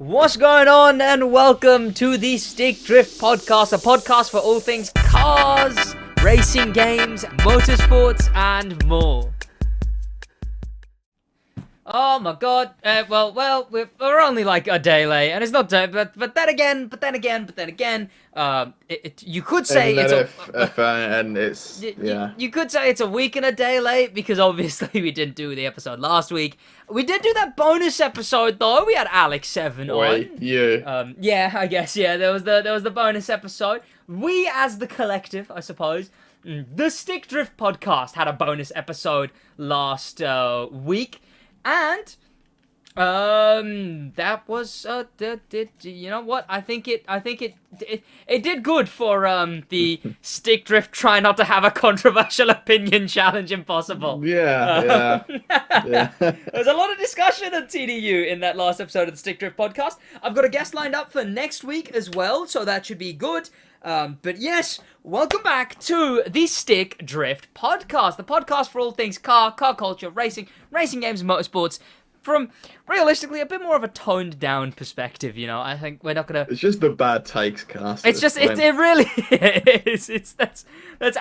What's going on, and welcome to the Stick Drift Podcast, a podcast for all things cars, racing games, motorsports, and more. Oh my god, well, we're only like a day late, and it's not, but then again, you could say you could say it's a week and a day late, because obviously we didn't do the episode last week. We did do that bonus episode though. We had Alex 7 on. Yeah, I guess, there was the bonus episode. We, as the collective, I suppose, the Stick Drift Podcast had a bonus episode last week. And that was you know what? I think it did good for the Stick Drift Try Not to Have a Controversial Opinion Challenge Impossible. Yeah. There was a lot of discussion on TDU in that last episode of the Stick Drift Podcast. I've got a guest lined up for next week as well, so that should be good. But yes, welcome back to the Stick Drift Podcast, the podcast for all things car culture, racing games, and motorsports, from realistically a bit more of a toned down perspective. You know, I think we're not gonna. It's just the bad takes cast. It's just it really is. That's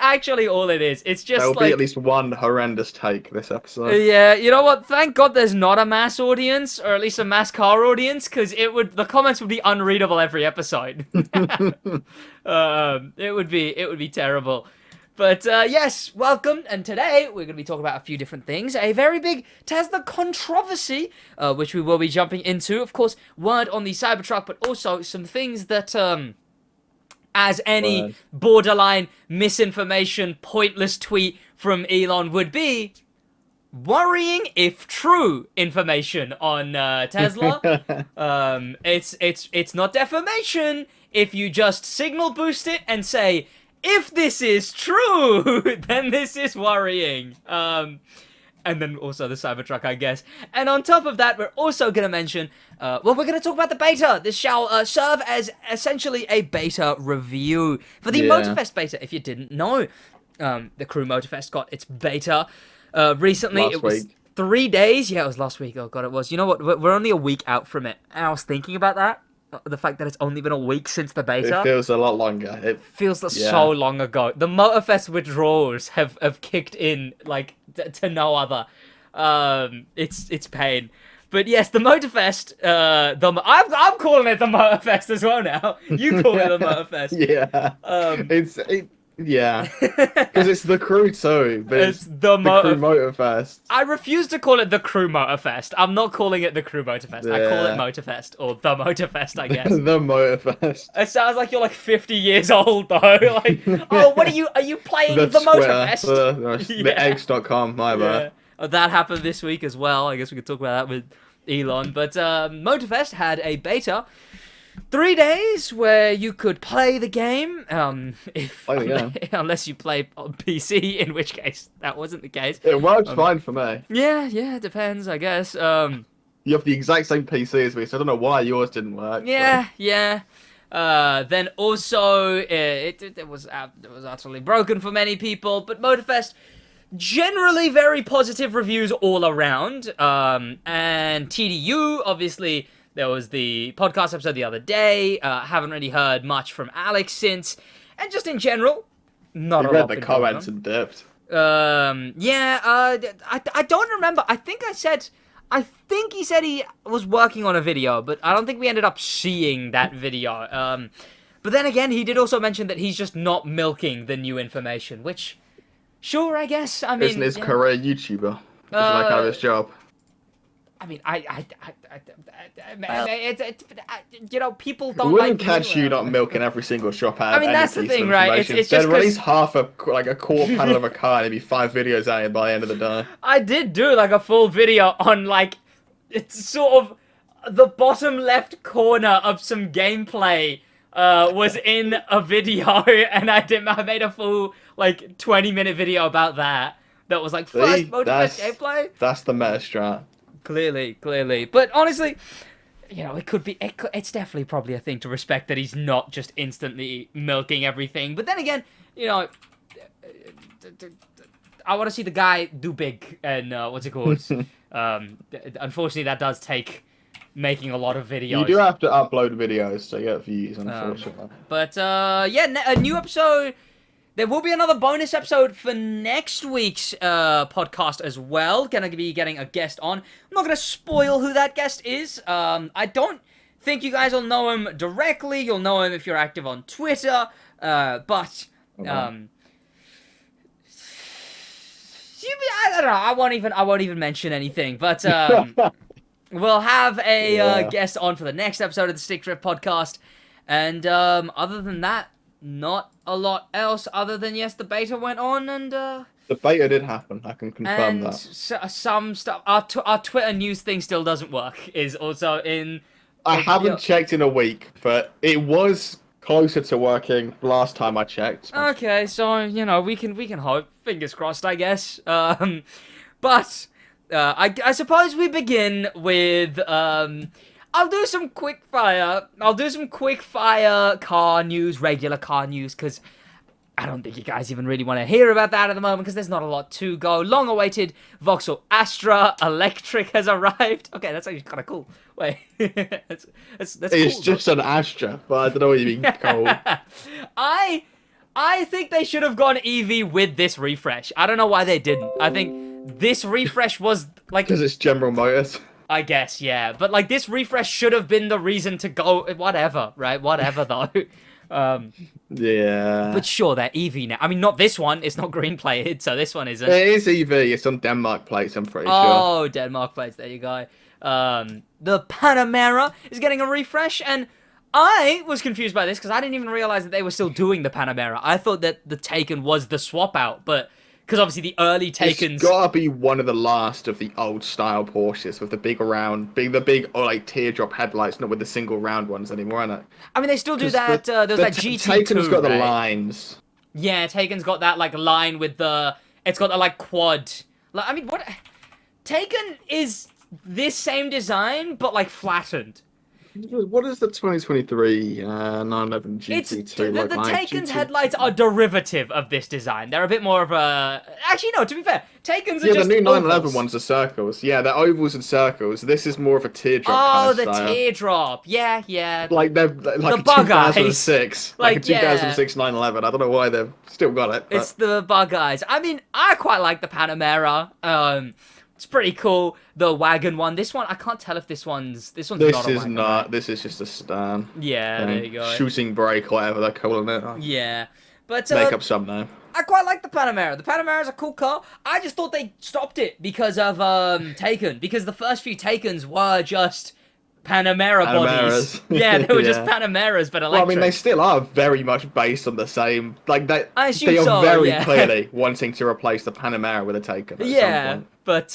actually all it is. It's just there'll be at least one horrendous take this episode. Yeah, you know what? Thank God there's not a mass audience, or at least a mass car audience, because the comments would be unreadable every episode. It would be terrible. But yes, welcome, and today we're going to be talking about a few different things. A very big Tesla controversy, which we will be jumping into. Of course, word on the Cybertruck, but also some things that, as any borderline misinformation, pointless tweet from Elon would be, worrying if true information on Tesla. It's not defamation if you just signal boost it and say, if this is true, then this is worrying. And then also the Cybertruck, I guess. And on top of that, we're also going to mention, we're going to talk about the beta. This shall serve as essentially a beta review for the Motorfest beta. If you didn't know, the Crew Motorfest got its beta recently. It was 3 days. Yeah, it was last week. Oh god, it was. You know what? We're only a week out from it. And I was thinking about that. The fact that it's only been a week since the beta. It feels a lot longer. It feels so long ago. The Motorfest withdrawals have kicked in like to no other. It's pain. But yes, the Motorfest. I'm calling it the Motorfest as well now. You call it the Motorfest. Yeah. Yeah, because it's the Crew too, but it's the Crew Motorfest. I refuse to call it the Crew Motorfest. I'm not calling it the Crew Motorfest. I call it Motorfest, or the Motorfest, I guess. The Motorfest. It sounds like you're like 50 years old though. Like, oh, what are you playing the Motorfest? The eggs.com, my bad. Oh, that happened this week as well. I guess we could talk about that with Elon. But Motorfest had a beta. 3 days where you could play the game, unless you play on PC, in which case that wasn't the case. It works fine for me. Yeah, it depends, I guess. You have the exact same PC as me, so I don't know why yours didn't work. Yeah. Then also, it was utterly broken for many people, but Motorfest, generally very positive reviews all around. And TDU, obviously. There was the podcast episode the other day. Haven't really heard much from Alex since. And just in general, not a lot. You read the comments and dipped. I don't remember. I think he said he was working on a video, but I don't think we ended up seeing that video. But then again, he did also mention that he's just not milking the new information, which, sure, I guess. I mean, isn't his career YouTuber? Doesn't like have his job. I mean, you know, people don't. We wouldn't catch you not milking every single shop out. I mean, that's the thing, right? It's just release half a quarter panel of a car, and maybe 5 videos out by the end of the day. I did do like a full video on like, it's sort of the bottom left corner of some gameplay was in a video, and I made a full like 20-minute video about that. That was like first Motorfest gameplay. That's the meta strat. Clearly. But honestly, you know, it's definitely probably a thing to respect that he's not just instantly milking everything. But then again, you know, I want to see the guy do big and, what's it called? Unfortunately, that does take making a lot of videos. You do have to upload videos to get views, unfortunately. But yeah, a new episode. There will be another bonus episode for next week's podcast as well. Gonna be getting a guest on. I'm not gonna spoil who that guest is. I don't think you guys will know him directly. You'll know him if you're active on Twitter. But I don't know. I won't even mention anything. But we'll have a guest on for the next episode of the Stick Drift podcast. And other than that, not a lot else other than, yes, the beta went on, and the beta did happen. I can confirm that. Some stuff. Our Twitter news thing still doesn't work. Is also in. I haven't checked in a week, but it was closer to working last time I checked. Okay, so we can hope. Fingers crossed, I guess. But I suppose we begin with I'll do some quick fire car news, regular car news, because I don't think you guys even really want to hear about that at the moment, because there's not a lot to go. Long-awaited Vauxhall Astra Electric has arrived. Okay, that's actually kind of cool. Wait, that's it's cool, just an Astra, but I don't know what you mean cool. I think they should have gone EV with this refresh. I don't know why they didn't. I think this refresh was like... Because it's General Motors. I guess, yeah. But, like, this refresh should have been the reason to go... Whatever, right? Whatever, though. Yeah. But sure, they're EV now. I mean, not this one. It's not green-plated, so this one isn't. It is EV. It's on Denmark plates, I'm pretty sure. Oh, Denmark plates. There you go. The Panamera is getting a refresh, and I was confused by this because I didn't even realize that they were still doing the Panamera. I thought that the Taken was the swap-out, but... Because obviously the early Takens... It's gotta be one of the last of the old-style Porsches with the big like, teardrop headlights, not with the single round ones anymore, isn't it? I mean, they still do that, there's that GT2, Taken's got right? the lines. Yeah, Taken's got that, like, line with the... It's got the, like, quad... Like, I mean, what... Taken is this same design, but, like, flattened. What is the 2023 911 GT2 the Taken's headlights are derivative of this design. They're a bit more of a... Actually, no, to be fair, Taken's are just the new 911 ovals. ones are circles. Yeah, they're ovals and circles. This is more of a teardrop kind of style. Teardrop. Yeah. Like they're like the a bug 2006. Eyes. Like a 2006 911. I don't know why they've still got it. But... It's the bug eyes. I mean, I quite like the Panamera. It's pretty cool. The wagon one. This one, I can't tell if this one's not a wagon. Right? This is just a sedan. Yeah, there you go. Shooting brake, whatever they're calling it. Yeah. But make up some name. I quite like the Panamera. The Panamera is a cool car. I just thought they stopped it because of Taken. Because the first few Takens were just Panamera bodies. Yeah, they were just Panameras, but electric. Well, I mean, they still are very much based on the same. Like they are so, very clearly wanting to replace the Panamera with a Taken. At some point. But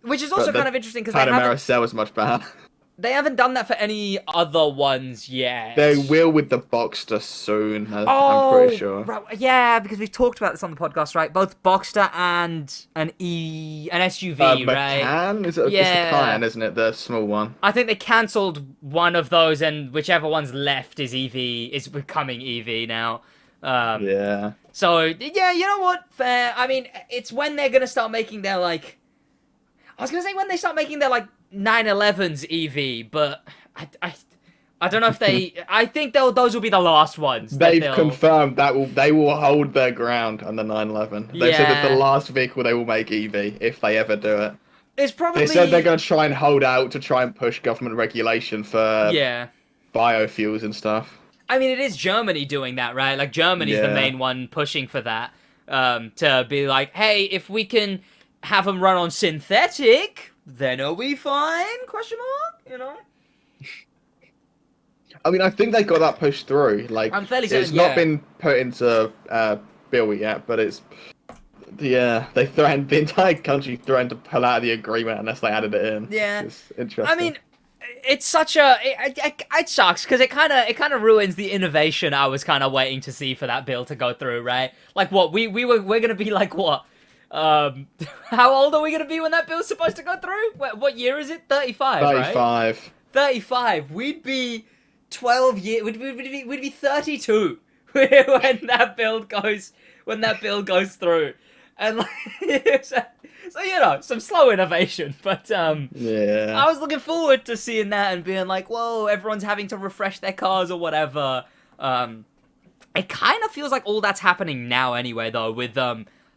which is also kind of interesting because Panamera sells much better. They haven't done that for any other ones yet. They will with the Boxster soon, I'm pretty sure. Right, yeah, because we've talked about this on the podcast, right? Both Boxster and an SUV, right? Macan? It's the Cayenne, isn't it? The small one. I think they cancelled one of those, and whichever one's left is is becoming EV now. Yeah. So, yeah, you know what? Fair. I mean, it's when they're going to start making their, like... I was going to say when they start making their, like, 911s EV, but I don't know if they... I think those will be the last ones. They've confirmed that they will hold their ground on the 911. They said it's the last vehicle they will make EV, if they ever do it. It's probably... They said they're going to try and hold out to try and push government regulation for biofuels and stuff. I mean, it is Germany doing that, right? Like, Germany's the main one pushing for that. To be like, hey, if we can have them run on synthetic, then are we fine? Question mark? You know? I mean, I think they got that pushed through. Like, I'm fairly certain, it's not been put into bill yet, but it's... Yeah, they threatened, the entire country threatened to pull out of the agreement unless they added it in. Yeah. It's interesting. I mean... It's such a... It sucks, because it kind of ruins the innovation I was kind of waiting to see for that bill to go through, right? Like, what? We're going to be like, what? How old are we going to be when that bill's supposed to go through? What year is it? 35, 35. Right? 35. We'd be 12 years... We'd be 32 when that bill goes through. And like, so you know, some slow innovation, but Yeah. I was looking forward to seeing that and being like, whoa, everyone's having to refresh their cars or whatever. It kind of feels like all that's happening now anyway, though, with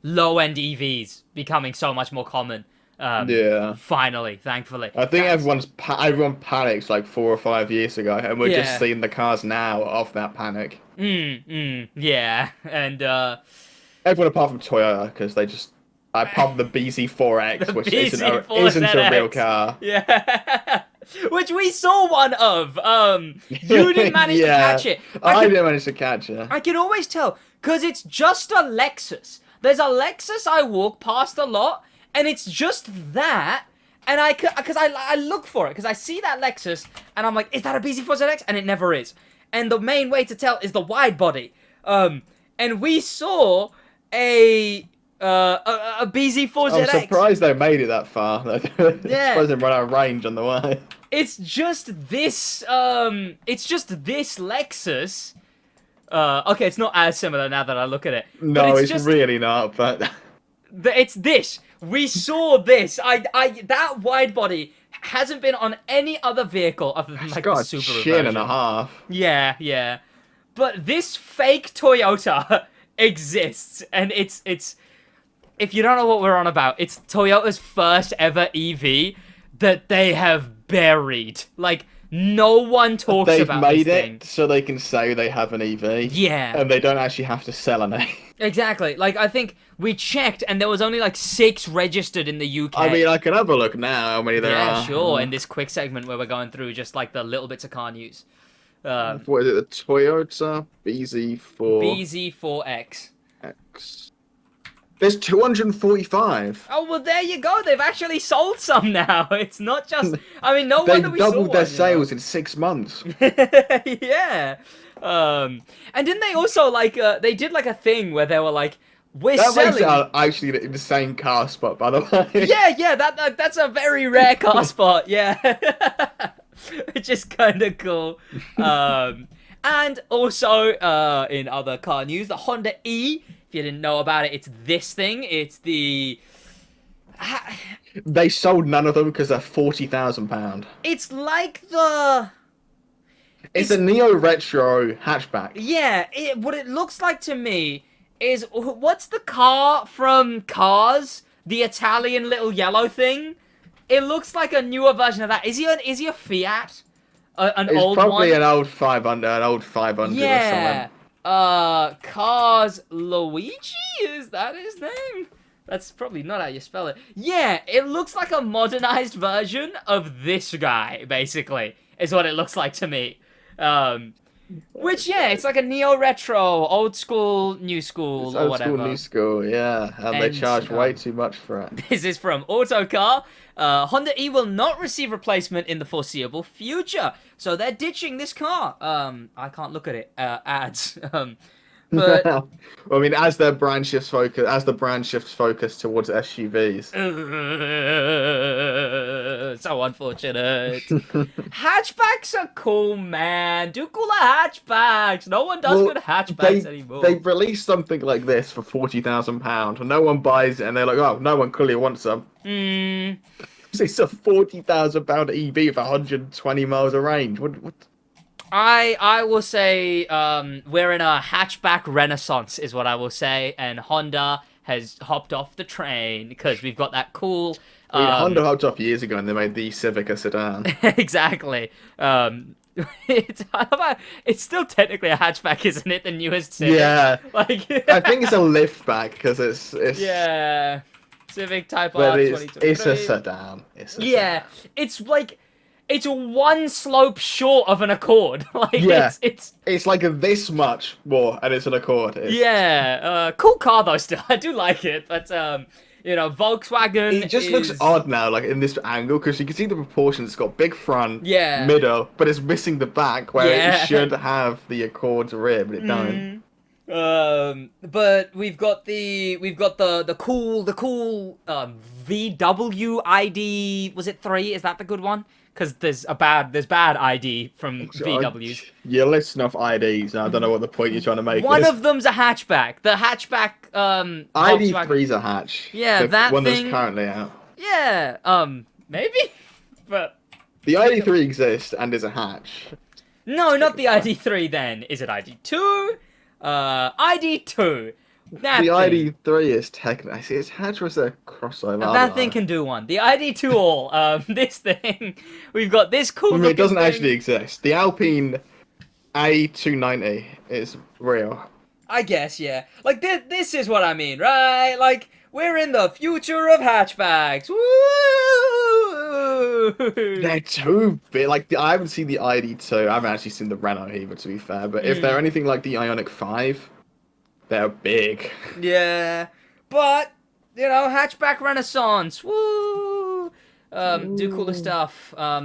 low-end EVs becoming so much more common. Yeah. Finally, thankfully. I think everyone panicked like 4 or 5 years ago, and we're Yeah. just seeing the cars now of that panic. Yeah, and Everyone apart from Toyota, because they just apart from the BZ4X, The which BZ4 isn't a real ZX. car. Yeah. Which we saw one of. You didn't manage to Yeah. catch it. I didn't manage to catch it. I can always tell, because it's just a Lexus. There's a Lexus I walk past a lot, and it's just that, and I look for it, because I see that Lexus, and I'm like, is that a BZ4ZX? And it never is. And the main way to tell is the wide body. And we saw a BZ4ZX. I'm surprised they made it that far. Yeah. Suppose they run out of range on the way. It's just this Lexus. Okay, it's not as similar now that I look at it. No, but it's just, really not. But it's this. We saw this. That wide body hasn't been on any other vehicle other than like got the a Subaru chin version. and a half. Yeah. But this fake Toyota exists, and it's. If you don't know what we're on about, it's Toyota's first ever EV that they have buried. Like, no one talks They've about made this it thing. so they can say they have an EV. Yeah. And they don't actually have to sell an EV. Exactly. Like, I think we checked, and there was only like 6 registered in the UK. I mean, I can have a look now how many there are. Yeah, sure. In this quick segment where we're going through just like the little bits of car news. What is it? The Toyota BZ4X. BZ4X. There's 245. Oh, well, there you go. They've actually sold some now. It's not just... I mean, no They've wonder we saw doubled their one, sales in 6 months. Yeah. And didn't they also, like, they did, like, a thing where they were like, we're That selling... makes it actually the insane car spot, by the way. Yeah, that's a very rare car spot, yeah. Which is kind of cool. And also, in other car news, the Honda E... If you didn't know about it, it's this thing. It's the... They sold none of them because they're £40,000. It's like the... It's a neo-retro hatchback. Yeah, what it looks like to me is... What's the car from Cars? The Italian little yellow thing? It looks like a newer version of that. Is he a Fiat? An It's old probably one? an old 500 or something. Yeah. Cars Luigi? Is that his name? That's probably not how you spell it. Yeah, it looks like a modernized version of this guy, basically, is what it looks like to me. Which, yeah, it's like a neo-retro, old school, new school, It's or old whatever. school, new school, yeah. And they charge way too much for it. This is from Autocar. Honda E will not receive replacement in the foreseeable future. So they're ditching this car. I can't look at it. Ads. But I mean, as the brand shifts focus towards SUVs. So unfortunate. Hatchbacks are cool, man. Do cooler hatchbacks. No one does good hatchbacks anymore. They release something like this for £40,000, and no one buys it, and they're like, "Oh, no one clearly wants them." It's a £40,000 EV with 120 miles of range. What? I will say we're in a hatchback renaissance, is what I will say, and Honda has hopped off the train because we've got that cool. I mean, Honda hopped off years ago, and they made the Civic a sedan. Exactly. It's still technically a hatchback, isn't it? The newest Civic. Yeah. Like I think it's a liftback because it's yeah. Civic Type R but 2023. it's a sedan. Yeah, it's like it's one slope short of an Accord. Like Yeah. it's like this much more, and it's an Accord. yeah, cool car though. Still, I do like it, but you know, Volkswagen. It just looks odd now, like in this angle, because you can see the proportions. It's got big front, Yeah. middle, but it's missing the back where Yeah. it should have the Accord's rear, but it don't. But we've got the cool VW ID. Was it 3? Is that the good one? because there's bad ID from VWs. You're listing off IDs. I don't know what the point you're trying to make One is. of them's a hatchback. The hatchback Volkswagen- ID3's a hatch. Yeah, the that one thing- that's currently out. Yeah, maybe, but The ID3 exists and is a hatch. no, not the ID3. Then is it ID2? ID2. That The thing. ID3 is technically. See, it's hatch was a crossover. I That don't thing know. can do one. The ID2 all. This thing. We've got this cool. I mean, it doesn't thing. actually exist. The Alpine A290 is real. I guess, yeah. Like, this is what I mean, right? Like, we're in the future of hatchbacks. Woo! They're too big. Like, I haven't seen the ID2. I haven't actually seen the Renault either, to be fair. But if they're anything like the Ioniq 5, they're big. Yeah. But, hatchback renaissance. Woo! Do cooler stuff. I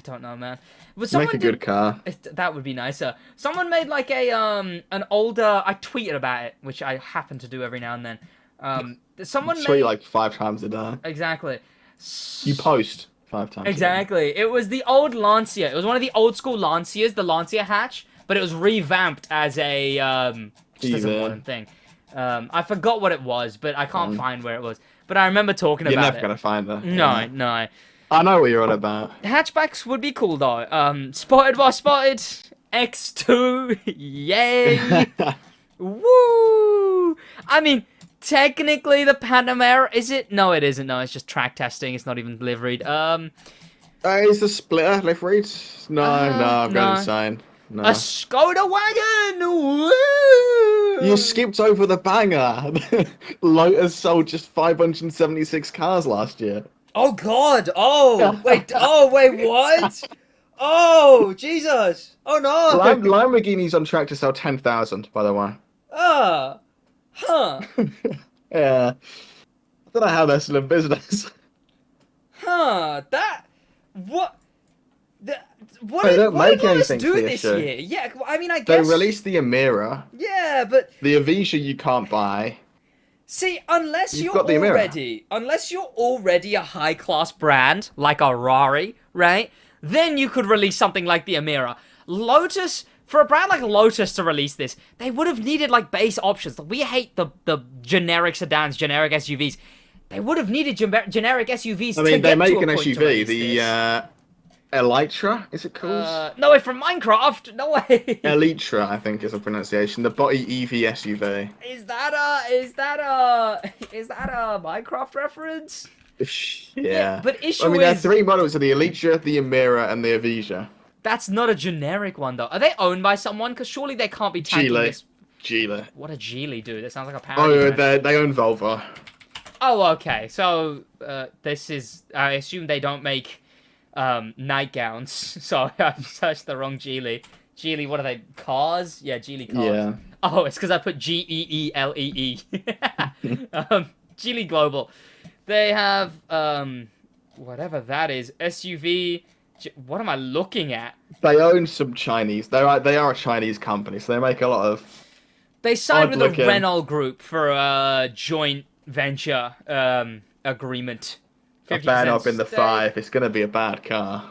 don't know, man. Would someone Make a good car. That would be nicer. Someone made like an older. I tweeted about it, which I happen to do every now and then. Someone Tweet made like 5 times a day. exactly. You post 5 times. Exactly. It was the old Lancia. It was one of the old school Lancias, the Lancia hatch, but it was revamped as a just as a Either. modern thing. I forgot what it was, but I can't find where it was. But I remember talking You're about never it. gonna find that. No, no. I know what you're on about. Hatchbacks would be cool though. Spotted by Spotted X2, yay! Woo! I mean, technically the Panamera is it? No, it isn't. No, it's just track testing. It's not even liveried. Is the splitter liveried? No, I'm no. going insane. No. A Skoda wagon. Woo! You skipped over the banger. Lotus sold just 576 cars last year. Oh God! Oh wait! Oh wait! What? Oh Jesus! Oh no! Lamborghini's on track to sell 10,000, by the way. Huh? Yeah. I don't know how they're still in business. Huh? What? What They did, don't what make did Lotus anything do for this this year? Yeah, I mean, I They guess. released the Emira. Yeah, but The Avisha you can't buy. see, unless You've you're got the Emira. already a high class brand like a Rari, right? Then you could release something like the Emira. Lotus, for a brand like Lotus to release this, they would have needed like base options. We hate the generic sedans, generic SUVs. They would have needed generic SUVs. I mean, they make an SUV. SUV, the Elytra, is it called? No way, from Minecraft. No way. Elytra, I think is the pronunciation. The body EV SUV. Is that a Minecraft reference? Yeah. but issue I mean, there are is- 3 models of the Elytra, the Emira, and the Avisha. That's not a generic one though. Are they owned by someone? Because surely they can't be tagging this. Geely. What a Geely do? That sounds like a parody. Oh, brand. they own Volvo. Oh, okay. So this is. I assume they don't make nightgowns. So I've searched the wrong Geely. Geely, what are they? Cars? Yeah, Geely cars. Yeah. Oh, it's because I put Geelee. Geely Global. They have whatever that is. SUV. What am I looking at? They own some Chinese. They are a Chinese company, so they make a lot of. They signed with the Odd-looking. Renault Group for a joint venture agreement. A bad 50% up in the stake. 5. It's gonna be a bad car.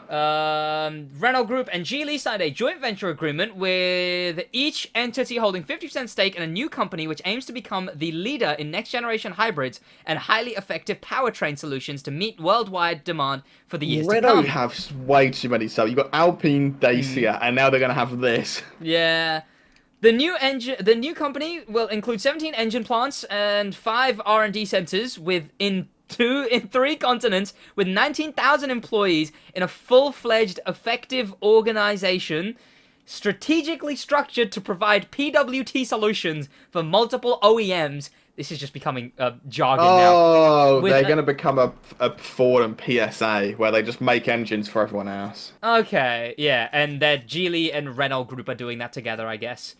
Renault Group and Geely signed a joint venture agreement with each entity holding 50% stake in a new company which aims to become the leader in next-generation hybrids and highly effective powertrain solutions to meet worldwide demand for the years to Renault come. have way too many stuff. You've got Alpine, Dacia, and now they're gonna have this. Yeah. The new company will include 17 engine plants and 5 R&D centers in 3 continents with 19,000 employees in a full-fledged effective organization strategically structured to provide PWT solutions for multiple OEMs. This is just becoming jargon now. Oh, With they're a- gonna become a Ford and PSA where they just make engines for everyone else. Okay, yeah, and that Geely and Renault Group are doing that together, I guess.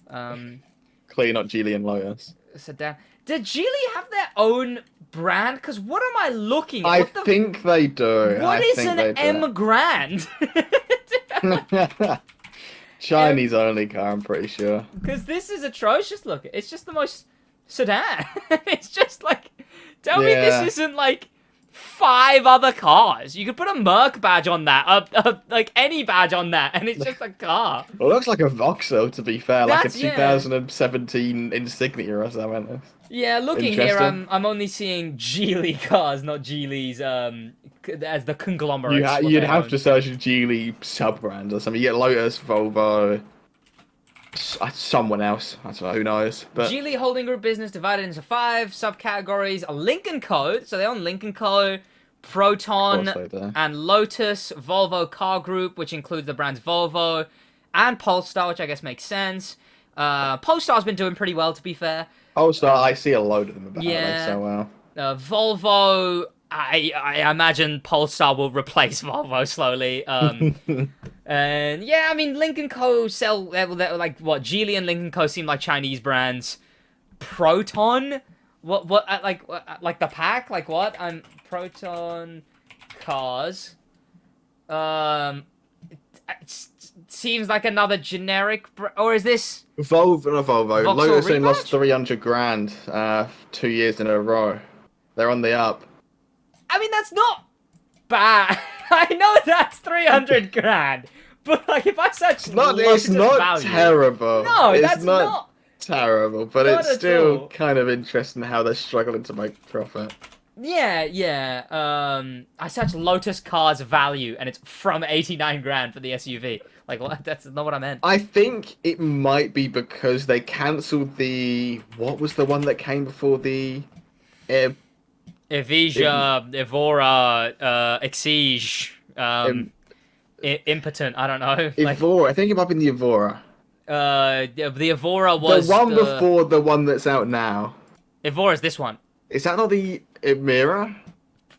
Clearly not Geely and Lotus. Sedan. Did Geely have their own brand? Because what am I looking at? I What the think they do. What I is think an they do. M Grand? Chinese only car, I'm pretty sure. Because this is atrocious looking. It's just the most sedan. It's just like, tell me Yeah. this isn't like 5 other cars. You could put a Merc badge on that, like any badge on that, and it's just a car. Well, it looks like a Vauxhall, to be fair, like a That's- yeah. 2017 Insignia or something. Yeah, looking here, Interesting. I'm only seeing Geely cars, not Geely's, as the conglomerate. You'd have to search Geely sub-brands or something. You get Lotus, Volvo, someone else. I don't know, who knows. But Geely holding group business divided into 5 subcategories. A Lincoln Co. So they own Lincoln Co., Proton, Of course they do. and Lotus. Volvo Car Group, which includes the brands Volvo and Polestar, which I guess makes sense. Polestar's been doing pretty well, to be fair. Polestar, I see a load of them about. Yeah. So well. Volvo, I imagine Polestar will replace Volvo slowly. And yeah, I mean, Lincoln Co. sell, they're like, what, Geely and Lincoln Co. seem like Chinese brands. Proton? Like the pack? Like what? Proton cars. It seems like another generic, or is this... Volvo, not Volvo. Vauxhall Lotus only lost rematch? 300 grand 2 years in a row. They're on the up. I mean, that's not bad. I know that's 300 grand. But, like, if I search It's Lotus not value, terrible. No, it's that's not terrible, but not it's at still all. kind of interesting how they're struggling to make profit. Yeah. I searched Lotus cars value, and it's from 89 grand for the SUV. Like, what? That's not what I meant. I think it might be because they cancelled what was the one that came before the Evija, Evora, Exige, Impotent, I don't know. Like, Evora. I think it might be the Evora. the Evora was The one before the one that's out now. Evora's this one. Is that not the Emira?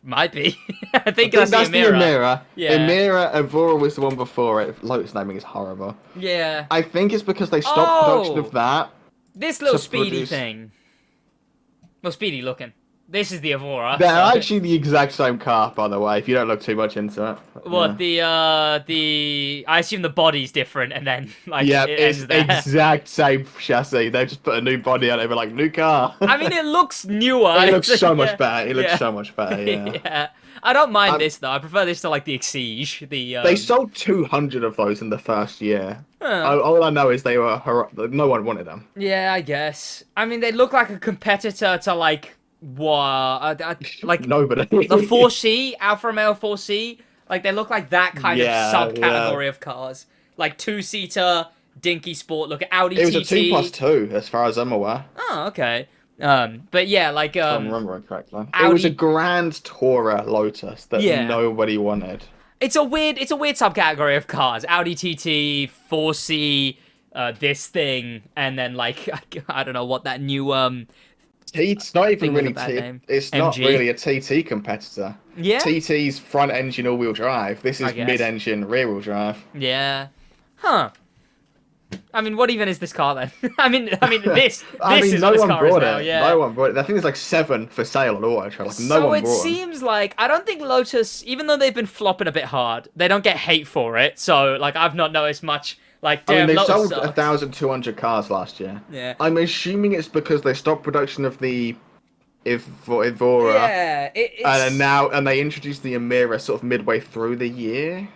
Might be. I think That's that's the the Emira. Emira. Yeah. Emira, Evora was the one before it. Lotus naming is horrible. Yeah. I think it's because they stopped production of that. This little to speedy produce- thing. Well, speedy looking. This is the Evora. They're so- actually the exact same car, by the way, if you don't look too much into it. What, the I assume the body's different, and then, like, Yeah, it it's ends there. exact same chassis. They just put a new body on it. They're like, new car. I mean, it looks newer. It looks so much Yeah. better. It looks Yeah. so much better, yeah. Yeah. I don't mind I'm- this, though. I prefer this to, like, the Exige. The, They sold 200 of those in the first year. Huh. All I know is they were no one wanted them. Yeah, I guess. I mean, they look like a competitor to, like, what? Like, Nobody. the 4C, Alfa Romeo 4C. Like, they look like that kind Yeah, of subcategory of cars. Like, 2-seater, dinky sport. Look at Audi It was TT. a 2+2, as far as I'm aware. Oh, okay. But yeah, like, If I remember it correctly. Audi- It was a Grand Tourer Lotus that Yeah. nobody wanted. it's a weird subcategory of cars. Audi TT, 4C, this thing, and then, like, I don't know what that new, It's not even Think of really. a bad name. It's not MG. really a TT competitor. Yeah? TT's front engine all-wheel drive. This I is guess. mid-engine rear-wheel drive. Yeah. Huh. I mean, what even is this car then? I mean, this I mean, is no what this one car is brought now. it. Yeah. No one brought it. I think there's like 7 for sale on Auto Trader. Like, no So one it brought them. seems like I don't think Lotus, even though they've been flopping a bit hard, they don't get hate for it. So like I've not noticed much. Like I mean, damn, they Lotus sold sucks. 1,200 cars last year. Yeah. I'm assuming it's because they stopped production of the Evora. Yeah. It's, And they introduced the Emira sort of midway through the year.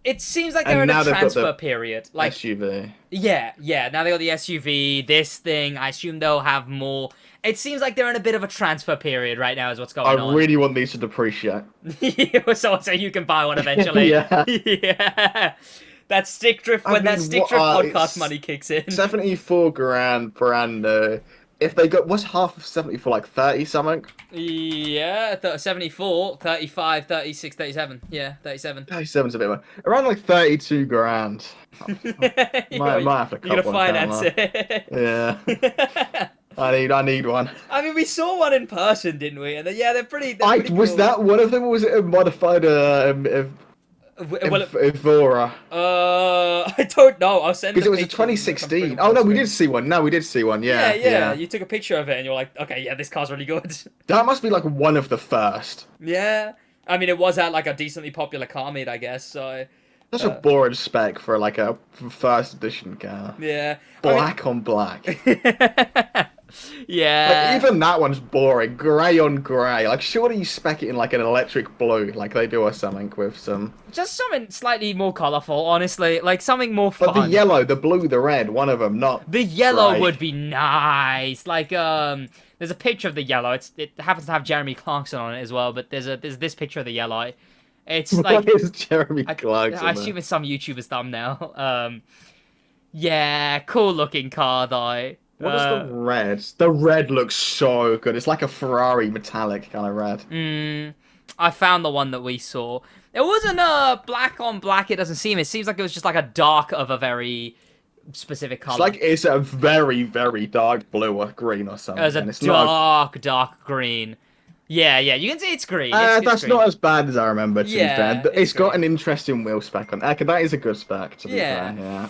it seems like and they're in now a they've got transfer the period. Like SUV. yeah. Now they got the SUV, this thing. I assume they'll have more. It seems like they're in a bit of a transfer period right now. Is what's I going on. really want these to depreciate. so you can buy one eventually. Yeah. Yeah. That stick drift when that mean, stick what drift are- podcast it's money kicks in. 74 grand brand new. If they got, what's half of 74, like 30 something? Yeah, 74, 35, 36, 37. Yeah, 37. 37's a bit more. Around like 32 grand. You're Might have to gonna cut one down, finance like. it. Yeah. I need one. I mean, we saw one in person, didn't we? And yeah, they're pretty. Was cool. that one of them, or was it a modified Well, Evora? I don't know. I'll send. Because the it was a picture. 2016. Oh no, we did see one. No, we did see one. Yeah, Yeah. You took a picture of it, and you're like, okay, yeah, this car's really good. That must be like one of the first. Yeah. I mean, it was at like a decently popular car meet, I guess. So Such a boring spec for like a first edition car. yeah. Black on black. Yeah. Like, even that one's boring. Grey on grey. Like, surely you spec it in, like, an electric blue, like they do or something with some... Just something slightly more colourful, honestly. Like, something more But fun. the yellow, the blue, the red, one of them, not The yellow grey. would be nice. Like, there's a picture of the yellow. It happens to have Jeremy Clarkson on it as well, but there's this picture of the yellow. It's like... What is Jeremy Clarkson? I assume it's some YouTuber's thumbnail. Yeah, cool looking car, though. What is the red? The red looks so good. It's like a Ferrari metallic kind of red. I found the one that we saw. It wasn't black on black, it doesn't seem. It seems like it was just like a dark of a very specific color. It's a very, very dark blue or green or something. It was a dark green. Yeah, you can see it's green. That's green. not as bad as I remember, to be fair. It's got green. an interesting wheel spec on it. That is a good spec, to be fair, yeah.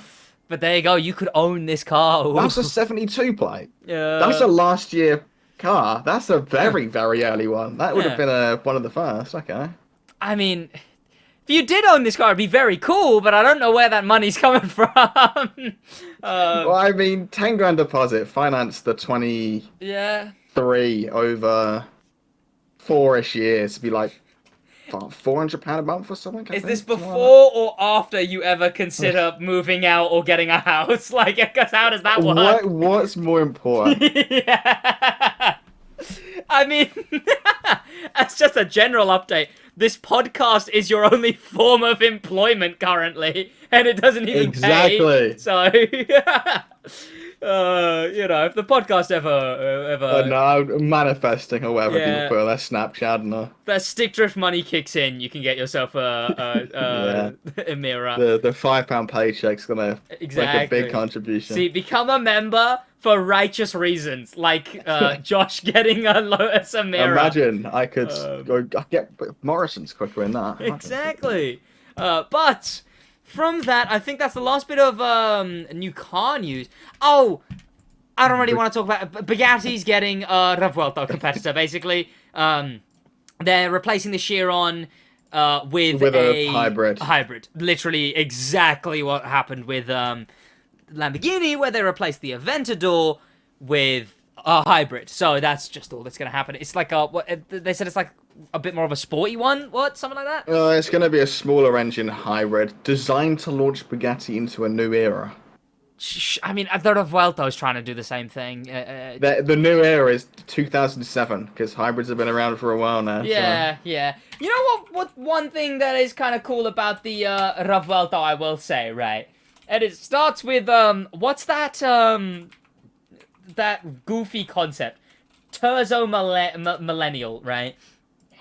But there you go, you could own this car. That's a 72 plate. Yeah. That's a last year car. That's a very, very early one. That would have been one of the first, okay. I mean, if you did own this car, it'd be very cool, but I don't know where that money's coming from. Well, I mean, 10 grand deposit, finance the 23 over 4-ish years to be like, £400 a month or something? Is this before or after you ever consider moving out or getting a house? Like, because how does that work? What's more important? Yeah. I mean, that's just a general update. This podcast is your only form of employment currently, and it doesn't even pay. So, if the podcast ever... no, I'm manifesting or whatever people put on their Snapchat and that stick drift money kicks in, you can get yourself a mirror. The £5 paycheck's gonna make a big contribution. See, become a member for righteous reasons, like Josh getting a Lotus Emira. Imagine I could get Morrison's quicker than that. Exactly. But from that, I think that's the last bit of new car news. Oh, I don't really want to talk about it. Bugatti's getting a Revuelto competitor, basically. They're replacing the Chiron with a hybrid. Hybrid. Literally exactly what happened with Lamborghini, where they replaced the Aventador with a hybrid. So that's just all that's going to happen. It's like they said it's like a bit more of a sporty one. What? Something like that? It's going to be a smaller engine hybrid designed to launch Bugatti into a new era. I mean, the Revuelto is trying to do the same thing. The new era is 2007, because hybrids have been around for a while now. Yeah. You know what one thing that is kind of cool about the Revuelto, I will say, right? And it starts with, what's that, that goofy concept? Terzo Millennial, right?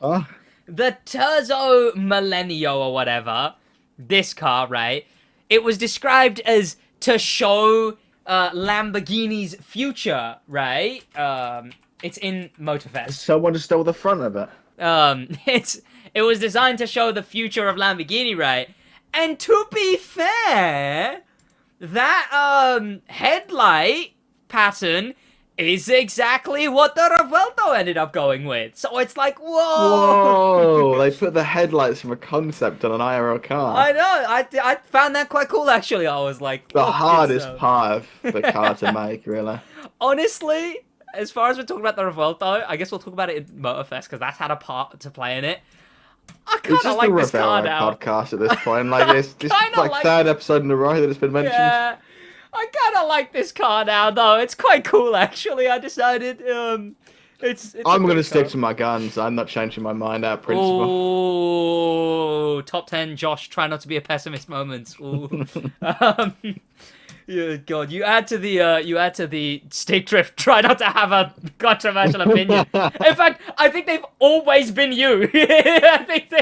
Huh? The Terzo Millennial or whatever, this car, right? It was described as to show Lamborghini's future, right? It's in Motorfest. Someone stole the front of it. It was designed to show the future of Lamborghini, right? And to be fair, that headlight pattern is exactly what the Revuelto ended up going with. So it's like, whoa! They put the headlights from a concept on an IRL car. I know. I found that quite cool, actually. I was like, the hardest part of the car to make, really. Honestly, as far as we're talking about the Revuelto, I guess we'll talk about it in Motorfest, because that's had a part to play in it. I kind of like this car now. Podcast at this point. Like this is like third episode in a row that it's been mentioned. Yeah, I kind of like this car now, though. It's quite cool, actually. I decided it's I'm going to stick to my guns. I'm not changing my mind out principle. Oh, top 10 Josh, try not to be a pessimist moments. Ooh. Yeah, God, you add to the stick drift. Try not to have a controversial opinion. In fact, I think they've always been you. I think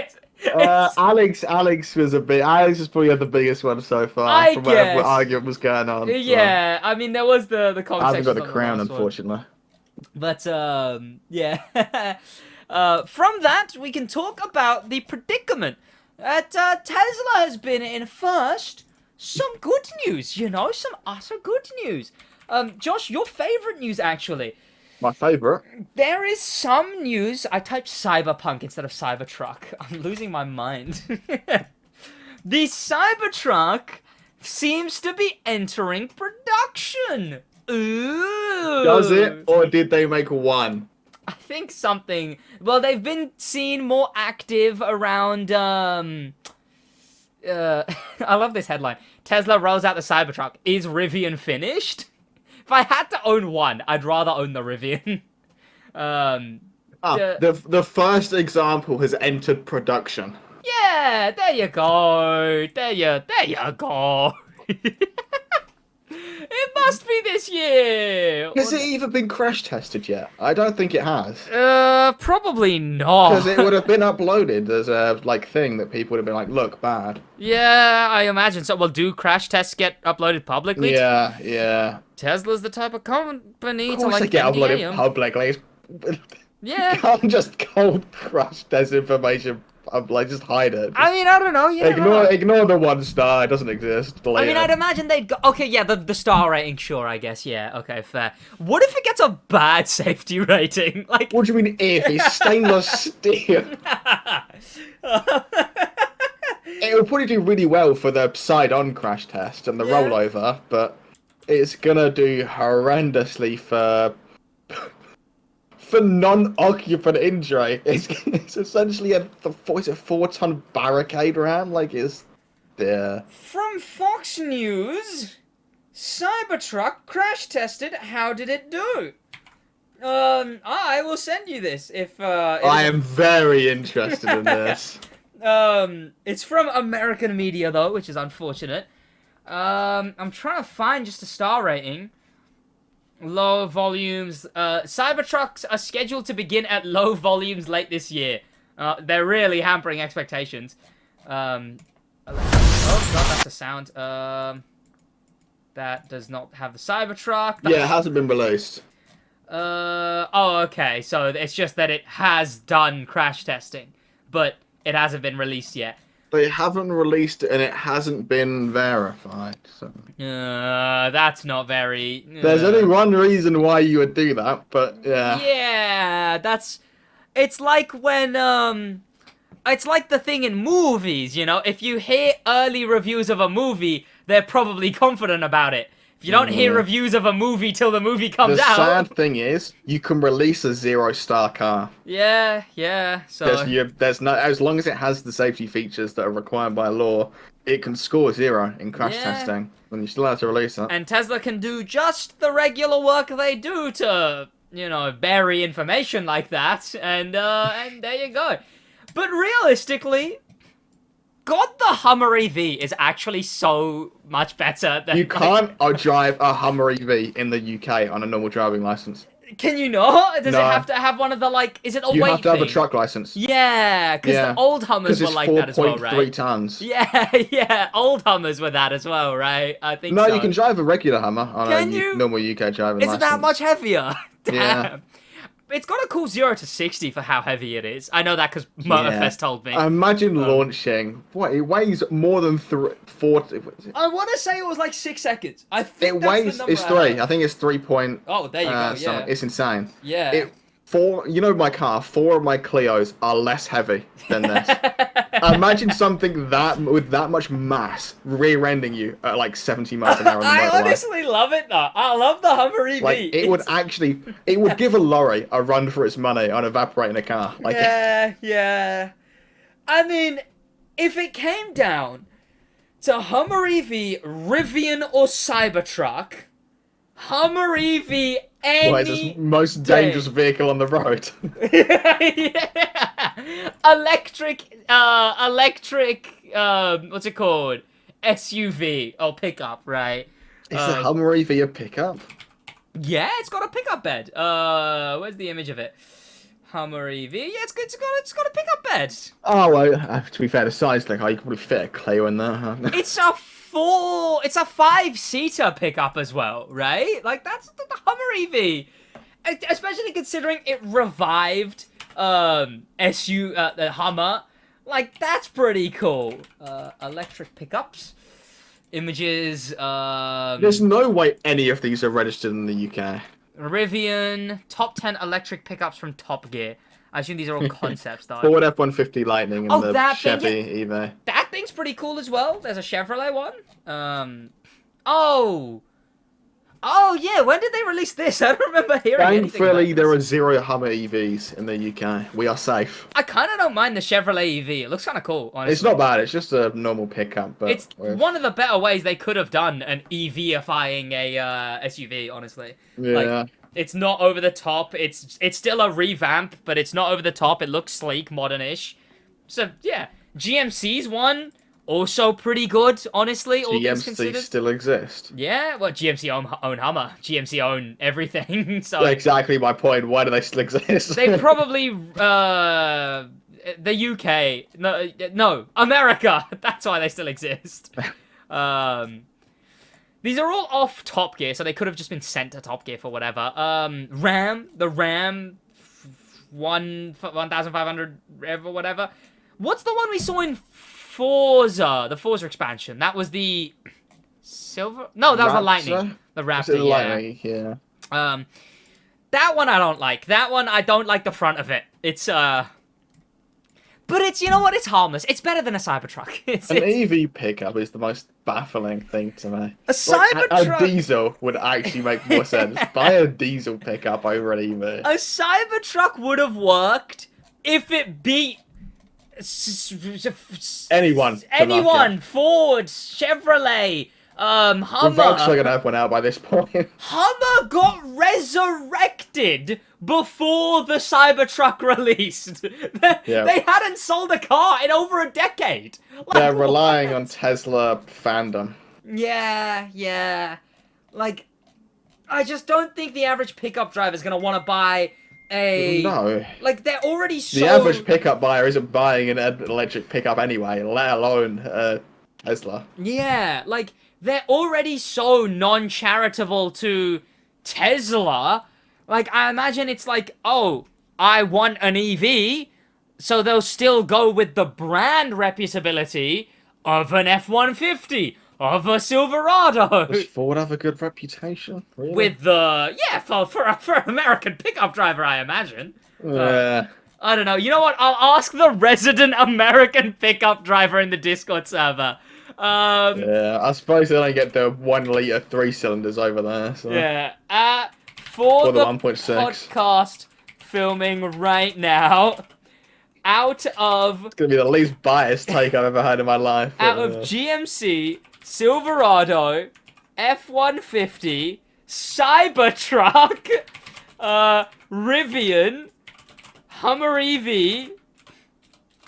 Alex was Alex was probably the biggest one so far. From whatever argument was going on. Yeah, so. I mean there was the conversation. I haven't got the crown, unfortunately. But yeah. From that, we can talk about the predicament that Tesla has been in first. Some good news, some utter good news. Josh, your favorite news, actually. My favorite? There is some news. I typed Cyberpunk instead of Cybertruck. I'm losing my mind. The Cybertruck seems to be entering production. Ooh. Does it, or did they make one? I think something. Well, they've been seen more active around. I love this headline. Tesla rolls out the Cybertruck. Is Rivian finished? If I had to own one, I'd rather own the Rivian. The first example has entered production. Yeah, there you go. There you go. It must be this year. Has it even been crash tested yet? I don't think it has. Probably not. Because it would have been uploaded as a thing that people would have been like, look, bad. Yeah, I imagine so. Well, do crash tests get uploaded publicly? Yeah. Tesla's the type of company Of to course they like get NDA uploaded 'em. publicly. Yeah. You can't just cold crash disinformation. Just hide it. I mean, I don't know. You never know. Ignore the 1 star. It doesn't exist. I mean, I'd imagine they'd go. Okay, yeah, the star rating, sure, I guess. Yeah, okay, fair. What if it gets a bad safety rating? Like, What do you mean if? It's stainless steel. It would probably do really well for the side-on crash test and the Yeah. rollover, but it's gonna do horrendously for non-occupant injury. It's essentially a 4-ton barricade ram. Yeah. from Fox News, Cybertruck crash tested. How did it do? I will send you this if. I am very interested in this. It's from American media though, which is unfortunate. I'm trying to find just a star rating. Low volumes. Cybertrucks are scheduled to begin at low volumes late this year. They're really hampering expectations. Oh god, that's a sound. That does not have the Cybertruck. Yeah, it hasn't been released. Oh, okay. So it's just that it has done crash testing, but it hasn't been released yet. They haven't released it and it hasn't been verified. So That's not very. there's only one reason why you would do that, but yeah. Yeah, it's like when it's like the thing in movies, you know. If you hear early reviews of a movie, they're probably confident about it. If you don't hear reviews of a movie till the movie comes The out. sad thing is, you can release a 0-star car. Yeah. So There's no, as long as it has the safety features that are required by law, it can score 0 in crash testing. And you still have to release it. and Tesla can do just the regular work they do to, bury information like that, and there you go. But realistically, God, the Hummer EV is actually so much better than. You can't drive a Hummer EV in the UK on a normal driving license. Can you not? Does No. it have to have one of the is it a You weight have to have a thing? truck license. Yeah, because Yeah. the old Hummers Because were it's like that as well, 4.3 right? tons. Yeah, old Hummers were that as well, right? I think No, so. you can drive a regular Hummer on Can a you? normal UK driving Is license. it that much heavier? Damn. Yeah. It's got a cool 0 to 60 for how heavy it is. I know that because Motorfest told me. Imagine launching. What? It weighs more than 40. I want to say it was like 6 seconds. I think It that's weighs. the number It's I 3. heard. I think it's 3 point. Oh, there you go. Yeah. something. It's insane. Yeah. My car. 4 of my Clios are less heavy than this. Imagine something with that much mass rear-ending you at like 70 miles an hour on the I motorway. honestly love it though. I love the Hummer EV. It would give a lorry a run for its money on evaporating a car. Yeah. I mean, if it came down to Hummer EV, Rivian, or Cybertruck, Hummer EV any Why is this most dangerous vehicle on the road? yeah. Electric, what's it called? SUV or pickup, right? Is the Hummer EV a pickup? Yeah, it's got a pickup bed. Where's the image of it? Hummer EV. Yeah, it's good. It's got a pickup bed. Oh, well, to be fair, the size, you could probably fit a Clio in there, huh? It's a 5-seater pickup as well, right? Like that's the Hummer EV, especially considering it revived the Hummer. Like that's pretty cool. Electric pickups, images. There's no way any of these are registered in the UK. Rivian top 10 electric pickups from Top Gear. I assume these are all concepts though. Ford F-150 Lightning and the that thing, Chevy EV. That thing's pretty cool as well. There's a Chevrolet one. Oh, Oh yeah, when did they release this? I don't remember hearing anything about Thankfully, there this. are 0 Hummer EVs in the UK. We are safe. I kind of don't mind the Chevrolet EV. It looks kind of cool, It's honestly. not bad. It's just a normal pickup, but It's with... one of the better ways they could have done an EVifying a SUV, honestly. Like, Yeah. it's not over the top. It's still a revamp, but it's not over the top. It looks sleek, modern-ish. So, yeah. GMC's one, also pretty good, honestly, all things GMC considered. still exist. Yeah, well, GMC own Hummer. GMC own everything, so... Exactly my point. Why do they still exist? They probably, the UK, no, America. That's why they still exist. These are all off Top Gear, so they could have just been sent to Top Gear for whatever. The Ram 1500 Rev or whatever. What's the one we saw in Forza? The Forza expansion. That was the Silver. No, that was the Lightning. The Raptor. The Lightning, yeah. That one I don't like. That one I don't like the front of it. It's but it's, you know what? It's harmless. It's better than a Cybertruck. An EV pickup is the most baffling thing to me. A Cybertruck. A diesel would actually make more sense. Buy a diesel pickup over an EV. A Cybertruck would have worked if it beat Anyone. Ford, Chevrolet, Hummer. We're actually gonna have one out by this point. Hummer got resurrected before the Cybertruck released. They hadn't sold a car in over a decade. Like, They're relying on Tesla fandom. Yeah. Like, I just don't think the average pickup driver is gonna want to buy a... No. Like, they're already so... The average pickup buyer isn't buying an electric pickup anyway, let alone Tesla. Yeah, like, they're already so non-charitable to Tesla. Like, I imagine it's like, oh, I want an EV, so they'll still go with the brand reputability of an F-150, of a Silverado. Does Ford have a good reputation? Really? With the... Yeah, for an American pickup driver, I imagine. Yeah. I don't know. You know what? I'll ask the resident American pickup driver in the Discord server. Yeah, I suppose they don't get the 1 litre 3 cylinders over there. So. Yeah. For or the 1.6 podcast filming right now, out of... It's going to be the least biased take I've ever had in my life. Out of GMC, Silverado, F-150, Cybertruck, Rivian, Hummer EV...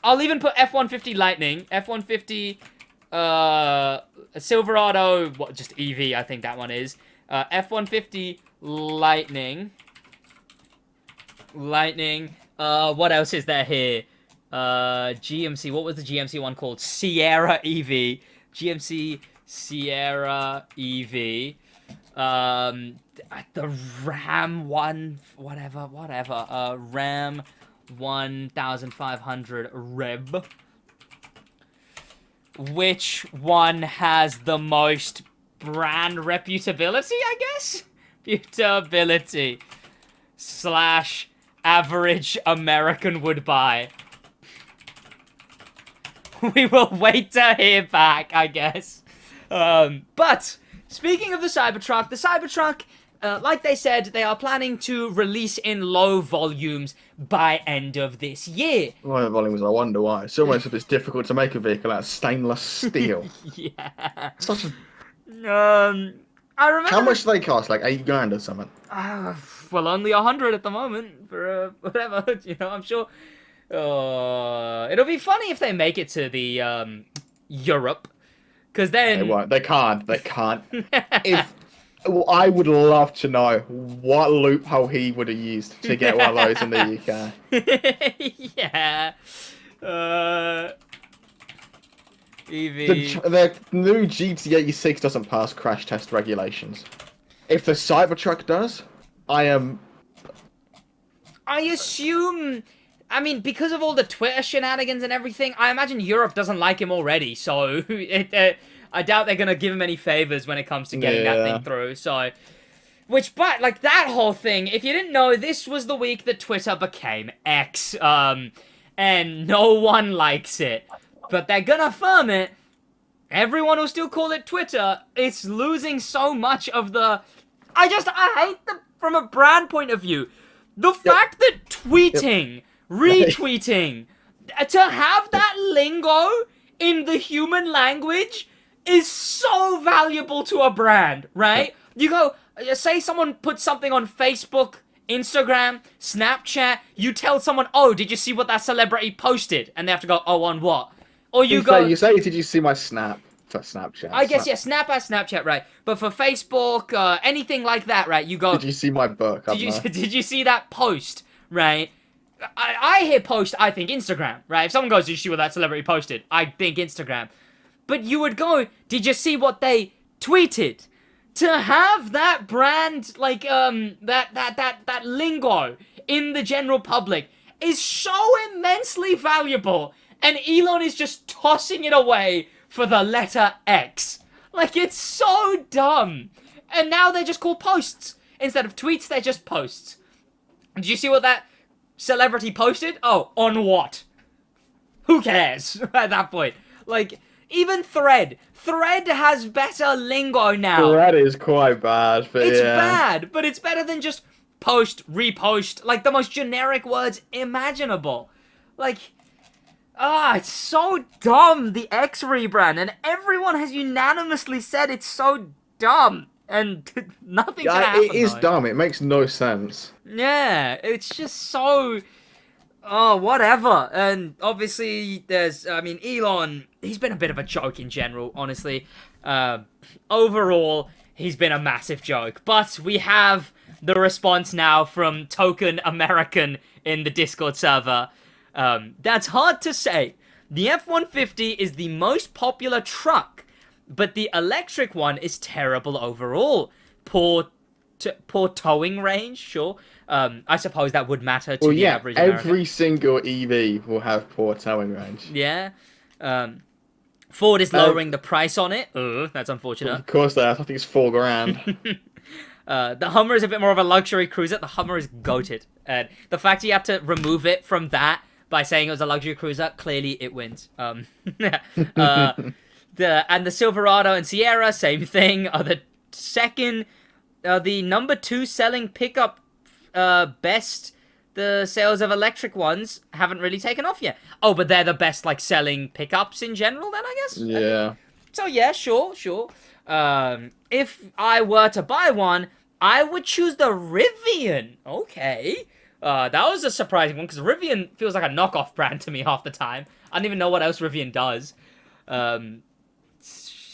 I'll even put F-150 Lightning, F-150... Silverado, just EV, I think that one is. F-150 Lightning. What else is there here? GMC, what was the GMC one called? Sierra EV. GMC Sierra EV. The Ram 1, whatever. Ram 1500 Rev. Which one has the most brand reputability, I guess? Reputability / average American would buy. We will wait to hear back, I guess. But, speaking of the Cybertruck, like they said, they are planning to release in low volumes by end of this year. Low volumes, I wonder why. It's almost if it's difficult to make a vehicle out of stainless steel. Yeah. Such a... I remember... How much do they cost? Like $8,000 or something? Well, only 100 at the moment for whatever. You know, I'm sure. It'll be funny if they make it to the Europe, because then They won't. They can't. If well, I would love to know what loophole he would have used to get one of those in the UK. Yeah. EV. The new GT86 doesn't pass crash test regulations. If the Cybertruck does, I assume... I mean, because of all the Twitter shenanigans and everything, I imagine Europe doesn't like him already, so I doubt they're gonna give him any favors when it comes to getting that thing through, so... But, like, that whole thing, if you didn't know, this was the week that Twitter became X, and no one likes it. But they're gonna firm it. Everyone will still call it Twitter. It's losing so much of the I hate them from a brand point of view. The fact that tweeting, retweeting, to have that lingo in the human language is so valuable to a brand, right? You go, say someone puts something on Facebook, Instagram, Snapchat, you tell someone, oh, did you see what that celebrity posted? And they have to go, oh, on what? Or you You say, did you see my snap for Snapchat? I guess, yeah, Snap has Snapchat, right? But for Facebook, anything like that, right? You go, Did you see my book? did you see that post, right? I hear post, I think Instagram, right? If someone goes, did you see what that celebrity posted? I think Instagram. But you would go, did you see what they tweeted? To have that brand, like, that lingo in the general public is so immensely valuable. And Elon is just tossing it away for the letter X. Like, it's so dumb. And now they're just called posts. Instead of tweets, they're just posts. Did you see what that celebrity posted? Oh, on what? Who cares at that point? Like, even Thread. Thread has better lingo now. Thread is quite bad, but It's bad, but it's better than just post, repost, like the most generic words imaginable. Like, it's so dumb, the X rebrand, and everyone has unanimously said it's so dumb, and nothing's gonna happen. It is though. dumb. It makes no sense. Yeah, it's just so... Oh, whatever. And obviously, there's... I mean, Elon, he's been a bit of a joke in general, honestly. Overall, he's been a massive joke. But we have the response now from Token American in the Discord server. That's hard to say. The F-150 is the most popular truck, but the electric one is terrible overall. Poor towing range, sure. I suppose that would matter to the average American. Every single EV will have poor towing range. Yeah. Ford is lowering the price on it. That's unfortunate. Of course they are. I think it's $4,000. The Hummer is a bit more of a luxury cruiser. The Hummer is goated. And the fact he had to remove it from that by saying it was a luxury cruiser, clearly it wins. And the Silverado and Sierra, same thing, are the second... the number 2 selling pickup best. The sales of electric ones haven't really taken off yet. Oh, but they're the best, like, selling pickups in general, then, I guess? Yeah. So, yeah, sure. If I were to buy one, I would choose the Rivian. Okay. That was a surprising one, because Rivian feels like a knockoff brand to me half the time. I don't even know what else Rivian does.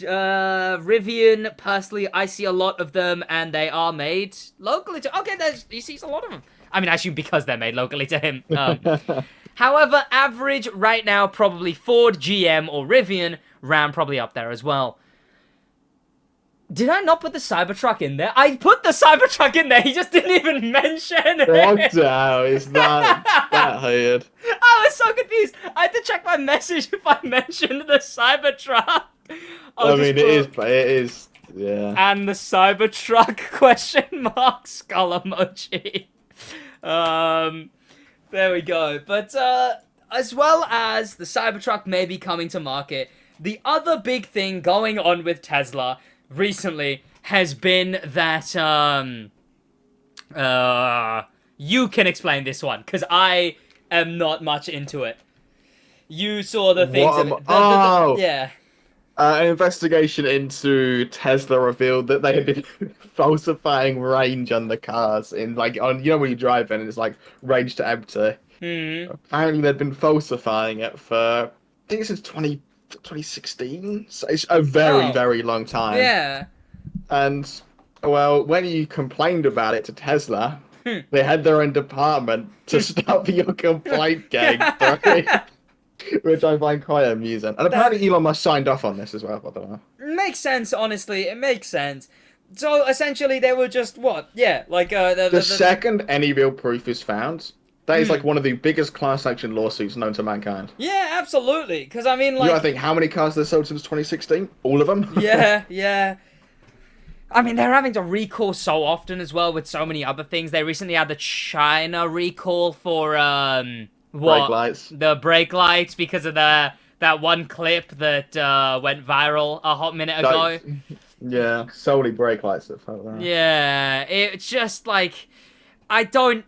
Rivian, personally, I see a lot of them, and they are made locally to... Okay, he sees a lot of them. I mean, I assume because they're made locally to him. However, average right now, probably Ford, GM, or Rivian. Ram probably up there as well. Did I not put the Cybertruck in there? I put the Cybertruck in there. He just didn't even mention it. What the hell is that weird? I was so confused. I had to check my message if I mentioned the Cybertruck. It is, yeah. And the Cybertruck question mark skull emoji. There we go. But, as well as the Cybertruck may be coming to market, the other big thing going on with Tesla recently has been that, you can explain this one, because I am not much into it. You saw the things yeah. An investigation into Tesla revealed that they had been falsifying range on the cars in, like, on, you know, when you drive in and it's like range to empty. Apparently they'd been falsifying it for, I think since 2016. So it's a very long time. Yeah. And, well, when you complained about it to Tesla, they had their own department to stop your complaint gang, right? Which I find quite amusing. And apparently Elon Musk signed off on this as well, I don't know. Makes sense, honestly. It makes sense. So, essentially, they were just, what? Yeah, like, the second any real proof is found, that is, like, one of the biggest class action lawsuits known to mankind. Yeah, absolutely. Because, I mean, like... You know, I think, how many cars they sold since 2016? All of them? Yeah. I mean, they're having to recall so often as well with so many other things. They recently had the China recall for, Brake lights. The brake lights, because of that one clip that went viral a hot minute ago. Yeah, solely brake lights that felt that. Yeah, it's just like I don't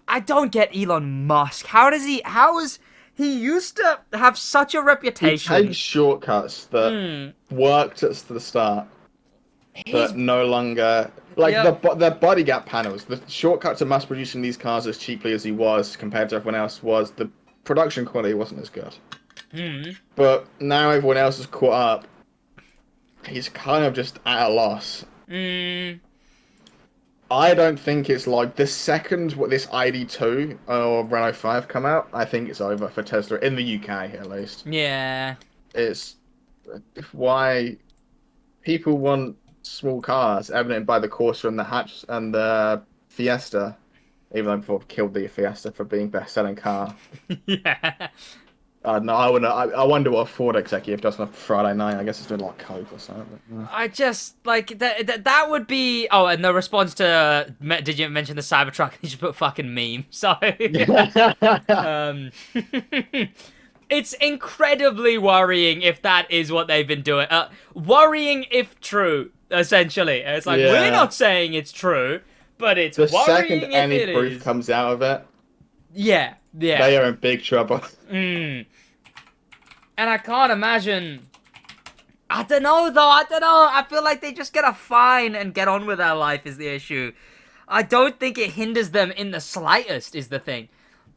I don't get Elon Musk. How is he used to have such a He takes reputation? shortcuts that Hmm. worked at the start, He's but no longer like Yep. the body gap panels. The shortcut to mass producing these cars as cheaply as he was compared to everyone else was the production quality wasn't as good. Hmm. But now everyone else has caught up. He's kind of just at a loss. Hmm. I don't think it's like the second what this ID2 or Renault 5 come out. I think it's over for Tesla in the UK at least. Yeah. It's why people want small cars, evident by the Corsa and the Hatch and the Fiesta. Even though Ford killed the Fiesta for being best-selling car. Yeah. No, I wonder what a Ford executive does on a Friday night. I guess it's doing like coke or something. But, I just like that would be. Oh, and the response to did you mention the Cybertruck? You just put fucking meme. So yeah. um, it's incredibly worrying if that is what they've been doing. Worrying if true, essentially. It's like we're Yeah. not saying it's true, but it's The second worrying if any it proof is. comes out of it, Yeah, yeah. they are in big trouble. Mm. And I can't imagine. I don't know though. I don't know. I feel like they just get a fine and get on with their life is the issue. I don't think it hinders them in the slightest. Is the thing.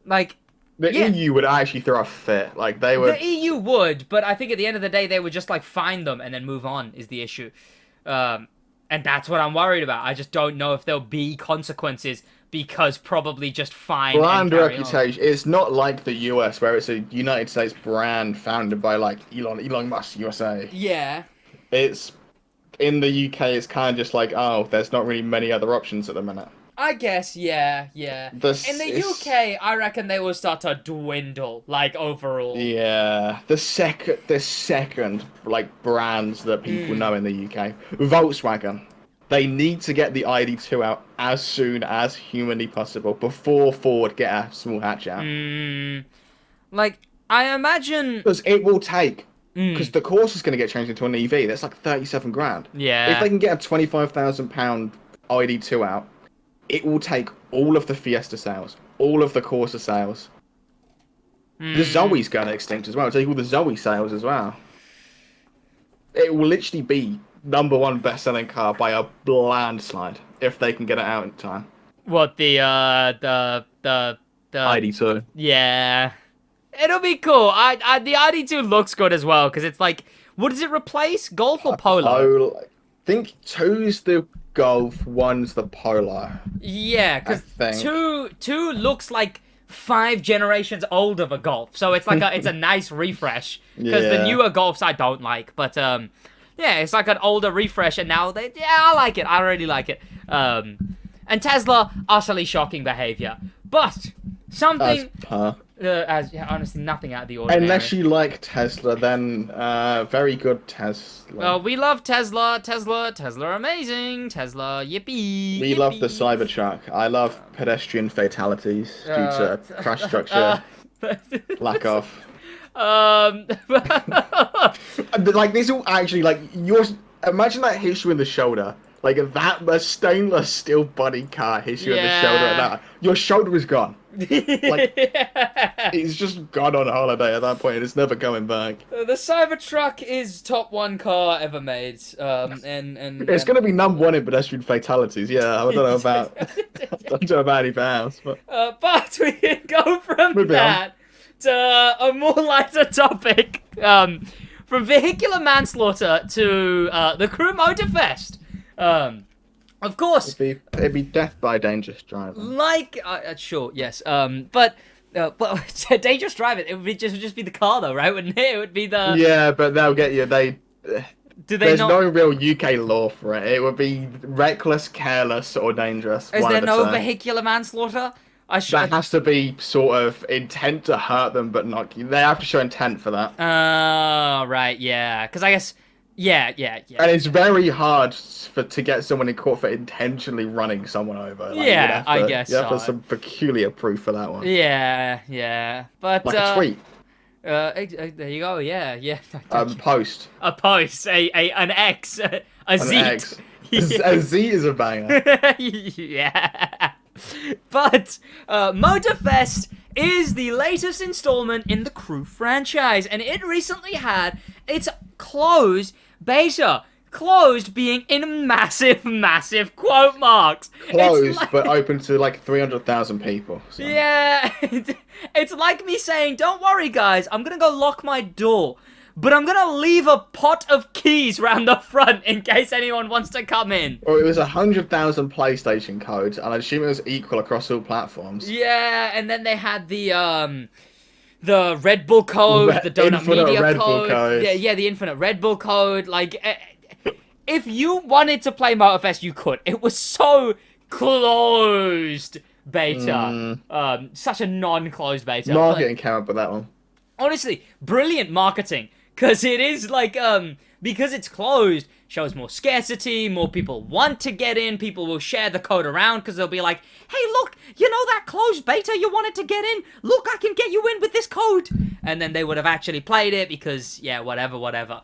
Like, The yeah, EU would actually throw a fit. Like they the would. EU would, but I think at the end of the day they would just like fine them and then move on. Is the issue. Um, and that's what I'm worried about. I just don't know if there'll be consequences because probably just fine and Brand carry on. reputation. It's not like the US where it's a United States brand founded by like Elon Musk USA. Yeah. It's in the UK. It's kind of just like there's not really many other options at the minute. I guess, yeah, yeah. In This the is UK, I reckon they will start to dwindle, like, overall. yeah the second like brands that people Mm, know in the UK. Volkswagen. They need to get the ID2 out as soon as humanly possible before Ford get a small hatch out. mm, like, I imagine... Because it will take, because Mm, the course is going to get changed into an EV. That's like 37 grand. If yeah. they can get a £25,000 ID2 out, it will take all of the Fiesta sales, all of the Corsa sales. The Mm, Zoe's going extinct as well. It'll take all the Zoe sales as well. It will literally be number one best-selling car by a landslide if they can get it out in time. what, the... ID2. Yeah. It'll be cool. The ID2 looks good as well, because it's like... What does it replace? Golf or Polo? Polo. I think two's the Golf, one's the Polo. Yeah, I because think. two looks like 5 generations old of a Golf, so it's a nice refresh. Because the Yeah. newer Golfs I don't like, but yeah, it's like an older refresh, and now I like it. I really like it. And Tesla utterly shocking behavior, but As something per. as yeah, honestly nothing out of the ordinary. Unless you like Tesla, then very good Tesla. Well, we love Tesla, Tesla amazing, Tesla yippee, We love the yippee. Cybertruck. I love pedestrian fatalities due Uh, to crash structure lack of. um, Like this all actually like yours. Imagine that hits you in the shoulder. Like that, a stainless steel body car hits you in the shoulder. At yeah. that, your shoulder is gone. Like it's just gone on holiday at that point. It's never coming back. The Cybertruck is top 1 car ever made. It's going to be number one in pedestrian fatalities. Yeah, I don't know about. I don't know about anything else, but but we can go from moving on. that to a more lighter topic. From vehicular manslaughter to the Crew Motorfest. Of course, It'd be death by dangerous driving. like sure, yes. But dangerous driving. It would just be the car, though, right? Wouldn't it? It would be the. Yeah, but they'll get you. Do they There's not? no real UK law for it. It would be reckless, careless, or dangerous. Is one there of the no two. vehicular manslaughter? I That should. has to be sort of intent to hurt them, but not. They have to show intent for that. Right, yeah. Because I guess. Yeah. And it's very hard to get someone in court for intentionally running someone over. Like, Yeah, you'd have I to- guess you have so. some peculiar proof for that one. Yeah. But Like a tweet. There you go. Yeah, yeah. Post. A post, an X, a An Z. X. A Z is a banger. Yeah. But Motorfest is the latest installment in the Crew franchise, and it recently had its closed beta. Closed being in massive, massive quote marks. Closed, but open to like 300,000 people. So. Yeah, it's like me saying, don't worry guys, I'm gonna go lock my door, but I'm gonna leave a pot of keys round the front in case anyone wants to come in. Well, it was 100,000 PlayStation codes, and I assume it was equal across all platforms. Yeah, and then they had the Red Bull code, the Donut Media Red Bull code. Yeah, the Infinite Red Bull code. Like, if you wanted to play Motorfest, you could. It was so closed beta. Such a non-closed beta. Marketing came up with that one. Honestly, brilliant marketing. Because it is like, because it's closed, shows more scarcity, more people want to get in, people will share the code around, because they'll be like, hey, look, you know that closed beta you wanted to get in? Look, I can get you in with this code. And then they would have actually played it, because, yeah, whatever.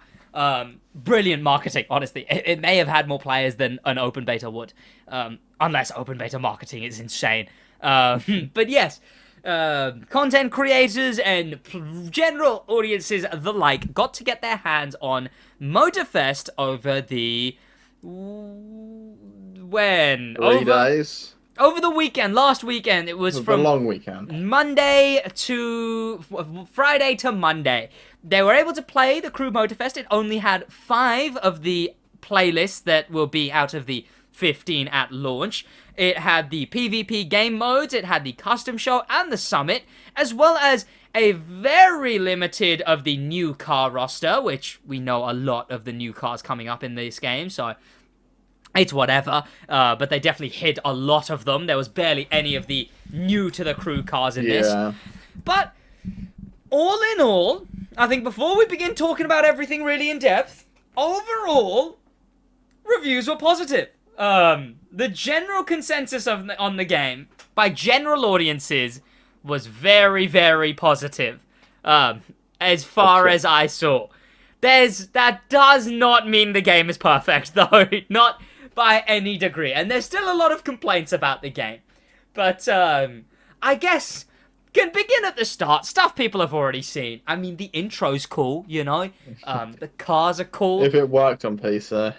Brilliant marketing, honestly. It may have had more players than an open beta would, unless open beta marketing is insane. But yes, content creators and general audiences the like got to get their hands on Motorfest over the... when? 3 days. Over the weekend, last weekend. It was from the long weekend. Monday to Friday to Monday. They were able to play the Crew Motorfest. It only had 5 of the playlists that will be out of the 15 at launch. It had the PvP game modes, it had the custom show and the summit, as well as a very limited of the new car roster, which we know a lot of the new cars coming up in this game, so it's whatever, but they definitely hid a lot of them. There was barely any of the new to the Crew cars in this. But all in all, I think before we begin talking about everything really in depth, overall, reviews were positive. The general consensus on the game, by general audiences, was very, very positive. As far as I saw. That does not mean the game is perfect, though. Not by any degree. And there's still a lot of complaints about the game. But, I guess... can begin at the start. Stuff people have already seen. I mean, the intro's cool, you know? The cars are cool. If it worked on PC.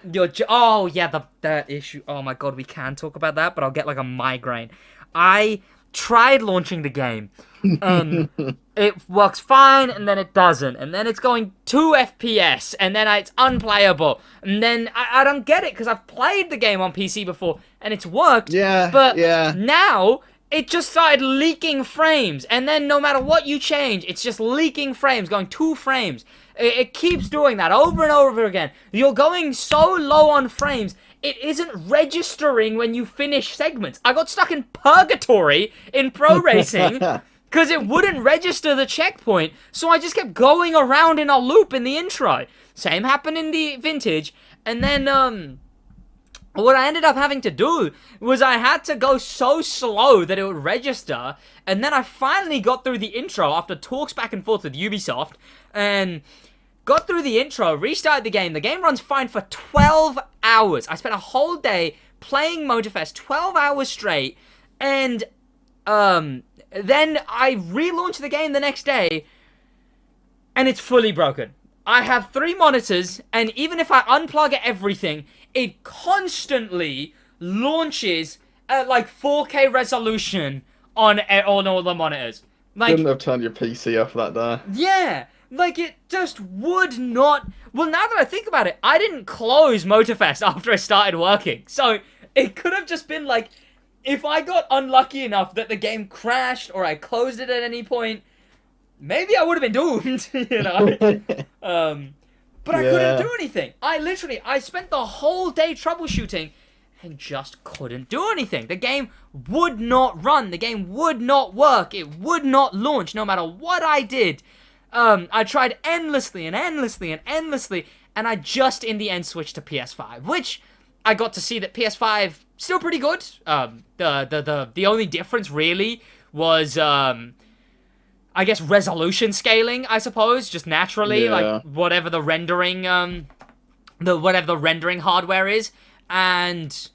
Oh, yeah, that issue. Oh my god, we can talk about that, but I'll get like a migraine. I tried launching the game, and it works fine, and then it doesn't. And then it's going 2 FPS, and then it's unplayable. And then I don't get it, because I've played the game on PC before, and it's worked. Yeah, but yeah. now... it just started leaking frames, and then no matter what you change, it's just leaking frames, going 2 frames. It keeps doing that over and over again. You're going so low on frames, it isn't registering when you finish segments. I got stuck in purgatory in pro racing, because it wouldn't register the checkpoint, so I just kept going around in a loop in the intro. Same happened in the vintage, and then, what I ended up having to do was I had to go so slow that it would register, and then I finally got through the intro after talks back and forth with Ubisoft, and got through the intro, restarted the game. The game runs fine for 12 hours. I spent a whole day playing Motorfest, 12 hours straight, and then I relaunched the game the next day, and it's fully broken. I have 3 monitors, and even if I unplug everything, it constantly launches at like 4K resolution on all the monitors. Like, couldn't have turned your PC off that day. Yeah, like it just would not. Well, now that I think about it, I didn't close Motorfest after it started working, so it could have just been like, if I got unlucky enough that the game crashed or I closed it at any point, maybe I would have been doomed, you know. But I couldn't do anything. I spent the whole day troubleshooting and just couldn't do anything. The game would not run. The game would not work. It would not launch no matter what I did. I tried endlessly and endlessly and endlessly, and I just in the end switched to PS5, which I got to see that PS5 still pretty good. The only difference really was I guess, resolution scaling, I suppose, just naturally, Yeah. like, whatever the rendering, whatever the rendering hardware is, and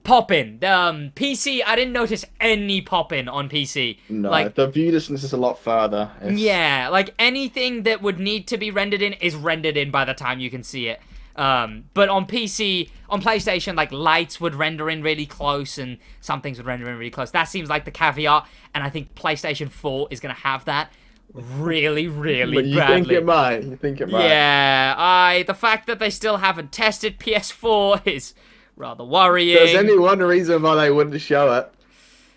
pop-in. PC, I didn't notice any pop-in on PC. No, Like, the view distance is a lot further. yeah, like, anything that would need to be rendered in is rendered in by the time you can see it. But on PC, on PlayStation, like, lights would render in really close, and some things would render in really close. That seems like the caveat, and I think PlayStation 4 is going to have that really, really But you badly. think it might. You think it might. Yeah, the fact that they still haven't tested PS4 is rather worrying. There's only one reason why they wouldn't show it.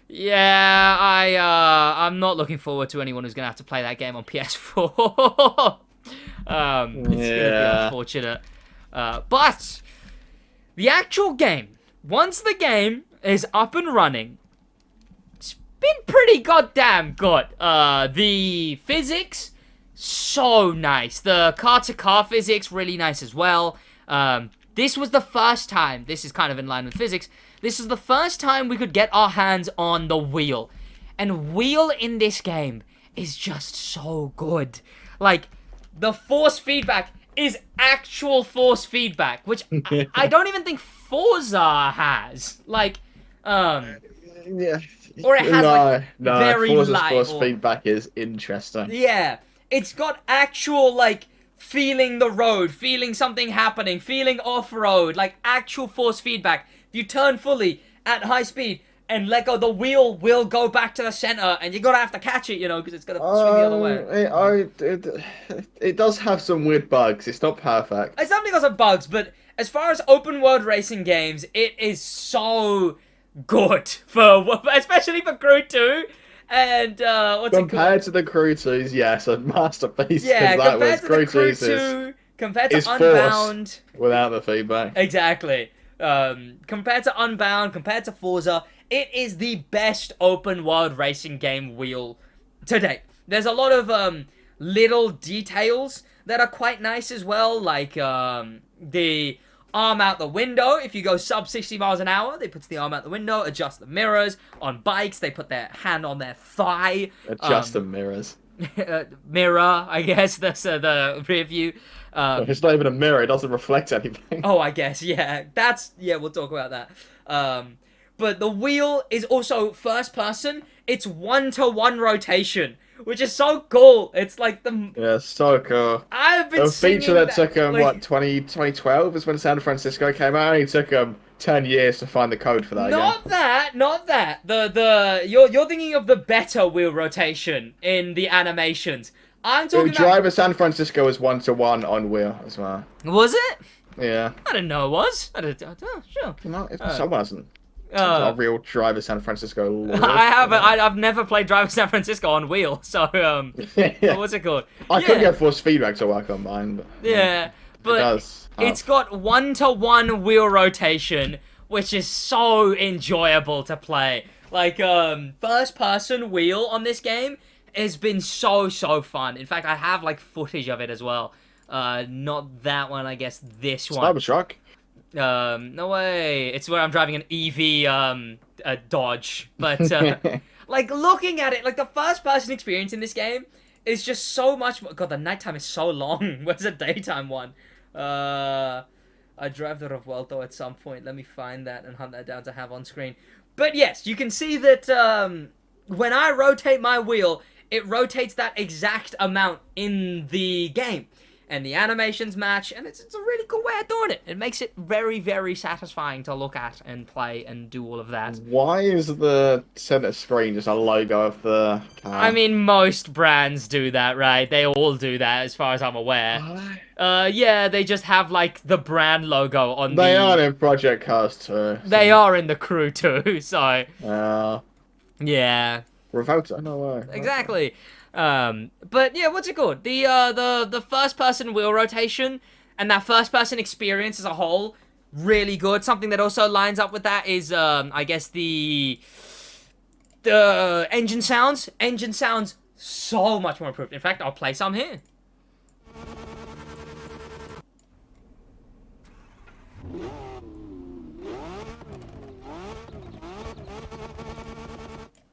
Yeah, I'm not looking forward to anyone who's going to have to play that game on PS4. It's going to be unfortunate. But the actual game, once the game is up and running, it's been pretty goddamn good. The physics, so nice. The car-to-car physics, really nice as well. This was the first time, this is kind of in line with physics, this is the first time we could get our hands on the wheel. And wheel in this game is just so good. Like, the force feedback is actual force feedback, which I don't even think Forza has. Like, Yeah. or it has, very Forza's light. force feedback is interesting. Yeah, it's got actual, like, feeling the road, feeling something happening, feeling off-road, like, actual force feedback. If you turn fully at high speed and let go, the wheel will go back to the center, and you're gonna have to catch it, you know, because it's gonna swing the other way. It does have some weird bugs. It's not perfect. It's definitely got some bugs, but as far as open world racing games, it is so good for, especially for Crew 2. And what's it Compared called? to the Crew 2s, yes, a masterpiece. Yeah, that compared was to the Crew 2's 2, compared to is Unbound. force without the feedback. Exactly. Compared to Unbound, compared to Forza, it is the best open world racing game wheel to date. There's a lot of little details that are quite nice as well, like the arm out the window. If you go sub 60 miles an hour, they put the arm out the window, adjust the mirrors. On bikes, they put their hand on their thigh. Adjust the mirrors. Mirror, I guess, that's the rear view. It's not even a mirror, it doesn't reflect anything. Oh, I guess, yeah. We'll talk about that. But the wheel is also first person. It's 1-to-1 rotation, which is so cool. It's like the... Yeah, so cool. I've been A feature that took them, like, 2012 is when San Francisco came out. It took them 10 years to find the code for that Not that. You're thinking of the better wheel rotation in the animations. I'm talking about... Driver San Francisco was 1-to-1 on wheel as well. Was it? Yeah. I didn't know it was. Oh, sure. No, it wasn't. It's not a real Driver San Francisco lore. I've never played Driver San Francisco on wheel, so what's it called? I couldn't get force feedback to work on mine, but yeah, but it does. it's got 1-to-1 wheel rotation, which is so enjoyable to play. Like first person wheel on this game has been so fun. In fact, I have like footage of it as well. Not that one, I guess this one. Cybertruck. No way. It's where I'm driving an EV a Dodge. But like looking at it, like the first person experience in this game is just so much more. God, the nighttime is so long. Where's the daytime one? I drive the Revuelto at some point. Let me find that and hunt that down to have on screen. But yes, you can see that when I rotate my wheel, it rotates that exact amount in the game. And the animations match, and it's a really cool way of doing it. It makes it very satisfying to look at and play and do all of that. Why is the center screen just a logo of the car? I mean, most brands do that, right? They all do that, as far as I'm aware. Yeah, they just have, like, the brand logo on They are in Project Cars too. So. They are in the Crew too, so... yeah. Revolta? No way. Exactly. But yeah, what's it called? The first person wheel rotation and that first person experience as a whole, really good. Something that also lines up with that is I guess the engine sounds. Engine sounds so much more improved. In fact, I'll play some here.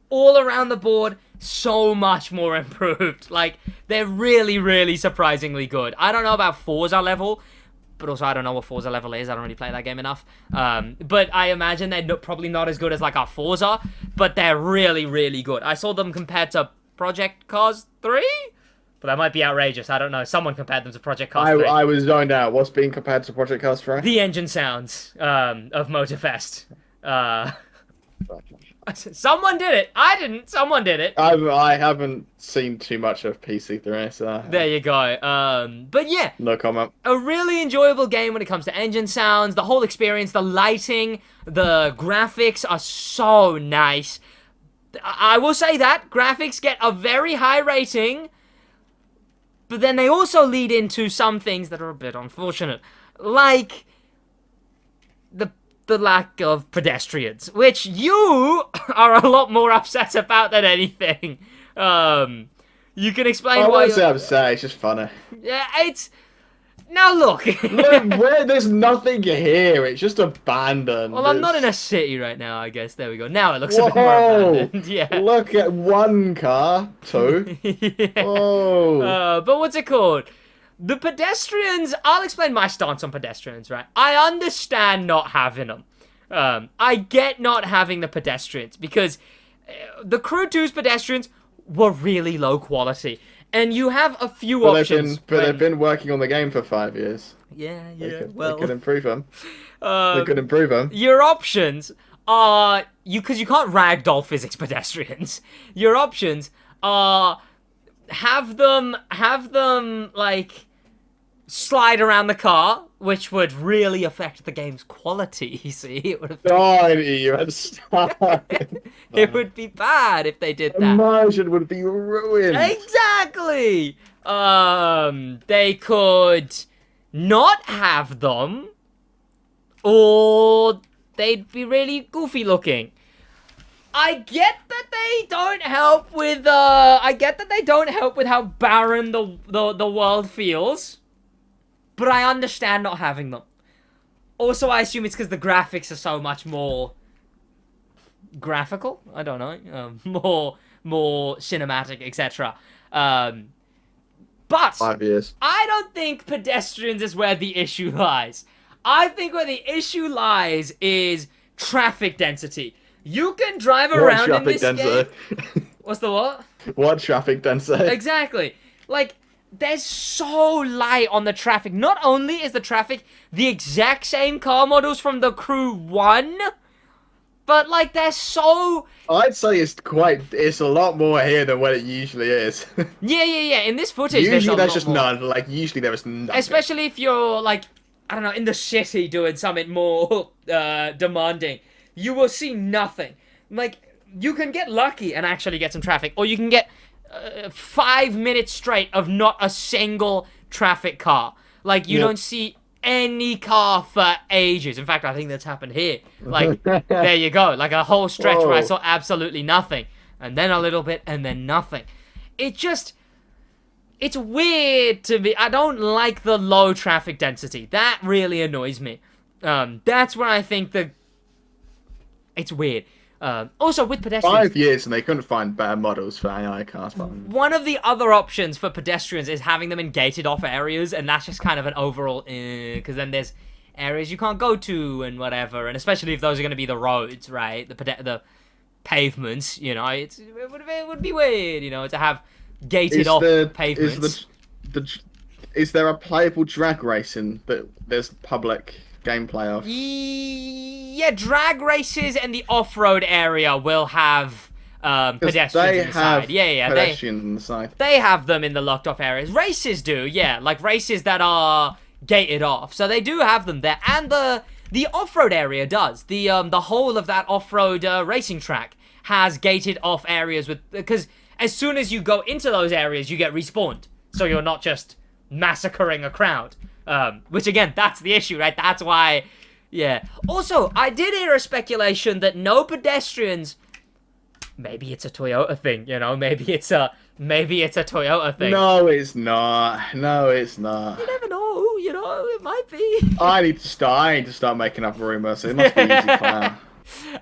All around the board, so much more improved. Like, they're really, really surprisingly good. I don't know about Forza level, but also I don't know what Forza level is. I don't really play that game enough. But I imagine they're probably not as good as, like, our Forza, but they're really, really good. I saw them compared to Project Cars 3? But that might be outrageous. I don't know. Someone compared them to Project Cars 3. I was zoned out. What's being compared to Project Cars 3? The engine sounds of Motorfest. Someone did it. I didn't. Someone did it. I haven't seen too much of PC3, so... There you go. But yeah. No comment. A really enjoyable game when it comes to engine sounds. The whole experience, the lighting, the graphics are so nice. I will say that. Graphics get a very high rating. But then they also lead into some things that are a bit unfortunate. Like the lack of pedestrians, which you are a lot more upset about than anything. You can explain why. I won't say upset. It's just funny. Yeah, it's now look. There's nothing here. It's just abandoned. Well, I'm not in a city right now. I guess there we go. Now it looks a bit more abandoned. Yeah. Look at one car, two. Yeah. Oh. But what's it called? The pedestrians, I'll explain my stance on pedestrians, right? I understand not having them. I get not having the pedestrians because the Crew 2's pedestrians were really low quality. And you have a few options. They've been working on the game for 5 years. Yeah, They could improve them. Your options are, because you can't ragdoll physics pedestrians. Your options are have them like slide around the car, which would really affect the game's quality. You see, it would it would be bad if they did that. Immersion would be ruined. Exactly. They could not have them, or they'd be really goofy looking. I get that they don't help with how barren the world feels, but I understand not having them. Also, I assume it's because the graphics are so much more graphical. I don't know, more cinematic, etc. But 5 years. I don't think pedestrians is where the issue lies. I think where the issue lies is traffic density. You can drive around in this game. What's the what? What traffic density? Exactly. Like, there's so light on the traffic. Not only is the traffic the exact same car models from the Crew 1, but, like, they're so... I'd say it's a lot more here than what it usually is. Yeah. In this footage, usually there's just more. none. Like, usually there is nothing. Especially if you're, like, I don't know, in the city doing something more demanding. You will see nothing. Like, you can get lucky and actually get some traffic, or you can get 5 minutes straight of not a single traffic car. Like, you don't see any car for ages. In fact, I think that's happened here. Like, there you go. Like, a whole stretch where I saw absolutely nothing. And then a little bit, and then nothing. It's weird to me. I don't like the low traffic density. That really annoys me. That's where I think it's weird. Also, with pedestrians... 5 years and they couldn't find better models for AI cars. One of the other options for pedestrians is having them in gated off areas, and that's just kind of an overall... because then there's areas you can't go to and whatever, and especially if those are going to be the roads, right? The pavements, you know, it would be weird, you know, to have gated off pavements. Is there a playable drag racing that there's public gameplay of? Yeah, drag races and the off-road area will have pedestrians inside. Yeah, pedestrians on the side. They have them in the locked-off areas. Races do, yeah, like races that are gated off. So they do have them there, and the off-road area does. The whole of that off-road racing track has gated off areas because as soon as you go into those areas, you get respawned. So you're not just massacring a crowd. Which again, that's the issue, right? That's why, yeah. Also, I did hear a speculation that no pedestrians. Maybe it's a Toyota thing, you know. Maybe it's a Toyota thing. No, it's not. No, it's not. You never know, you know. It might be. I need to start making up rumors. It must be easy plan.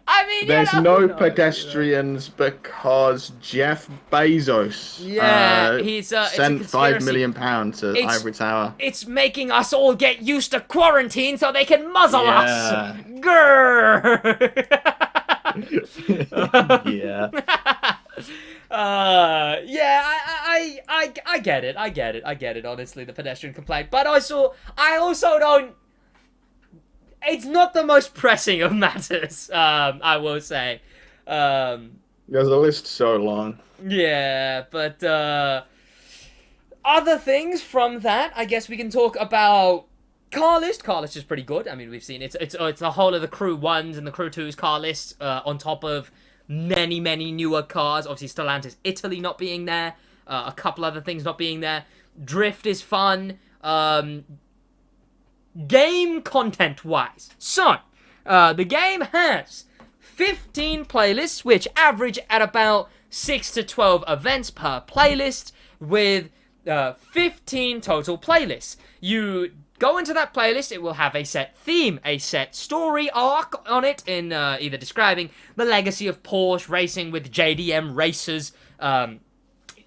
I I mean, There's who no knows, pedestrians because Jeff Bezos Yeah, he's it's a sent £5 conspiracy. million to It's Ivory Tower. it's making us all get used to quarantine so they can muzzle us. Yeah. Grrr. Yeah. Yeah, I get it. I get it. Honestly, the pedestrian complaint, but I also don't. It's not the most pressing of matters. I will say. Because the list's so long. Yeah, but other things from that, I guess we can talk about car list. Car list is pretty good. I mean, we've seen it's the whole of the Crew 1s and the Crew 2s car list on top of many newer cars. Obviously, Stellantis Italy not being there, a couple other things not being there. Drift is fun. Game content wise, so the game has 15 playlists, which average at about 6 to 12 events per playlist, with 15 total playlists. You go into that playlist, it will have a set theme, a set story arc on it, in either describing the legacy of Porsche, racing with JDM racers,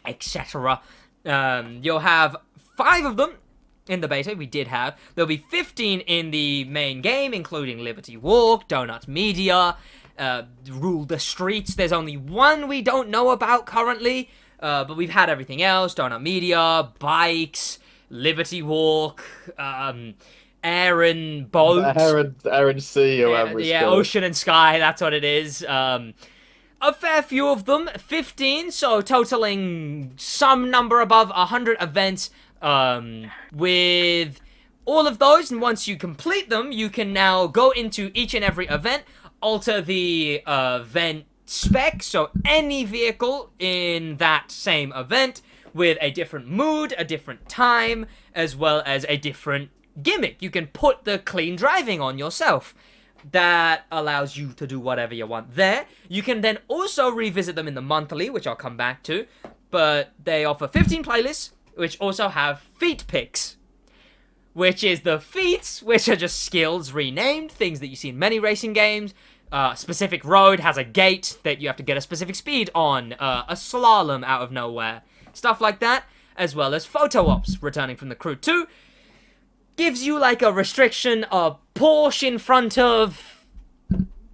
etc. You'll have 5 of them in the beta. There'll be 15 in the main game, including Liberty Walk, Donut Media, Rule the Streets. There's only one we don't know about currently, but we've had everything else: Donut Media, Bikes, Liberty Walk, Air and Boat. Air and Sea, or whatever it's called. Ocean and Sky, that's what it is. A fair few of them, 15, so totaling some number above 100 events. With all of those, and once you complete them, you can now go into each and every event, alter the event spec, so any vehicle in that same event with a different mood, a different time, as well as a different gimmick. You can put the clean driving on yourself. That allows you to do whatever you want there. You can then also revisit them in the monthly, which I'll come back to, but they offer 15 playlists, which also have feat picks, which is the feats, which are just skills renamed, things that you see in many racing games. Specific road has a gate that you have to get a specific speed on, a slalom out of nowhere, stuff like that, as well as photo ops returning from the Crew 2. Gives you like a restriction of Porsche in front of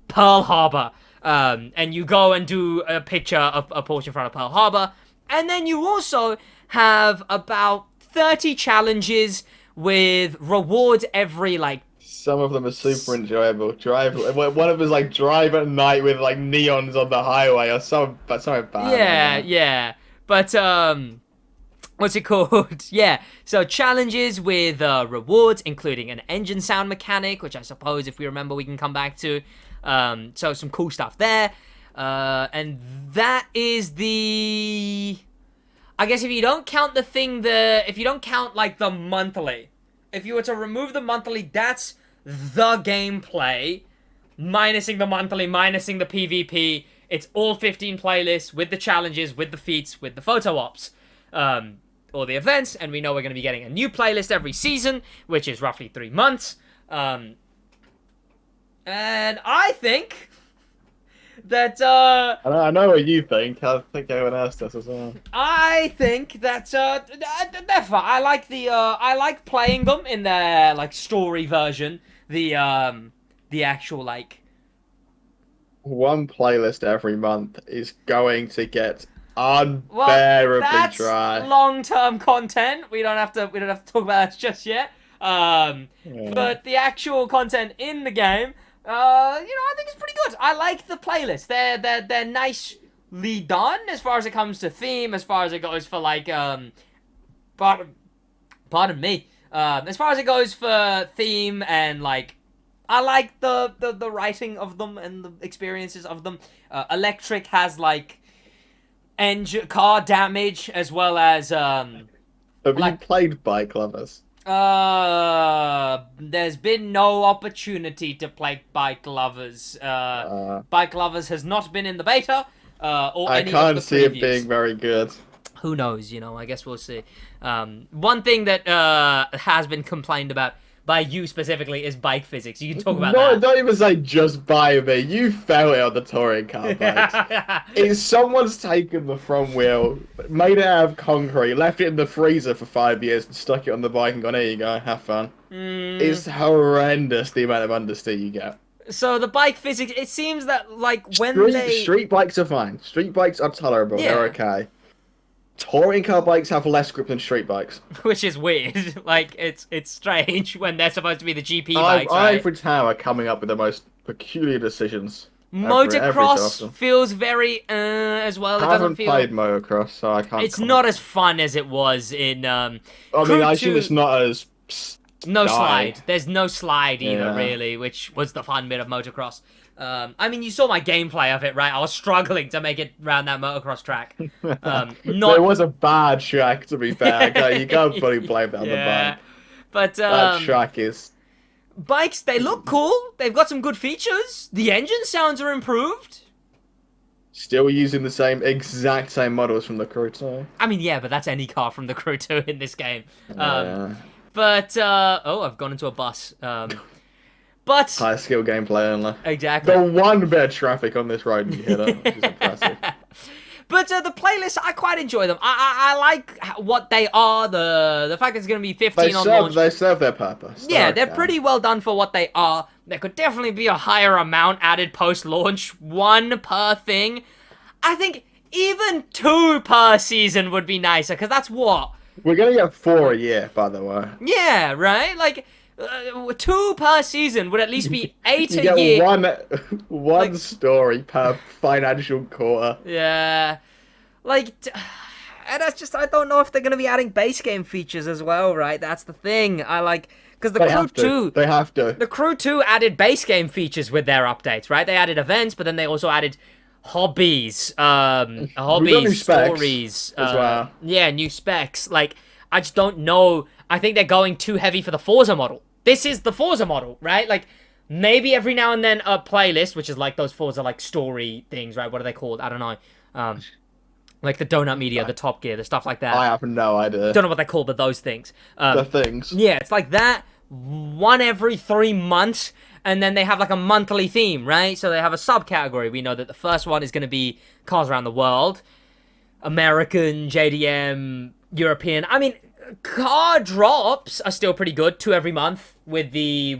Pearl Harbor, and you go and do a picture of a Porsche in front of Pearl Harbor, and then you also have about 30 challenges with rewards every, like... Some of them are super enjoyable. One of them is like drive at night with like neons on the highway or something bad. Yeah. But, what's it called? Yeah, so challenges with rewards, including an engine sound mechanic, which I suppose, if we remember, we can come back to. So some cool stuff there. And that is the... I guess if you don't count if you don't count, like, the monthly, if you were to remove the monthly, that's the gameplay, minusing the monthly, minusing the PvP. It's all 15 playlists with the challenges, with the feats, with the photo ops, or the events, and we know we're going to be getting a new playlist every season, which is roughly 3 months. And I think that, I know what you think. I think everyone else does as well. I think that, they're fun. I like playing them in their, like, story version. The actual, like... One playlist every month is going to get unbearably dry. That's long-term content. We don't have to talk about that just yet. But the actual content in the game, I think it's pretty good. I like the playlist. They're nicely done as far as it comes to theme, as far as it goes for, like, pardon me. As far as it goes for theme and, like, I like the writing of them and the experiences of them. Electric has, like, car damage, as well as, Have you played Bike Lovers? There's been no opportunity to play Bike Lovers. Bike Lovers has not been in the beta, or I any of can't the see it previews. being very good. Who knows, I guess we'll see. One thing that has been complained about by you specifically is bike physics. You can talk about No, that. don't even say just by me. You felt it on the touring car bikes. Is someone's taken the front wheel, made it out of concrete, left it in the freezer for 5 years, and stuck it on the bike and gone, here you go, have fun. It's horrendous the amount of understeer you get. So the bike physics, it seems that like when Street bikes are fine. Street bikes are tolerable. Yeah. They're okay. Touring car bikes have less grip than street bikes. which is weird. Like it's strange when they're supposed to be the GP bikes, right? Ivory Tower are coming up with the most peculiar decisions. Motocross feels very as well. It I doesn't haven't feel. played motocross, so I can't. It's comment. not as fun as it was in. I mean, I assume it's not as. No slide. There's no slide either, Yeah. really, which was the fun bit of motocross. I mean, you saw my gameplay of it, right? I was struggling to make it round that motocross track. There was a bad track, to be fair. Okay, you can't fully blame that on the bike. But That track is. bikes, they look cool. They've got some good features. The engine sounds are improved. Still using the exact same models from the Crew 2. I mean, yeah, but that's any car from the Crew 2 in this game. Yeah. But, oh, I've gone into a bus. But... High skill gameplay only. Exactly. The one bit of traffic on this road and you hit it, which is impressive. But the playlists, I quite enjoy them. I like what they are. The fact it's going to be 15 on launch. They serve their purpose. Yeah, they're pretty well done for what they are. There could definitely be a higher amount added post-launch. 1 per thing. I think even 2 per season would be nicer, because that's what? We're going to get 4 a year, by the way. Yeah, right? Like, 2 per season would at least be 8 you a get year. one story per financial quarter. Yeah. Like, and that's just, I don't know if they're going to be adding base game features as well, right? That's the thing. I like, because the Crew 2... They have to. The Crew 2 added base game features with their updates, right? They added events, but then they also added hobbies, new specs stories. as well. Yeah, new specs. Like, I just don't know. I think they're going too heavy for the Forza model. This is the Forza model, right? Like, maybe every now and then a playlist, which is like those Forza, like, story things, right? What are they called? I don't know. Like the Donut Media, the Top Gear, the stuff like that. I have no idea. Don't know what they're called, but those things. The things. Yeah, it's like that. 1 every 3 months. And then they have like a monthly theme, right? So they have a subcategory. We know that the first one is going to be cars around the world. American, JDM, European. I mean, car drops are still pretty good. 2 every month with the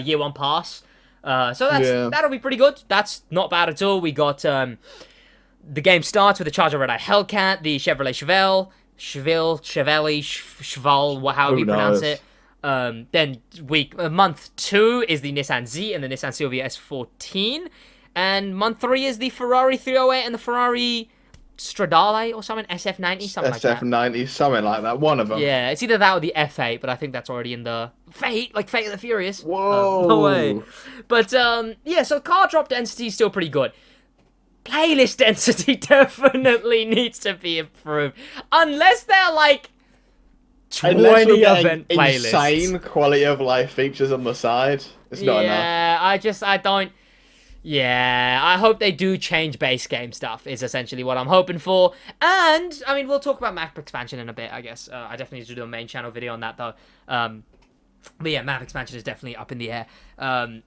year 1 pass. So that'll be pretty good. That's not bad at all. We got the game starts with the Charger Red Eye Hellcat, the Chevrolet Cheval, however you pronounce it. Then month 2 is the Nissan Z and the Nissan Silvia S14, and month 3 is the Ferrari 308 and the Ferrari Stradale or something, SF90, something like that. SF90, something like that. One of them. Yeah, it's either that or the F8, but I think that's already in the Fate of the Furious. Whoa. No way. But yeah, so car drop density is still pretty good. Playlist density definitely needs to be improved, unless they're like 20 event playlists. Insane quality of life features on the side. It's not enough. Yeah, I hope they do change base game stuff, is essentially what I'm hoping for. And, I mean, we'll talk about map expansion in a bit, I guess. I definitely need to do a main channel video on that, though. But yeah, map expansion is definitely up in the air. Playlists...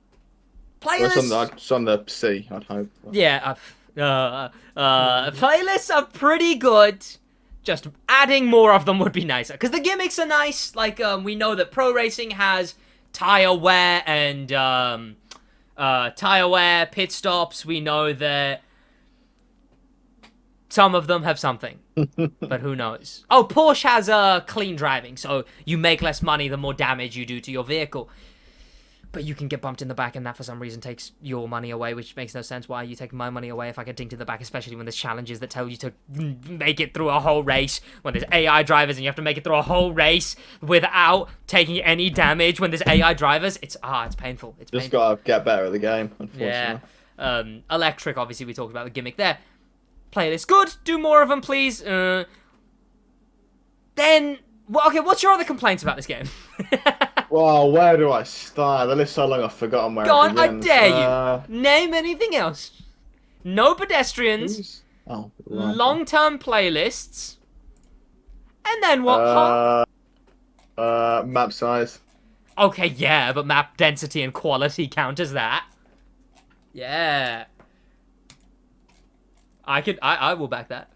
It's on the C, I'd hope. Yeah, playlists are pretty good. Just adding more of them would be nicer. Because the gimmicks are nice. Like, we know that pro racing has tire wear and, tire wear, pit stops. We know that some of them have something. But who knows? Oh, Porsche has, clean driving. So you make less money the more damage you do to your vehicle. But you can get bumped in the back, and that for some reason takes your money away, which makes no sense. Why are you taking my money away if I get dinged in the back, especially when there's challenges that tell you to make it through a whole race, when there's AI drivers and you have to make it through a whole race without taking any damage when there's AI drivers? It's painful. It's Just painful. gotta get better at the game, unfortunately. Yeah. Electric, obviously, we talked about the gimmick there. Playlist, good. Do more of them, please. Then, well, okay, what's your other complaints about this game? Well, where do I start? The list's so long I've forgotten where Go it on, I begins. dare you. Name anything else. No pedestrians. Oh, right. Long-term playlists. And then what? Map size. Okay, yeah, but map density and quality count as that. Yeah. I will back that.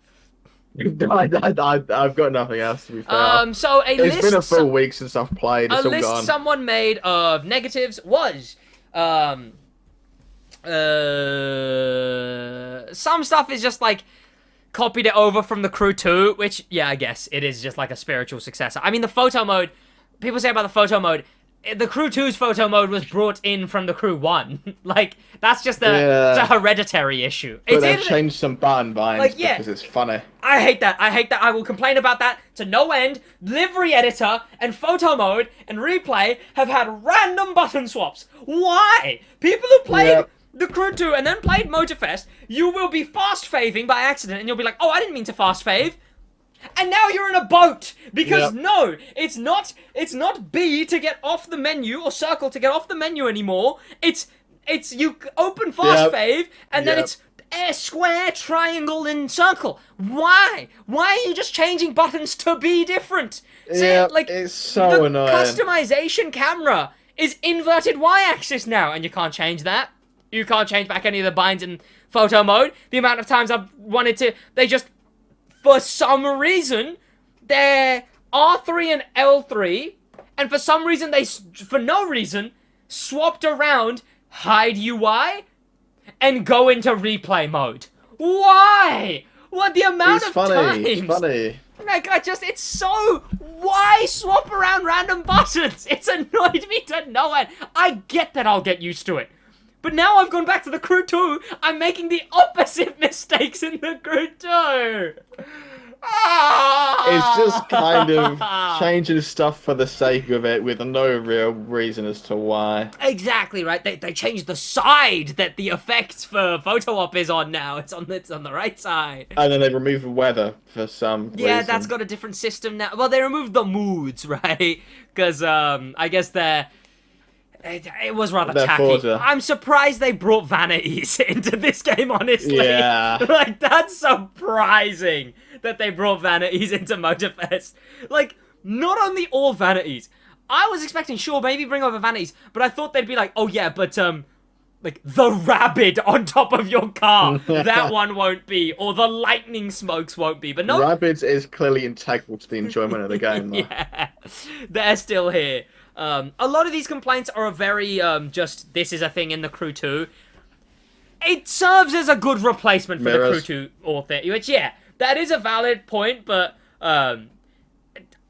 I've got nothing else to be fair. So It's been a full week since I've played. It's a all list gone. someone made of negatives was, some stuff is just like copied it over from the Crew 2, which, yeah, I guess it is just like a spiritual successor. I mean, the photo mode, people say about the photo mode, the Crew 2's photo mode was brought in from the Crew 1. Like, that's just it's a hereditary issue. But they've changed some button binds like, yeah, because it's funny. I hate that. I will complain about that to no end. Livery editor and photo mode and replay have had random button swaps. Why? People who played the Crew 2 and then played Motorfest, you will be fast faving by accident and you'll be like, oh, I didn't mean to fast fave. And now you're in a boat because no, it's not B to get off the menu or circle to get off the menu anymore. It's you open fast fave and then it's square, triangle, and circle. Why? Why are you just changing buttons to be different? Yeah, like, it's so annoying. Customization camera is inverted y-axis now, and you can't change that. You can't change back any of the binds in photo mode. The amount of times I've wanted to, they just, for some reason, they're R3 and L3, and for some reason for no reason, swapped around hide UI and go into replay mode. Why? What the amount of times? It's funny. Like, it's so... Why swap around random buttons? It's annoyed me to no end. I get that I'll get used to it. But now I've gone back to the Crew 2, I'm making the opposite mistakes in the Crew 2. It's just kind of changing stuff for the sake of it with no real reason as to why. Exactly, right? They changed the side that the effects for photo op is on now. It's on the right side. And then they removed the weather for some reason. Yeah, that's got a different system now. Well, they removed the moods, right? Because I guess it was rather tacky. Forza. I'm surprised they brought vanities into this game, honestly. Yeah. Like, that's surprising that they brought vanities into Motorfest. Like, not only all vanities. I was expecting, sure, maybe bring over vanities, but I thought they'd be like, oh yeah, but, like, the rabbit on top of your car. That one won't be. Or the lightning smokes won't be. But no. Rabbits is clearly integral to the enjoyment of the game, though. Yeah. They're still here. A lot of these complaints are a very, just, this is a thing in the Crew 2. It serves as a good replacement for the Crew 2 author, which, yeah, that is a valid point, but,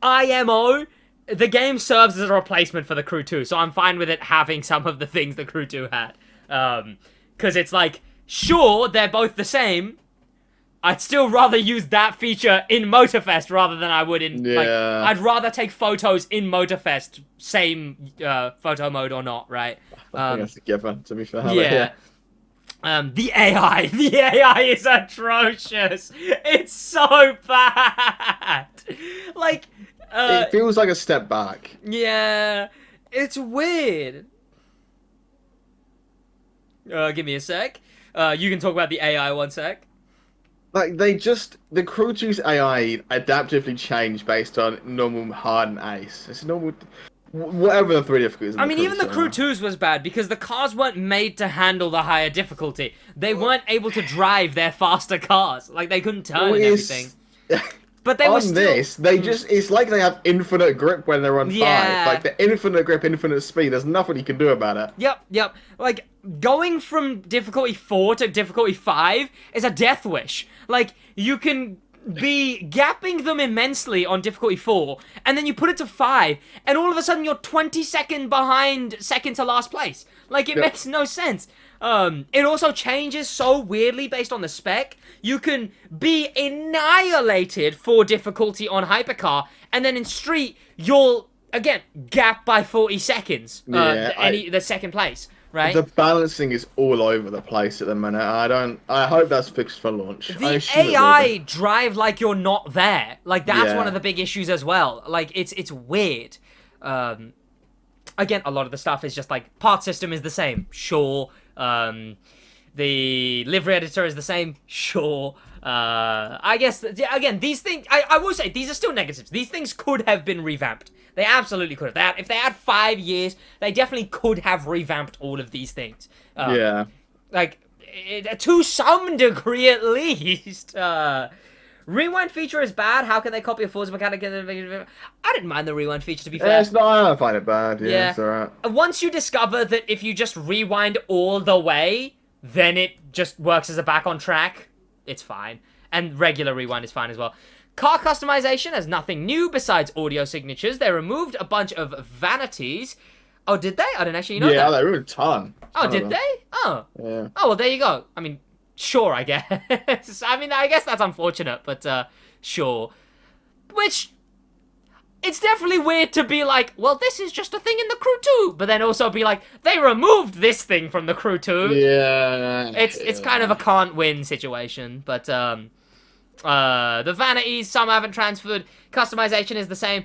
IMO, the game serves as a replacement for the Crew 2, so I'm fine with it having some of the things the Crew 2 had. Because it's like, sure, they're both the same, I'd still rather use that feature in Motorfest rather than I would in, like, I'd rather take photos in Motorfest, same photo mode or not, right? I think that's a given, to be fair. Yeah. The AI is atrocious. It's so bad. Like, it feels like a step back. Yeah, it's weird. Give me a sec. You can talk about the AI one sec. Like, the Crew 2's AI adaptively changed based on normal, hard, and ace. It's normal, whatever the 3 difficulties. I mean, even the Crew 2's was bad because the cars weren't made to handle the higher difficulty. They weren't able to drive their faster cars. Like, they couldn't turn and everything. But they were still... this, it's like they have infinite grip when they're on 5. Like, the infinite grip, infinite speed, there's nothing you can do about it. Yep. Like, going from difficulty 4 to difficulty 5 is a death wish. Like, you can be gapping them immensely on difficulty 4, and then you put it to 5, and all of a sudden you're 20 seconds behind second to last place. Like, it makes no sense. It also changes so weirdly based on the spec. You can be annihilated for difficulty on Hypercar, and then in Street, you'll, again, gap by 40 seconds. The second place, right? The balancing is all over the place at the minute. I hope that's fixed for launch. The AI drive like you're not there. Like, that's one of the big issues as well. Like, it's weird. Again, a lot of the stuff is just like, part system is the same. Sure. The livery editor is the same, sure. I guess, again, these things, I will say, these are still negatives. These things could have been revamped. They absolutely could have. If they had 5 years, they definitely could have revamped all of these things. Yeah. Like, to some degree at least. Rewind feature is bad. How can they copy a Forza mechanic? I didn't mind the rewind feature, to be fair. It's not, I don't find it bad. Yeah, it's alright. Once you discover that if you just rewind all the way, then it just works as a back on track, it's fine. And regular rewind is fine as well. Car customization has nothing new besides audio signatures. They removed a bunch of vanities. Oh, did they? I didn't actually know that. Yeah, they removed a ton. Oh, did they? Oh. Yeah. Oh, well, there you go. I mean, sure, I guess. I mean, I guess that's unfortunate, but sure. Which, it's definitely weird to be like, well, this is just a thing in the crew too, but then also be like, they removed this thing from the crew too. Yeah. It's kind of a can't win situation, but the vanities, some haven't transferred. Customization is the same.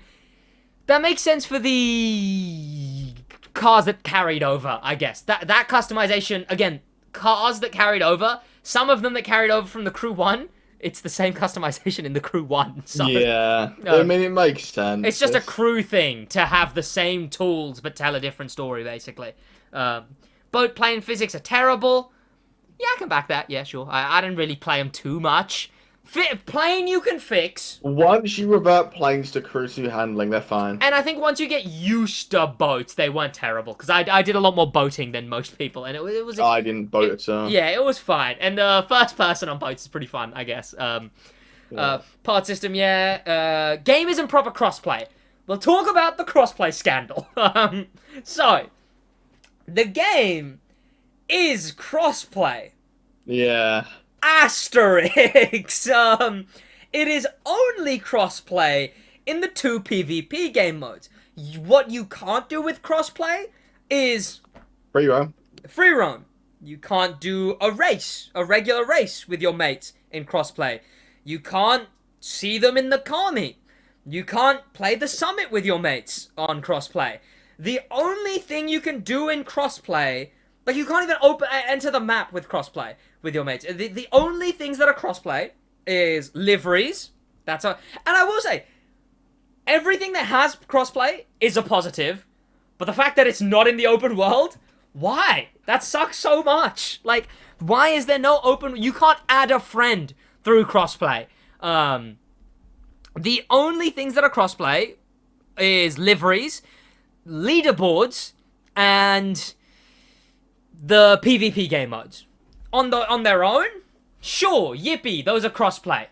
That makes sense for the cars that carried over, I guess. That customization, again, cars that carried over, some of them that carried over from the Crew 1, it's the same customization in the Crew 1. So, yeah, I mean, it makes sense. It's just a crew thing to have the same tools but tell a different story, basically. Boat plane physics are terrible. Yeah, I can back that. Yeah, sure. I didn't really play them too much. Plane you can fix. Once you revert planes to Crew 2 handling, they're fine. And I think once you get used to boats, they weren't terrible. Because I did a lot more boating than most people. And it was... I didn't boat at all. Yeah, it was fine. And the first person on boats is pretty fun, I guess. Part system, yeah. Game isn't proper crossplay. We'll talk about the crossplay scandal. So, the game is crossplay. Yeah. Asterisk. It is only crossplay in the 2 PvP game modes. What you can't do with crossplay is Free roam. Free roam. You can't do a race, a regular race with your mates in crossplay. You can't see them in the car meet. You can't play the summit with your mates on crossplay. The only thing you can do in crossplay, like you can't even enter the map with crossplay with your mates. The only things that are crossplay is liveries. And I will say, everything that has crossplay is a positive, but the fact that it's not in the open world, why? That sucks so much. Like, why is there no open... You can't add a friend through crossplay. The only things that are crossplay is liveries, leaderboards, and the PvP game modes. On their own, sure, yippee, those are crossplay.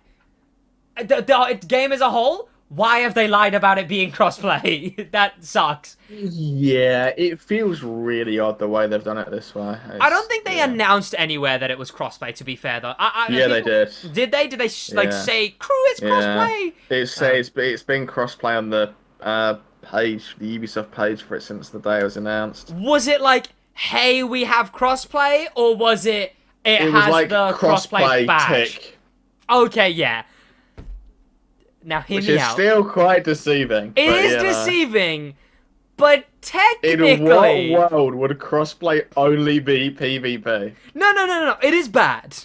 The game as a whole, why have they lied about it being crossplay? That sucks. Yeah, it feels really odd the way they've done it this way. I don't think they announced anywhere that it was crossplay, to be fair, though. They did. Did they? Did they, say, crew, it's crossplay? It's been crossplay on the page, the Ubisoft page for it since the day it was announced. Was it like, hey, we have crossplay, or was it has was like the crossplay badge? Tick. Okay, yeah. Now hear me out. Which is still quite deceiving. It is deceiving, but technically... In what world would crossplay only be PvP? No. It is bad.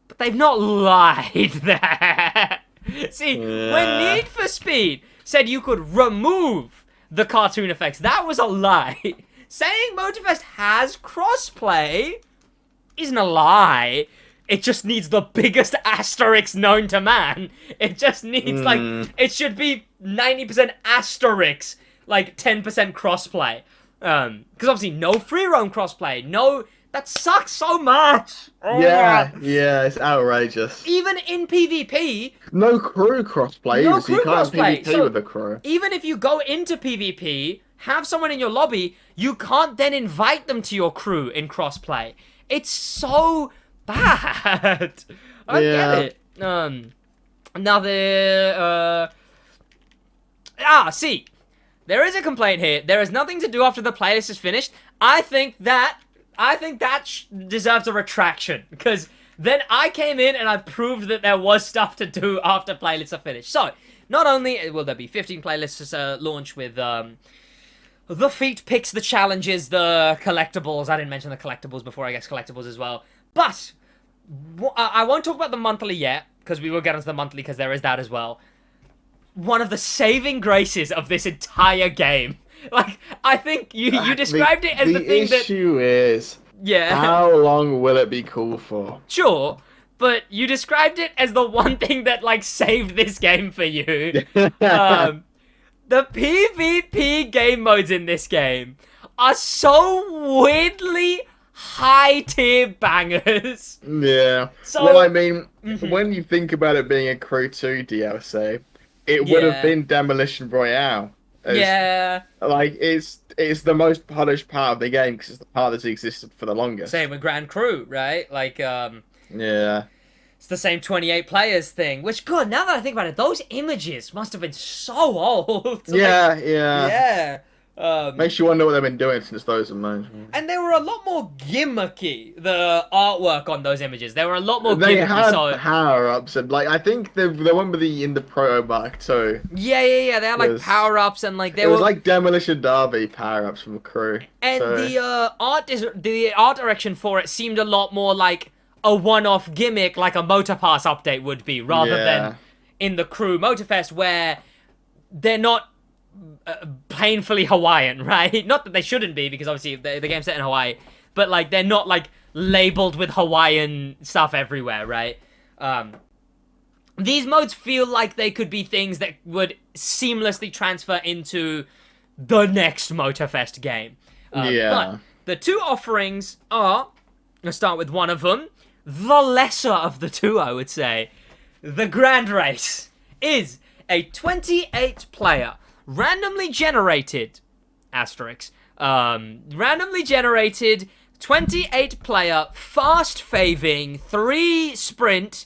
But they've not lied there. See, when Need for Speed said you could remove the cartoon effects, that was a lie. Saying Motorfest has crossplay isn't a lie. It just needs the biggest asterisk known to man. It just needs, like, it should be 90% asterisk, like 10% crossplay. Because obviously no free roam crossplay. No, that sucks so much. Yeah, it's outrageous. Even in PvP. No crew crossplay, No so you crew can't crossplay. PvP with a crew. Even if you go into PvP, have someone in your lobby, you can't then invite them to your crew in crossplay. It's so bad. I get it. See. There is a complaint here. There is nothing to do after the playlist is finished. I think that deserves a retraction. Because then I came in and I proved that there was stuff to do after playlists are finished. So, not only will there be 15 playlists to launch with the feat picks, the challenges, the collectibles. I didn't mention the collectibles before, I guess collectibles as well. But I won't talk about the monthly yet, because we will get onto the monthly, because there is that as well. One of the saving graces of this entire game. Like, I think you described it as the thing that... The issue is, Yeah. how long will it be cool for? Sure, but you described it as the one thing that, like, saved this game for you. The PvP game modes in this game are so weirdly high-tier bangers. Yeah. So, well, I mean, when you think about it being a Crew 2 DLC, it would have been Demolition Royale. Yeah. Like, it's the most polished part of the game because it's the part that's existed for the longest. Same with Grand Crew, right? Like, Yeah. it's the same 28 players thing. Which, God, now that I think about it, those images must have been so old. Yeah, Like, yeah. Yeah. Makes you wonder what they've been doing since those were made. And they were a lot more gimmicky, the artwork on those images. They were a lot more They gimmicky. had power-ups, and, like, I think the one with in the Proto Mark too. Yeah. They had, like, power-ups, and, like, It was like Demolition Derby power-ups from Crew. And so... the art direction for it seemed a lot more like a one-off gimmick, like a Motor Pass update would be, rather than in the Crew Motorfest, where they're not painfully Hawaiian, right? Not that they shouldn't be, because obviously the game's set in Hawaii, but, like, they're not, like, labeled with Hawaiian stuff everywhere, right? These modes feel like they could be things that would seamlessly transfer into the next Motorfest game. But the two offerings are, let's start with one of them, the lesser of the two, I would say. The Grand Race is a 28-player, randomly generated, randomly generated 28-player, fast-faving, 3-sprint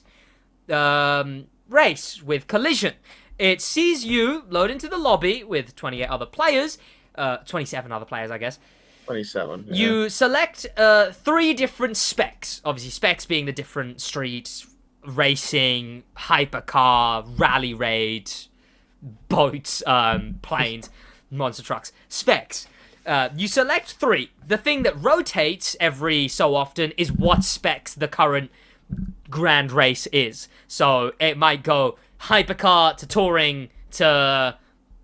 race with collision. It sees you load into the lobby with 28 other players, 27 other players, I guess. 27. Yeah. You select 3 different specs. Obviously, specs being the different streets, racing, hypercar, rally raid, boats, planes, monster trucks. Specs. You select 3. The thing that rotates every so often is what specs the current Grand Race is. So it might go hypercar to touring to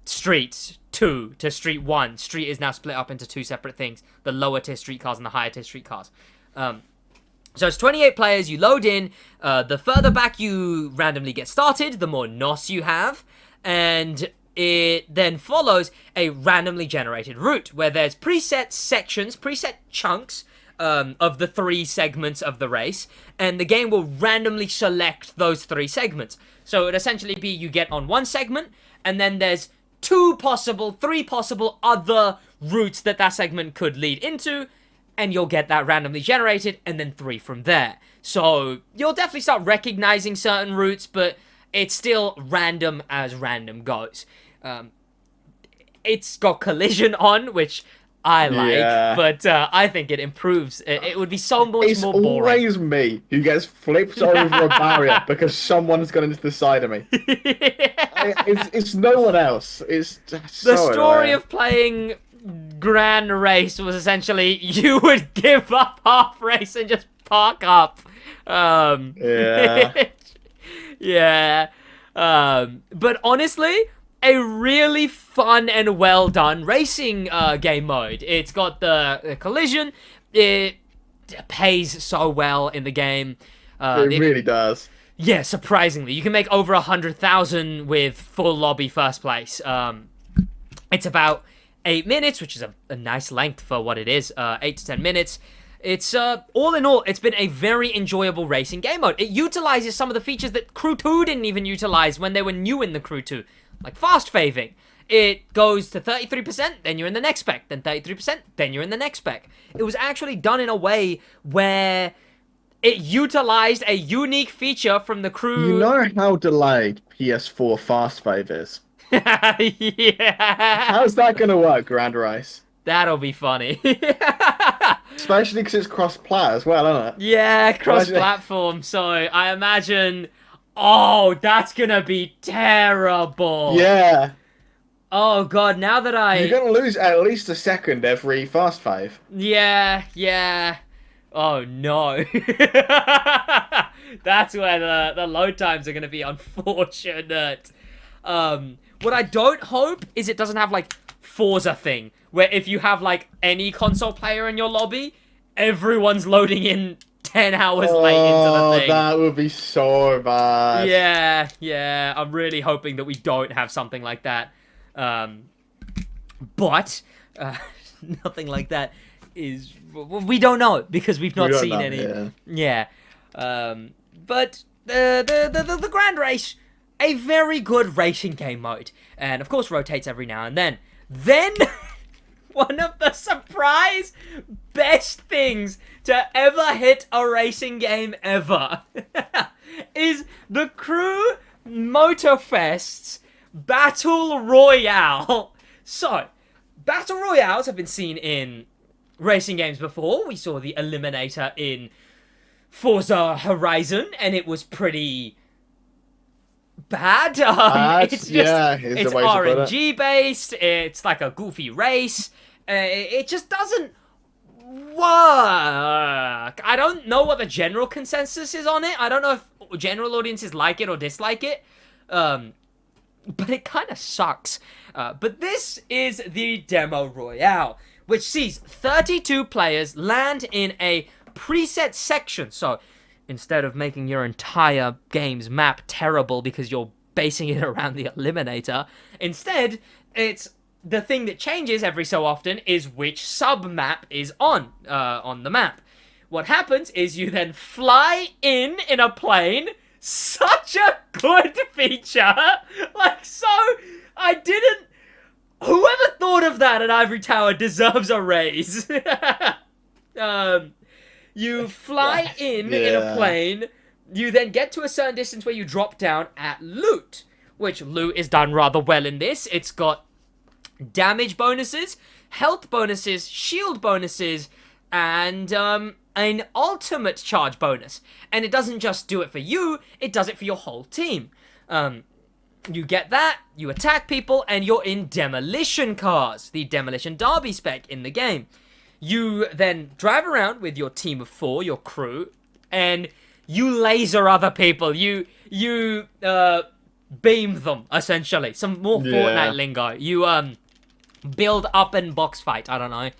street 2 to street 1. Street is now split up into 2 separate things. The lower tier street cars and the higher tier street cars. So it's 28 players, you load in. The further back you randomly get started, the more NOS you have. And it then follows a randomly generated route where there's preset sections, preset chunks of the 3 segments of the race. And the game will randomly select those 3 segments. So it would essentially be you get on one segment, and then there's 3 possible other routes that segment could lead into, and you'll get that randomly generated, and then 3 from there. So you'll definitely start recognizing certain routes, but it's still random as random goes. It's got collision on, which I like, but I think it improves. It would be so much more boring. It's always me who gets flipped over a barrier because someone's gone into the side of me. It's no one else. It's just the so story annoying. of playing Grand Race was essentially you would give up half race and just park up. Yeah. But honestly, a really fun and well done racing game mode. It's got the collision. It pays so well in the game. It really does. Yeah, surprisingly. You can make over 100,000 with full lobby first place. It's about 8 minutes, which is a nice length for what it is. 8 to 10 minutes. It's, all in all, it's been a very enjoyable racing game mode. It utilizes some of the features that Crew 2 didn't even utilize when they were new in the Crew 2. Like fast faving. It goes to 33%, then you're in the next spec. Then 33%, then you're in the next spec. It was actually done in a way where it utilized a unique feature from the Crew. You know how delayed PS4 fast fave is? Yeah. How's that going to work, Grand Race? That'll be funny. Especially because it's cross-plat as well, isn't it? Yeah, cross-platform. So I imagine... Oh, that's gonna be terrible. Yeah. Oh, God, now that You're going to lose at least a second every fast fave. Yeah. Oh no. That's where the load times are going to be unfortunate. What I don't hope is it doesn't have like Forza thing, where if you have like any console player in your lobby, everyone's loading in 10 hours late into the thing. That would be so bad. Yeah, I'm really hoping that we don't have something like that. But nothing like that is... We don't know, because we've not seen any. Yeah. But the Grand Race, a very good racing game mode. And of course rotates every now and then. Then, one of the surprise best things to ever hit a racing game ever is the Crew Motorfest's Battle Royale. So, Battle Royales have been seen in racing games before. We saw the Eliminator in Forza Horizon, and it was pretty bad. It's it's RNG based. It's like a goofy race. It just doesn't work. I don't know what the general consensus is on it. I don't know if general audiences like it or dislike it. But it kind of sucks. But this is the Demo Royale, which sees 32 players land in a preset section. So instead of making your entire game's map terrible because you're basing it around the Eliminator, instead, it's the thing that changes every so often is which sub-map is on the map. What happens is you then fly in a plane. Such a good feature! Like, so, I didn't... Whoever thought of that at Ivory Tower deserves a raise. You fly in a plane, you then get to a certain distance where you drop down at loot, which loot is done rather well in this. It's got damage bonuses, health bonuses, shield bonuses, and an ultimate charge bonus. And it doesn't just do it for you, it does it for your whole team. You get that, you attack people, and you're in demolition cars, the demolition derby spec in the game. You then drive around with your team of 4, your crew, and you laser other people. You beam them, essentially. Some more Fortnite lingo. You build up and box fight. I don't know.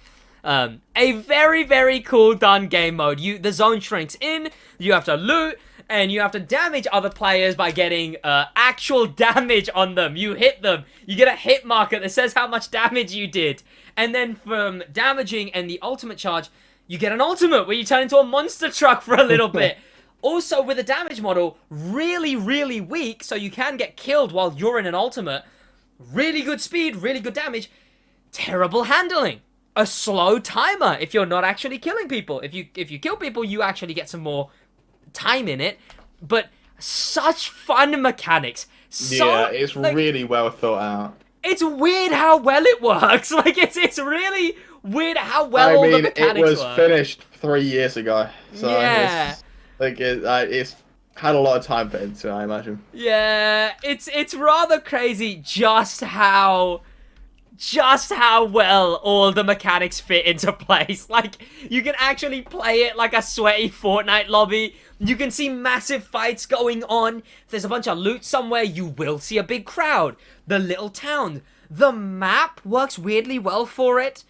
A very, very cool done game mode. The zone shrinks in, you have to loot, and you have to damage other players by getting actual damage on them. You hit them, you get a hit marker that says how much damage you did. And then from damaging and the ultimate charge, you get an ultimate where you turn into a monster truck for a little bit. Also, with a damage model, really, really weak, so you can get killed while you're in an ultimate. Really good speed, really good damage. Terrible handling. A slow timer if you're not actually killing people. If you kill people, you actually get some more time in it. But such fun mechanics. It's really well thought out. It's weird how well it works. Like, it's really weird how well all the mechanics work. It was finished 3 years ago. So yeah. It's had a lot of time put into it, I imagine. Yeah, it's rather crazy just how well all the mechanics fit into place. Like, you can actually play it like a sweaty Fortnite lobby. You can see massive fights going on. If there's a bunch of loot somewhere, you will see a big crowd. The little town. The map works weirdly well for it.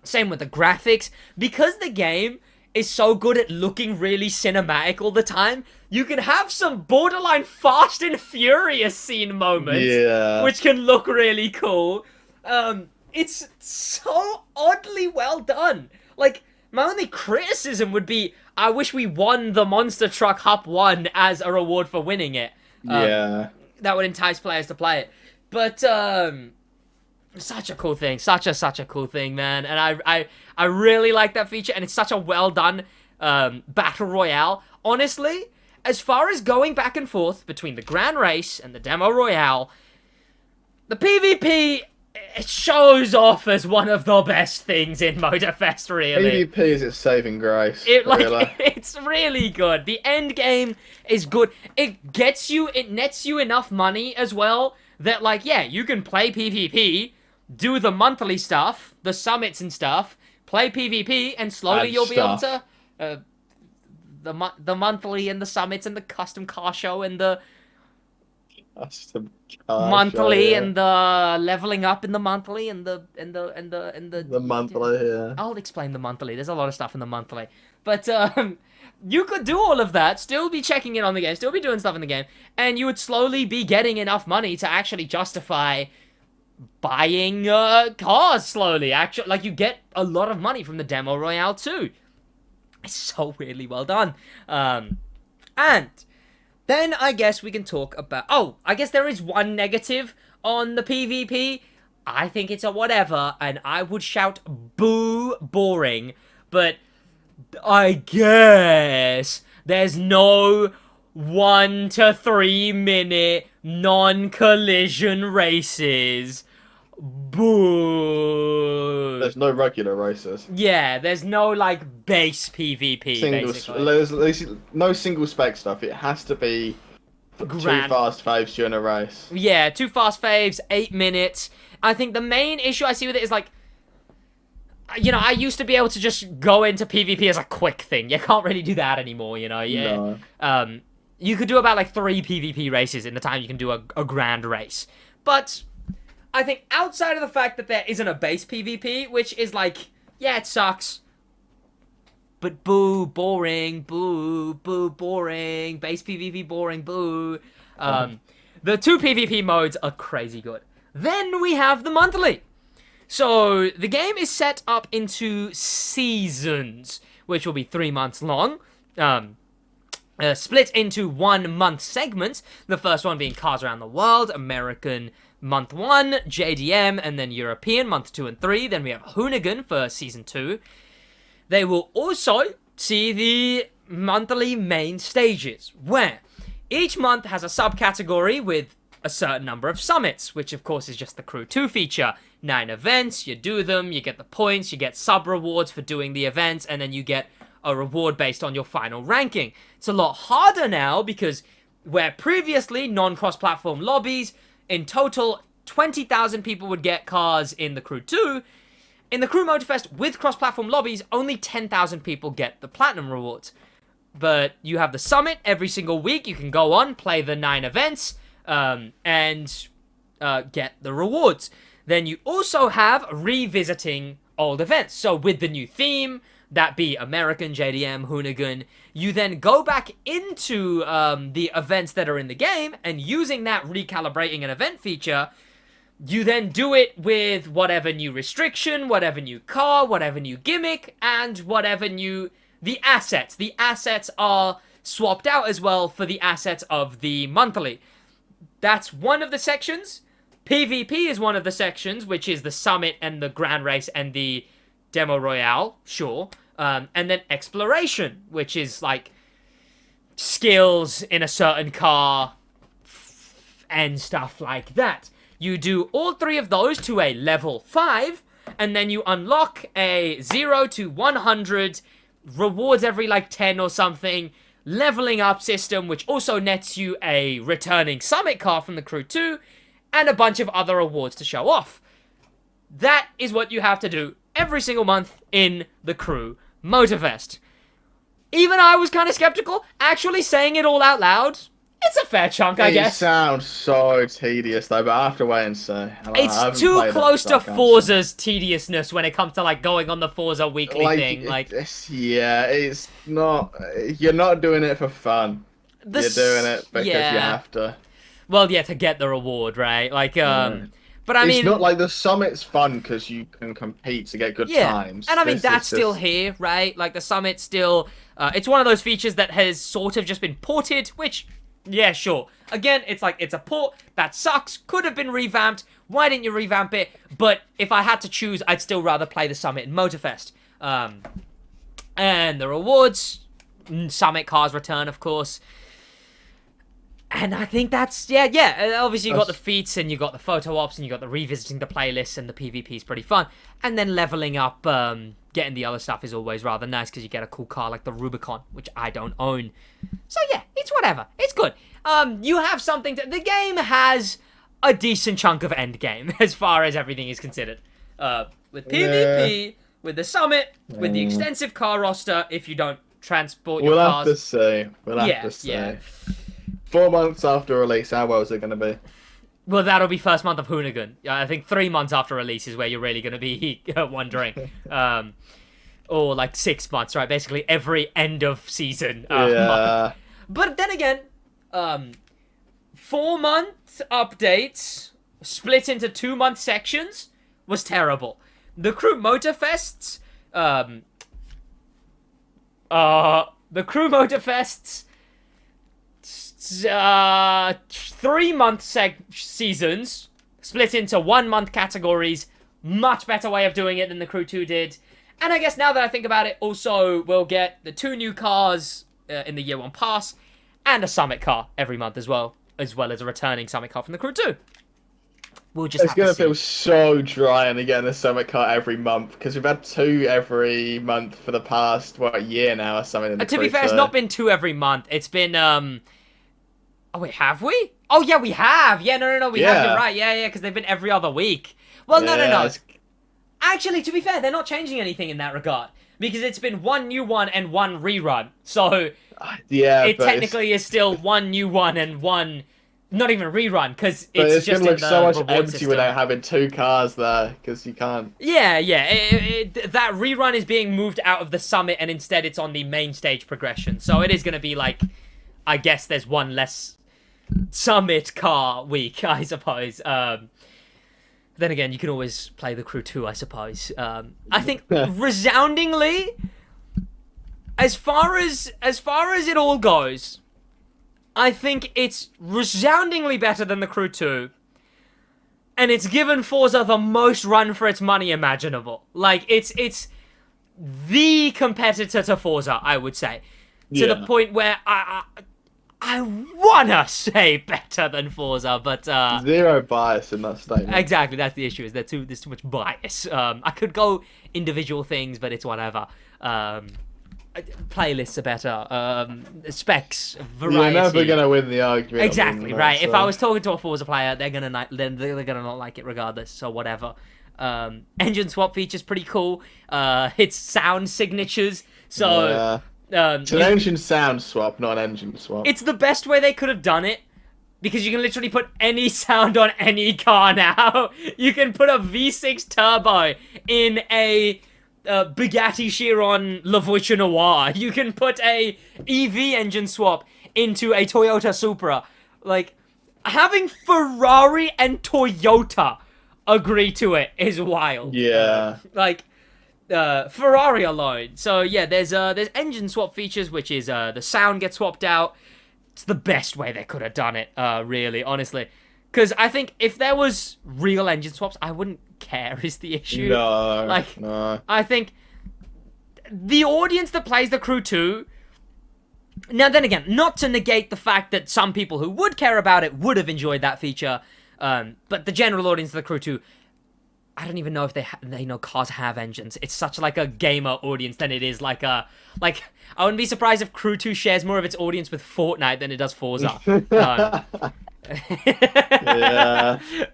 Same with the graphics. Because the game is so good at looking really cinematic all the time, you can have some borderline Fast and Furious scene moments, which can look really cool. It's so oddly well done. Like, my only criticism would be, I wish we won the Monster Truck Hup 1 as a reward for winning it. That would entice players to play it. But, such a cool thing. Such a cool thing, man. And I really like that feature, and it's such a well done, Battle Royale. Honestly, as far as going back and forth between the Grand Race and the Demo Royale, the PvP... it shows off as one of the best things in Motorfest, really. PvP is its saving grace. It's really good. The end game is good. It nets you enough money as well that, like, yeah, you can play PvP, do the monthly stuff, the summits and stuff, play PvP, and slowly you'll be able to Uh, the monthly and the summits and the custom car show and the Custom car show, monthly yeah. and the leveling up in the monthly and the The monthly, yeah. I'll explain the monthly. There's a lot of stuff in the monthly. But you could do all of that, still be checking in on the game, still be doing stuff in the game, and you would slowly be getting enough money to actually justify buying cars slowly. Actually, like, you get a lot of money from the Demo Royale too. It's so weirdly well done. And then I guess we can talk about... Oh, I guess there is one negative on the PvP. I think it's a whatever, and I would shout boo boring, but I guess there's no 1 to 3 minute non-collision races. Boo. There's no regular races. Yeah, there's no, like, base PvP, basically. There's no single spec stuff. It has to be two fast faves during a race. Yeah, 2 fast faves, 8 minutes. I think the main issue I see with it is, like, you know, I used to be able to just go into PvP as a quick thing. You can't really do that anymore, you know? Yeah. No. You could do about, like, 3 PvP races in the time you can do a grand race. But I think outside of the fact that there isn't a base PvP, which is like, yeah, it sucks. But boo, boring, boo, boo, boring, base PvP boring, boo. The 2 PvP modes are crazy good. Then we have the monthly. So the game is set up into seasons, which will be 3 months long. Split into 1-month segments. The first one being Cars Around the World, American month 1, JDM, and then European month 2 and 3. Then we have Hoonigan for season 2. They will also see the monthly main stages, where each month has a subcategory with a certain number of summits, which of course is just the Crew 2 feature. 9 events, you do them, you get the points, you get sub-rewards for doing the events, and then you get a reward based on your final ranking. It's a lot harder now because where previously non-cross-platform lobbies, in total 20,000 people would get cars in the Crew 2. In the Crew Motorfest with cross-platform lobbies, only 10,000 people get the platinum rewards. But you have the summit every single week. You can go on, play the 9 events, and get the rewards. Then you also have revisiting old events. So with the new theme, that be American, JDM, Hoonigan, you then go back into the events that are in the game, and using that recalibrating an event feature, you then do it with whatever new restriction, whatever new car, whatever new gimmick, and whatever new... The assets. The assets are swapped out as well for the assets of the monthly. That's one of the sections. PvP is one of the sections, which is the summit and the grand race and the Demo Royale, sure. And then exploration, which is like skills in a certain car and stuff like that. You do all 3 of those to a level 5, and then you unlock a 0 to 100 rewards every like 10 or something leveling up system, which also nets you a returning summit car from the Crew 2 and a bunch of other awards to show off. That is what you have to do every single month in the Crew Motorfest. Even I was kind of skeptical. Actually saying it all out loud, it's a fair chunk, I guess. It sounds so tedious, though, but I have to wait and see. It's too close to Forza's tediousness when it comes to, like, going on the Forza weekly thing. It's not... You're not doing it for fun. You're doing it because you have to. Well, yeah, to get the reward, right? Like, but I mean... It's not like the summit's fun because you can compete to get good times. And I mean, that's still here, right? Like, the summit's still... it's one of those features that has sort of just been ported, which... Yeah, sure. Again, it's like, it's a port. That sucks. Could have been revamped. Why didn't you revamp it? But if I had to choose, I'd still rather play the Summit in Motorfest. And the rewards. Summit cars return, of course. And I think that's, yeah. Obviously, you got the feats, and you got the photo ops, and you got the revisiting the playlists, and the PvP is pretty fun. And then leveling up, getting the other stuff is always rather nice, because you get a cool car like the Rubicon, which I don't own. So yeah, it's whatever. It's good. You have something to... The game has a decent chunk of end game, as far as everything is considered. With PvP, with the Summit, with the extensive car roster, if you don't transport your We'll have cars. to see. We'll have to see. 4 months after release, how well is it going to be? Well, that'll be first month of Hoonigan. I think 3 months after release is where you're really going to be wondering. Or like 6 months, right? Basically every end of season. Yeah. But then again, 4-month updates split into 2-month sections was terrible. The Crew Motorfests, the Crew Motorfests 3-month seasons split into 1-month categories. Much better way of doing it than the Crew 2 did. And I guess now that I think about it, also we'll get the 2 new cars in the Year 1 pass and a Summit car every month as well as a returning Summit car from the Crew 2. We'll just it's going to feel so dry and again a Summit car every month because we've had 2 every month for the past, what, a year now or something. In the to be fair, it's not been 2 every month. It's been, oh wait, have we? Oh yeah, we have. Yeah, no, we have. You're right. Yeah, because they've been every other week. Well, no. Actually, to be fair, they're not changing anything in that regard because it's been 1 new one and 1 rerun. So it technically is still 1 new one and 1, not even rerun because it's just gonna look so much empty system. without having 2 cars there because you can't. Yeah. That rerun is being moved out of the Summit and instead it's on the main stage progression. So it is going to be like, I guess there's 1 less Summit car week, I suppose. Then again, you can always play the Crew 2, I suppose. I think resoundingly, as far as it all goes, I think it's resoundingly better than the Crew 2. And it's given Forza the most run for its money imaginable. Like, it's the competitor to Forza, I would say. To the point where I wanna say better than Forza, but zero bias in that statement. Exactly, that's the issue. Is there's too much bias. I could go individual things, but it's whatever. Playlists are better. Specs, variety. You're never gonna win the argument. Exactly right. So. If I was talking to a Forza player, they're gonna not like it regardless. So whatever. Engine swap features pretty cool. It's sound signatures. So. Yeah. It's an engine sound swap, not an engine swap. It's the best way they could have done it. Because you can literally put any sound on any car now. You can put a V6 turbo in a Bugatti Chiron La Voiture Noire. You can put a EV engine swap into a Toyota Supra. Like, having Ferrari and Toyota agree to it is wild. Yeah. Ferrari alone. So yeah, there's engine swap features, which is the sound gets swapped out. It's the best way they could have done it, really, honestly. Because I think if there was real engine swaps, I wouldn't care is the issue. No. I think the audience that plays the Crew 2... Now then again, not to negate the fact that some people who would care about it would have enjoyed that feature, but the general audience of the Crew 2... I don't even know if they know cars have engines. It's such like a gamer audience than it is like a... Like, I wouldn't be surprised if Crew 2 shares more of its audience with Fortnite than it does Forza. Yeah.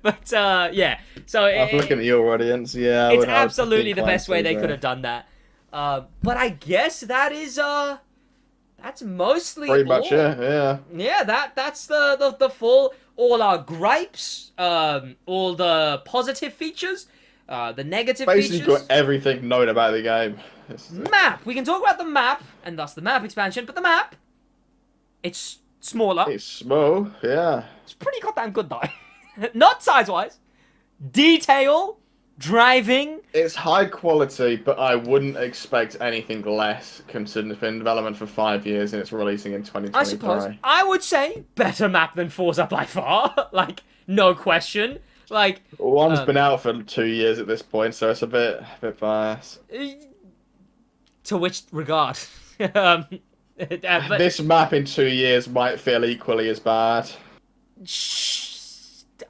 But, yeah. So I'm looking at your audience, yeah. It's absolutely the best way they could have done that. But I guess that is, that's mostly pretty much it, yeah. Yeah, that's the full... All our gripes, all the positive features, the negative Basically features. got everything known about the game. Map. We can talk about the map, and thus the map expansion, but the map, it's smaller. It's small, yeah. It's pretty goddamn good, though. Not size-wise. Detail, driving. It's high quality, but I wouldn't expect anything less considering it's been in development for 5 years and it's releasing in 2023. I suppose. I would say better map than Forza by far. Like, no question. Like, one's been out for 2 years at this point, so it's a bit biased. To which regard? This map in 2 years might feel equally as bad.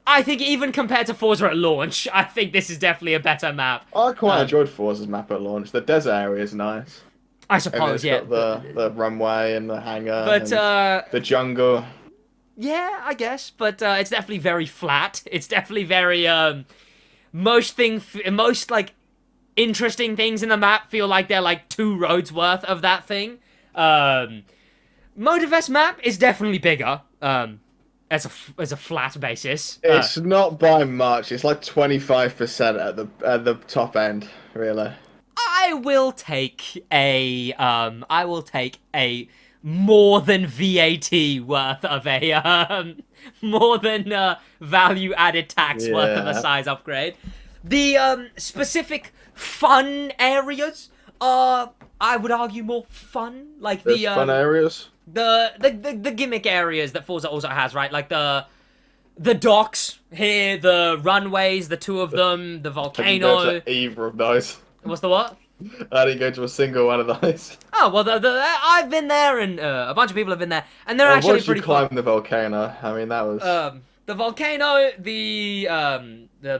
I think even compared to Forza at launch, I think this is definitely a better map. I quite enjoyed Forza's map at launch. The desert area is nice. I suppose, yeah. Got the runway and the hangar, but and the jungle. Yeah, I guess, but it's definitely very flat. It's definitely very most like interesting things in the map feel like they're like 2 roads worth of that thing. Motorfest map is definitely bigger. As a flat basis. It's not by much. It's like 25% at the top end, really. I will take a more than VAT worth of more than value added tax worth of a size upgrade. The specific fun areas are, I would argue, more fun. Like There's fun areas. The gimmick areas that Forza also has, right? Like the docks here, the runways, the two of them, the volcano. I didn't go to either of those. What's the what? I didn't go to a single one of those. Oh well, I've been there, and a bunch of people have been there, and they're actually pretty fun. Once you climb the volcano, I mean that was. The volcano, the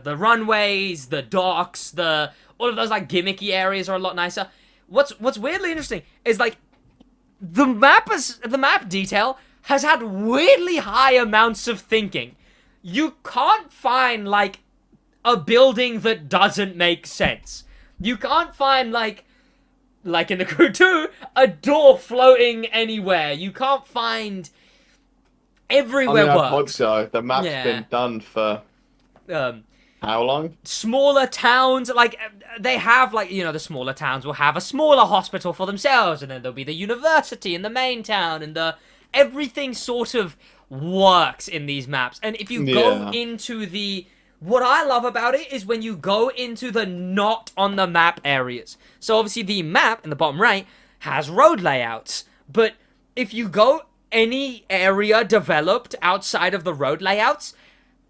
runways, the docks, all of those like gimmicky areas are a lot nicer. What's weirdly interesting is like the map detail has had weirdly high amounts of thinking. You can't find like a building that doesn't make sense. You can't find like in the Crew 2, a door floating anywhere. You can't find everywhere I works. hope so. The map's been done for how long? Smaller towns, like they have like, the smaller towns will have a smaller hospital for themselves, and then there'll be the university in the main town, and everything sort of works in these maps. And if you go into what I love about it is when you go into the not on the map areas. So obviously the map in the bottom right has road layouts, but if you go any area developed outside of the road layouts,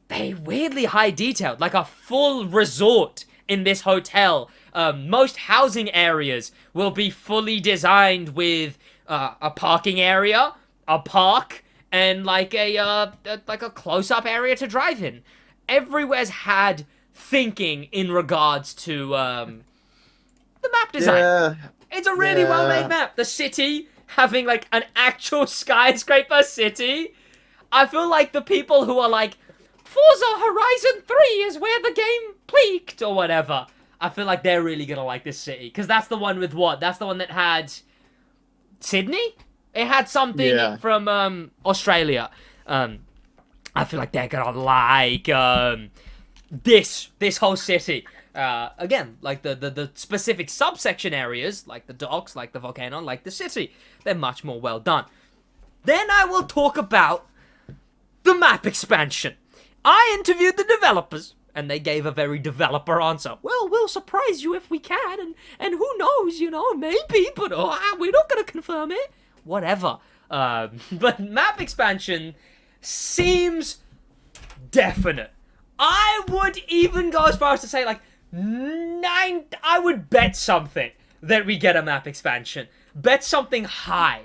they weirdly high detailed, like a full resort in this hotel. Most housing areas will be fully designed with a parking area, a park, and like a close-up area to drive in. Everywhere's had thinking in regards to the map design. Yeah. It's a really well-made map. The city having like an actual skyscraper city. I feel like the people who are like, Forza Horizon 3 is where the game peaked or whatever, I feel like they're really gonna like this city. Because that's the one with what? That's the one that had Sydney? It had something from Australia. I feel like they're gonna like this whole city. Again, like the specific subsection areas, like the docks, like the volcano, like the city, they're much more well done. Then I will talk about the map expansion. I interviewed the developers, and they gave a very developer answer. Well, we'll surprise you if we can, and who knows, maybe, but we're not gonna confirm it. Whatever. But map expansion seems definite. I would even go as far as to say, like, I would bet something that we get a map expansion. Bet something high.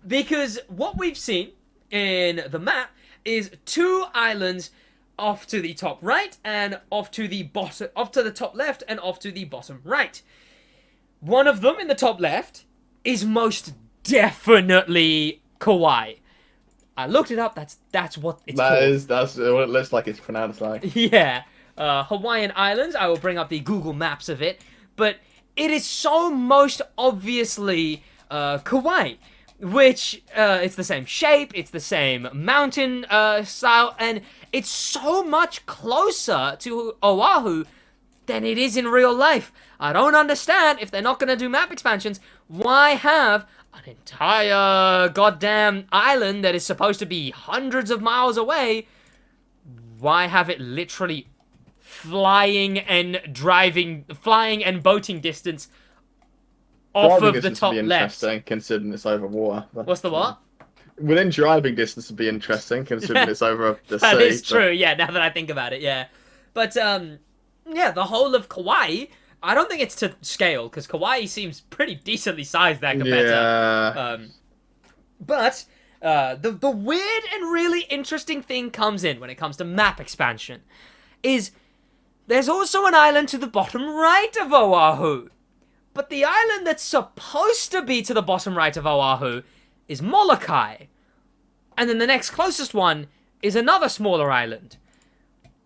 Because what we've seen in the map is 2 islands off to the top right and off to the top left and off to the bottom right. One of them in the top left is most definitely Kauai. I looked it up. That's what it's called. That's what it looks like it's pronounced like. Yeah. Hawaiian Islands. I will bring up the Google Maps of it. But it is so most obviously Kauai. Which, it's the same shape, it's the same mountain style, and it's so much closer to Oahu than it is in real life. I don't understand, if they're not going to do map expansions, why have an entire goddamn island that is supposed to be hundreds of miles away, why have it literally flying and boating distance off of the top left? Considering it's over water. What's the what? Within driving distance would be interesting, considering it's over the sea. That is true, yeah, now that I think about it, yeah. But, yeah, the whole of Kauai, I don't think it's to scale, because Kauai seems pretty decently sized there compared to... But, the weird and really interesting thing comes in when it comes to map expansion, is there's also an island to the bottom right of Oahu. But the island that's supposed to be to the bottom right of Oahu is Molokai. And then the next closest one is another smaller island.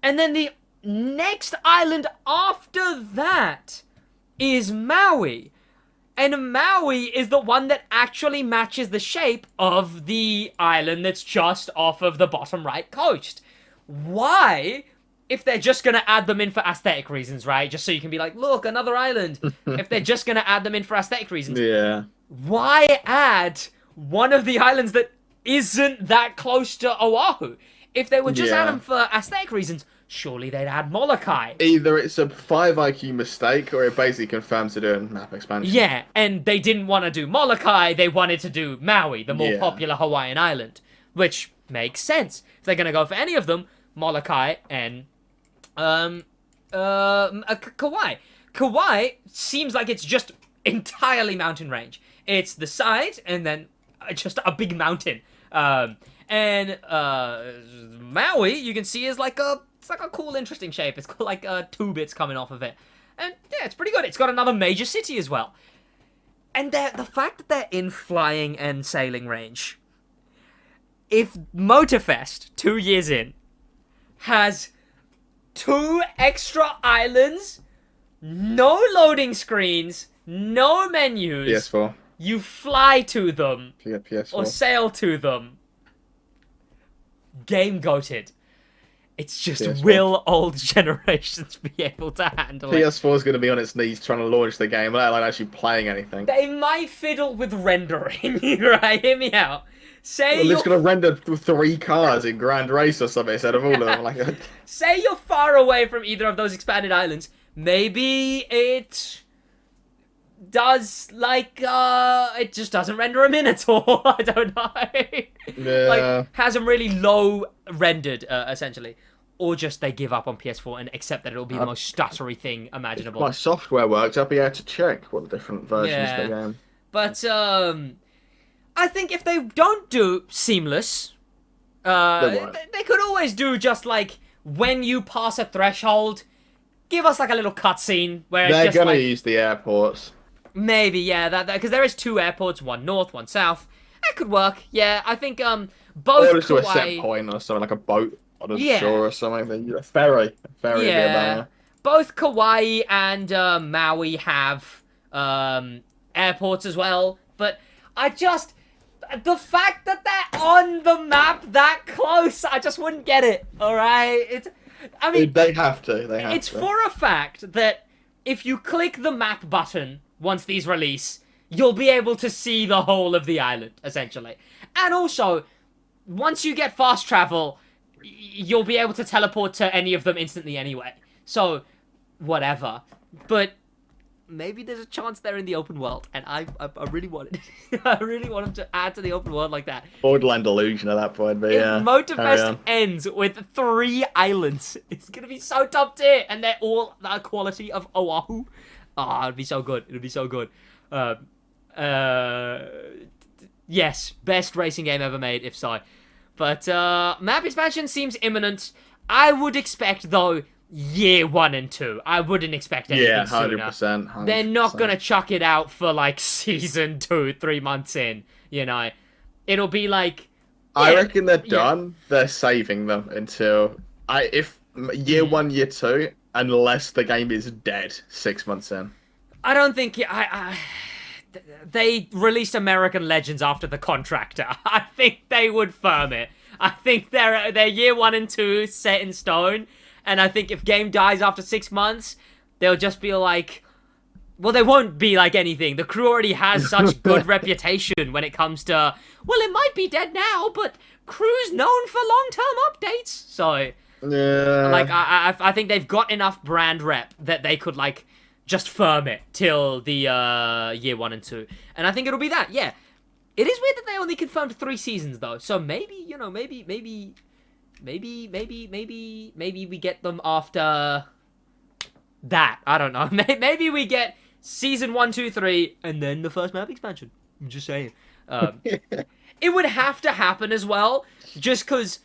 And then the next island after that is Maui. And Maui is the one that actually matches the shape of the island that's just off of the bottom right coast. Why, if they're just going to add them in for aesthetic reasons, right? Just so you can be like, look, another island. If they're just going to add them in for aesthetic reasons, Yeah. why add one of the islands that isn't that close to Oahu? If they would just add them for aesthetic reasons, surely they'd add Molokai. Either it's a 5 IQ mistake, or it basically confirms to doing map expansion. Yeah, and they didn't want to do Molokai, they wanted to do Maui, the more popular Hawaiian island. Which makes sense. If they're going to go for any of them, Molokai and Kauai. Kauai seems like it's just entirely mountain range. It's the side, and then just a big mountain. And Maui, you can see, is like a cool, interesting shape. It's got like 2 bits coming off of it, and yeah, it's pretty good. It's got another major city as well, and the fact that they're in flying and sailing range. If Motorfest 2 years in has 2 extra islands, no loading screens, no menus, PS4. You fly to them PS4. or sail to them. Game goated. It's just PS4. will old generations be able to handle it? PS4 is going to be on its knees trying to launch the game, let alone actually playing anything. They might fiddle with rendering, right? Hear me out. Say Well, you're it's going to render 3 cars in Grand Race or something instead of all of them. Like, say you're far away from either of those expanded islands. Maybe it does it just doesn't render them in at all. I don't know. yeah. Like has them really low rendered essentially, or just they give up on PS4 and accept that it'll be the most stuttery thing imaginable. My software works. I'll be able to check what the different versions of the game. But I think if they don't do seamless, they could always do just like when you pass a threshold, give us like a little cutscene where They're it's just gonna like, use the airports. Maybe, yeah, that because there is 2 airports, one north, one south. That could work. Yeah, I think both Or just to a Kauai. set point or something, like a boat on the shore or something. A ferry. A ferry would be a banger. Both Kauai and Maui have airports as well, but the fact that they're on the map that close, I just wouldn't get it. All right, I mean, they have to. It's for a fact that if you click the map button once these release, you'll be able to see the whole of the island, essentially. And also, once you get fast travel, you'll be able to teleport to any of them instantly anyway. So, whatever. But maybe there's a chance they're in the open world, and I really want it. I really want them to add to the open world like that. Borderland illusion at that point, but yeah. If Motorfest ends with 3 islands, it's gonna be so top tier, and they're all the quality of Oahu. Oh, it'd be so good. It'd be so good. Yes, best racing game ever made, if so. But map expansion seems imminent. I would expect, though, year 1 and 2. I wouldn't expect anything sooner. 100%. They're not gonna chuck it out for like season 2, 3 months in. You know, it'll be like. I reckon they're done. They're saving them until if year 1, year 2, unless the game is dead 6 months in. I don't think they released American Legends after The Contractor. I think they would firm it. I think they're year 1 and 2 set in stone, and I think if game dies after 6 months, they'll just be like, well, they won't be like anything. The crew already has such good reputation when it comes to, well, it might be dead now, but crew's known for long-term updates. So, yeah, like, I think they've got enough brand rep that they could, like, just firm it till the year 1 and 2. And I think it'll be that, yeah. It is weird that they only confirmed 3 seasons, though. So maybe, you know, maybe we get them after that. I don't know. Maybe we get season 1, 2, 3, and then the first map expansion. I'm just saying. It would have to happen as well, just because.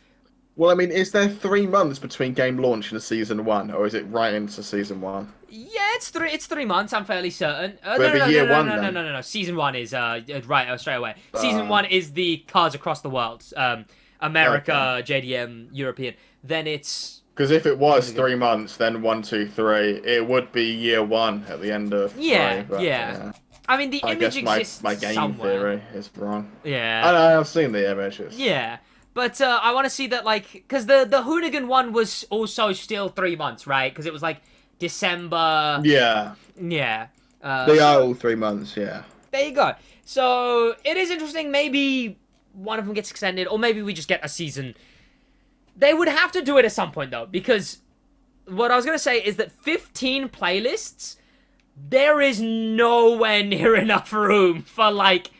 Well, I mean, is there 3 months between game launch and season 1, or is it right into season 1? Yeah, it's 3 months. I'm fairly certain. No. Season 1 is right straight away. Season 1 is the cars across the world. America, JDM, European. Then it's. Because if it was 3 months, then 1, 2, 3, it would be year 1 at the end of. Yeah, 3, but, yeah. I mean, the I image guess my exists game somewhere. theory is wrong. Yeah. I've seen the images. Yeah. But I want to see that, like, because the Hoonigan one was also still 3 months, right? Because it was like December. Yeah. Yeah. They are all 3 months, yeah. There you go. So it is interesting. Maybe one of them gets extended, or maybe we just get a season. They would have to do it at some point, though, because what I was going to say is that 15 playlists, there is nowhere near enough room for, like,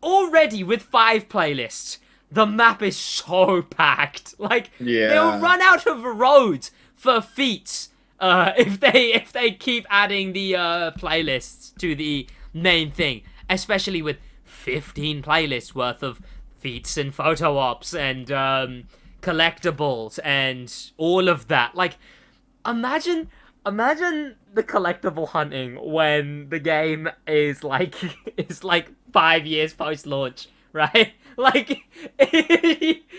already with 5 playlists, the map is so packed. Like, Yeah. they'll run out of roads for feats if they keep adding the playlists to the main thing, especially with 15 playlists worth of feats and photo ops and collectibles and all of that. Like, imagine the collectible hunting when the game is like 5 years post launch, right? Like,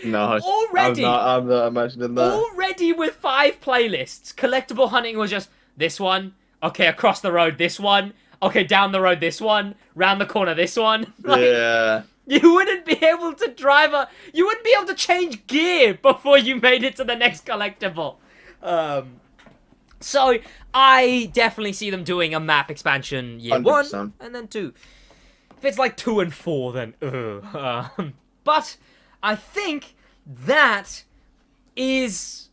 No, already I'm not imagining that. already with 5 playlists, collectible hunting was just this one, okay, across the road this one, okay, down the road this one, round the corner this one. Like, Yeah. you wouldn't be able to you wouldn't be able to change gear before you made it to the next collectible. So I definitely see them doing a map expansion year 100%. 1 and then 2. If it's like 2 and 4, then but I think that is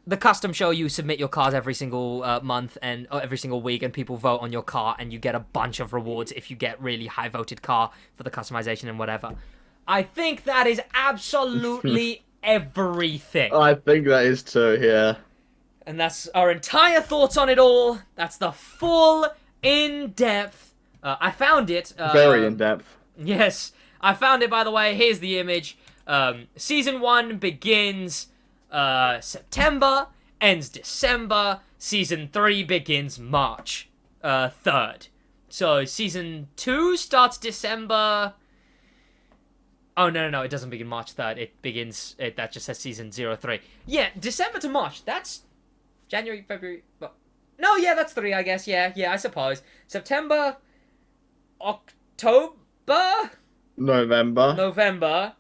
the custom show. You submit your cars every single month and every single week, and people vote on your car, and you get a bunch of rewards if you get really high voted car for the customization and whatever. I think that is absolutely everything. I think that is too, yeah. And that's our entire thoughts on it all. That's the full in-depth. I found it. Very in-depth. Yes, I found it, by the way. Here's the image. Season 1 begins September, ends December. Season 3 begins March 3rd. So Season 2 starts December... Oh, no, it doesn't begin March 3rd. It begins... that just says Season 03. Yeah, December to March. That's January, February... Well, no, yeah, that's 3, I guess. Yeah, I suppose. September... October? November.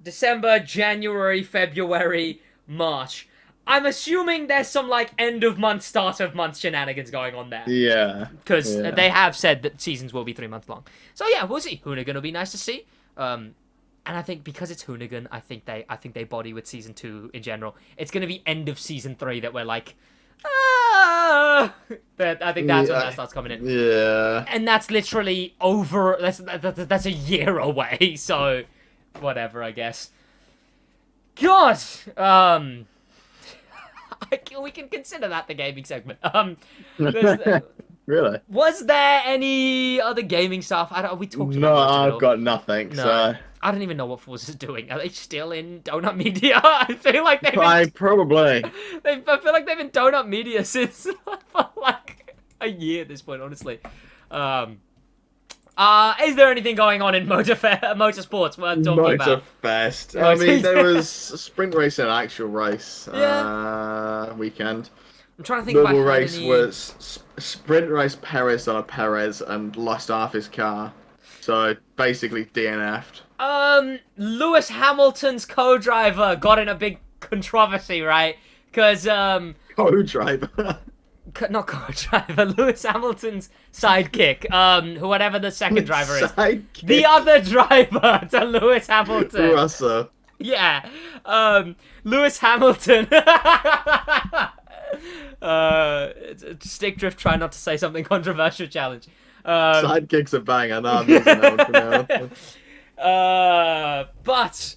December, January, February, March. I'm assuming there's some, like, end of month, start of month shenanigans going on there. Yeah. Because they have said that seasons will be 3 months long. So yeah, we'll see. Hoonigan will be nice to see. And I think because it's Hoonigan, I think they body with season 2 in general. It's gonna be end of season 3 that we're like, But I think that's when that starts coming in. Yeah. And that's literally over. That's a year away. So, whatever, I guess. God. We can consider that the gaming segment. Really? Was there any other gaming stuff? We talked about No, it I've got nothing. No. So I don't even know what Force is doing. Are they still in Donut Media? I feel like they've been, probably. I feel like they've been Donut Media since for like a year at this point, honestly. Is there anything going on in motorsports worth talking about? Motorfest. I mean, there was a sprint race and an actual race weekend. I'm trying to think Normal if I had race any... was sprint race Perez on a Perez and lost half his car. So basically DNF'd. Lewis Hamilton's co-driver got in a big controversy, right? Because Co-driver. Not co-driver, Lewis Hamilton's sidekick, whatever the second driver is. Sidekick. The other driver to Lewis Hamilton. Russell. Yeah. Lewis Hamilton. Stick drift, try not to say something controversial challenge. Sidekicks are banging. I'm using but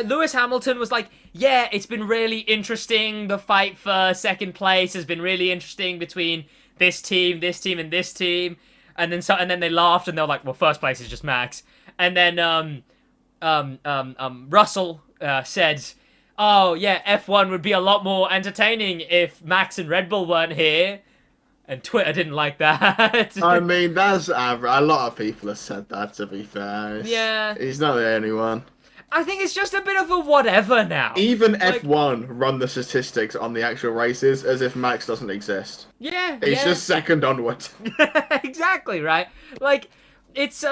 Lewis Hamilton was like, yeah, it's been really interesting. The fight for second place has been really interesting between this team, and this team. And then they laughed and they were like, well, first place is just Max. And then Russell said, oh yeah, F1 would be a lot more entertaining if Max and Red Bull weren't here. And Twitter didn't like that. I mean, that's average. A lot of people have said that, to be fair. Yeah. He's not the only one. I think it's just a bit of a whatever now. Even Like, F1 run the statistics on the actual races as if Max doesn't exist. yeah, It's yeah. just second onward. Exactly, right? Like, it's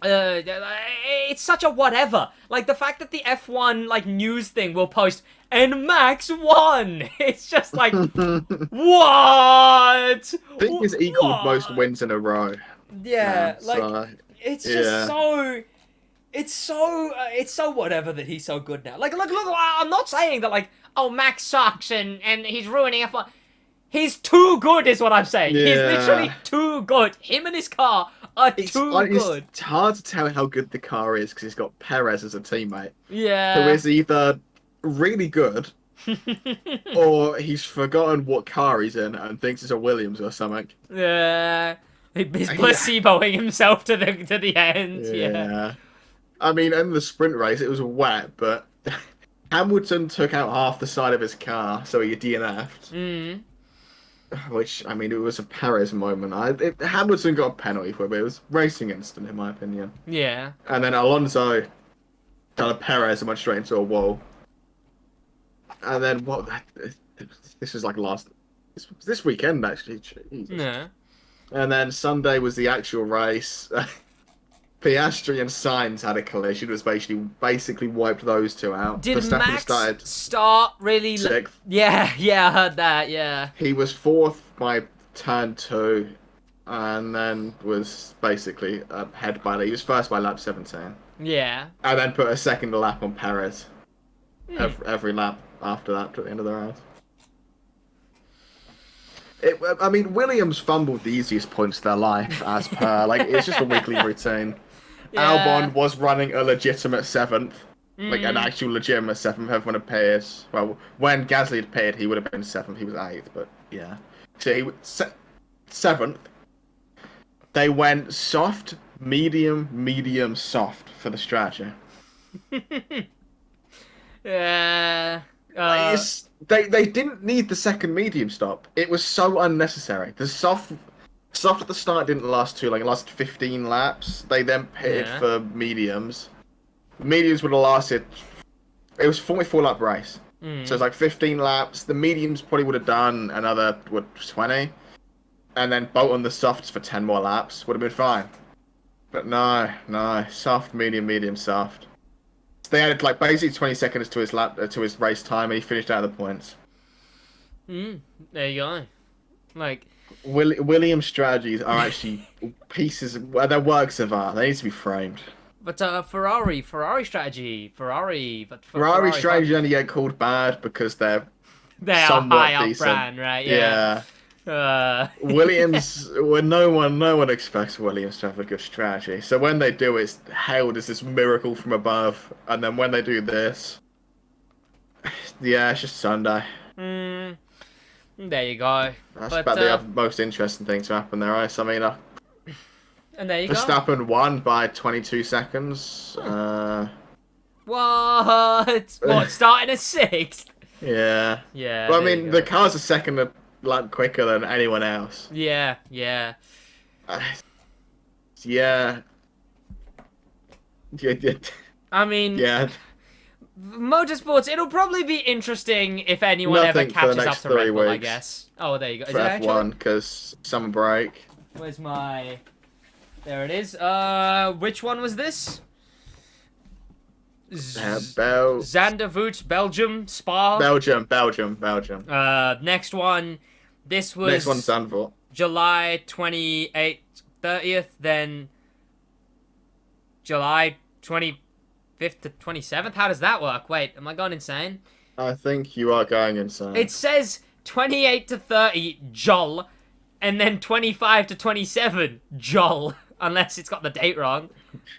it's such a whatever. Like the fact that the F1 like news thing will post and Max won. It's just like what? think it's equaled most What? wins in a row. Yeah, like So, it's just yeah. so. It's so whatever that he's so good now. Like, look, I'm not saying that like, oh, Max sucks and he's ruining F1. He's too good, is what I'm saying. He's literally Yeah. too good. Him and his car are too good. It's hard to tell how good the car is because he's got Perez as a teammate, who Yeah. is either really good or he's forgotten what car he's in and thinks it's a Williams or something. Yeah. He's placeboing himself to the end. Yeah. I mean, in the sprint race, it was wet, but Hamilton took out half the side of his car, so he DNF'd. Mm. Which, I mean, it was a Perez moment. Hamilton got a penalty for it, but it was racing incident, in my opinion. Yeah. And then Alonso got a Perez and went straight into a wall. And then what? This was like this weekend actually. Jesus. Yeah. And then Sunday was the actual race. Piastri and Sainz had a collision. It was basically wiped those two out. Did Verstappen Max started start really? sixth. Yeah, I heard that. Yeah. He was fourth by turn 2, and then was basically ahead by. He was first by lap 17. Yeah. And then put a second lap on Perez. Every lap after that to the end of the race. I mean, Williams fumbled the easiest points of their life, as per. Like, it's just a weekly routine. Yeah. Albon was running a legitimate 7th. Like, an actual legitimate 7th. Everyone appeared. Well, when Gasly had appeared, he would have been 7th. He was 8th, but yeah. So he was 7th. They went soft, medium, soft for the strategy. Yeah. They didn't need the second medium stop. It was so unnecessary. The soft at the start didn't last too long. It lasted 15 laps. They then pitted for mediums. Mediums would have lasted. It was a 44 lap race, so it's like 15 laps. The mediums probably would have done another 20, and then bolt on the softs for 10 more laps. Would have been fine. But no, soft, medium, soft. So they added like basically 20 seconds to his race time, and he finished out of the points. There you go. Like Williams' strategies are actually pieces. They're works of art. They need to be framed. But Ferrari strategy, Ferrari strategy only get called bad because they're are somewhat high up decent. brand, right? Yeah. Williams, when no one expects Williams to have a good strategy. So when they do, it's hailed as this miracle from above, and then when they do this, yeah, it's just Sunday. There you go. That's about the other most interesting thing to happen there, right? I mean, and there you go. Verstappen won by 22 seconds. What? Starting at 6th? Yeah. Yeah. Well, I mean, the car's a second a lap quicker than anyone else. Yeah. Yeah. I mean, yeah. Motorsports, it'll probably be interesting if anyone ever catches up to Red Bull, I guess. Oh, there you go. Is for it F1, because summer break. Where's my... There it is. Which one was this? Zandervoort, Belgium, Spa. Belgium. Next one. This was... Next one's Zandvoort. July 28th, 30th, then July 25th to 27th? How does that work? Wait, am I going insane? I think you are going insane. It says 28 to 30, Jol, and then 25 to 27, Jol, unless it's got the date wrong.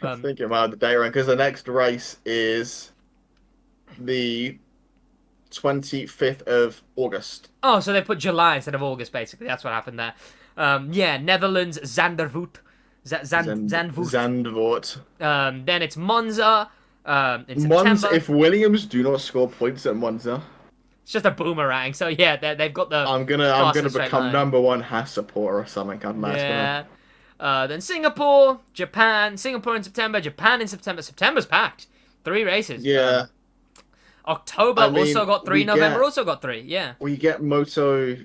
I think it might have the date wrong, because the next race is the 25th of August. Oh, so they put July instead of August, basically. That's what happened there. Yeah, Netherlands, Zandervoort. Zandvoort. Then it's Monza. In September. Monza, if Williams do not score points at Monza, it's just a boomerang. So yeah, they've got the. I'm gonna become #1 Haas supporter or something. Yeah. Then Singapore, Japan. Singapore in September, Japan in September. September's packed. 3 races. Yeah. October I mean, also got 3. we November get- also got 3. Yeah. We get Moto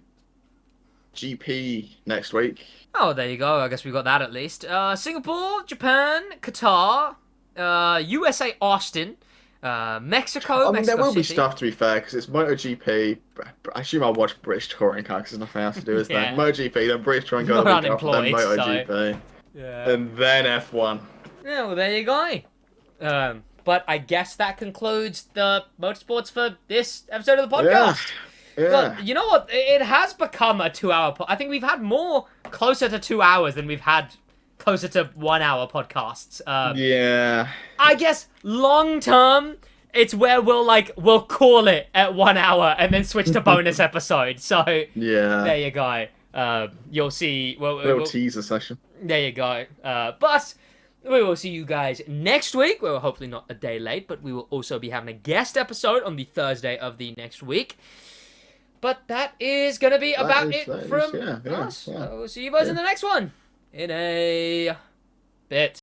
GP next week. Oh, there you go. I guess we got that at least. Singapore, Japan, Qatar, USA Austin, Mexico, I mean, there Mexico will be City. stuff, to be fair, because it's MotoGP. I assume I'll watch British touring car because there's nothing else to do, is Yeah. there? MotoGP, then British touring car, Not the week after, then unemployed, so- MotoGP, Yeah. and then F1. Yeah, well, there you go. But I guess that concludes the motorsports for this episode of the podcast. Yeah. God, you know what? It has become a 2-hour I think we've had more closer to 2 hours than we've had closer to 1-hour podcasts. Yeah. I guess long term, it's where we'll call it at 1 hour and then switch to bonus episode. So Yeah. there you go. You'll see. Little teaser session. There you go. But we will see you guys next week. We're hopefully not a day late, but we will also be having a guest episode on the Thursday of the next week. But that is going to be about it from us. Yeah. We'll see you guys in the next one in a bit.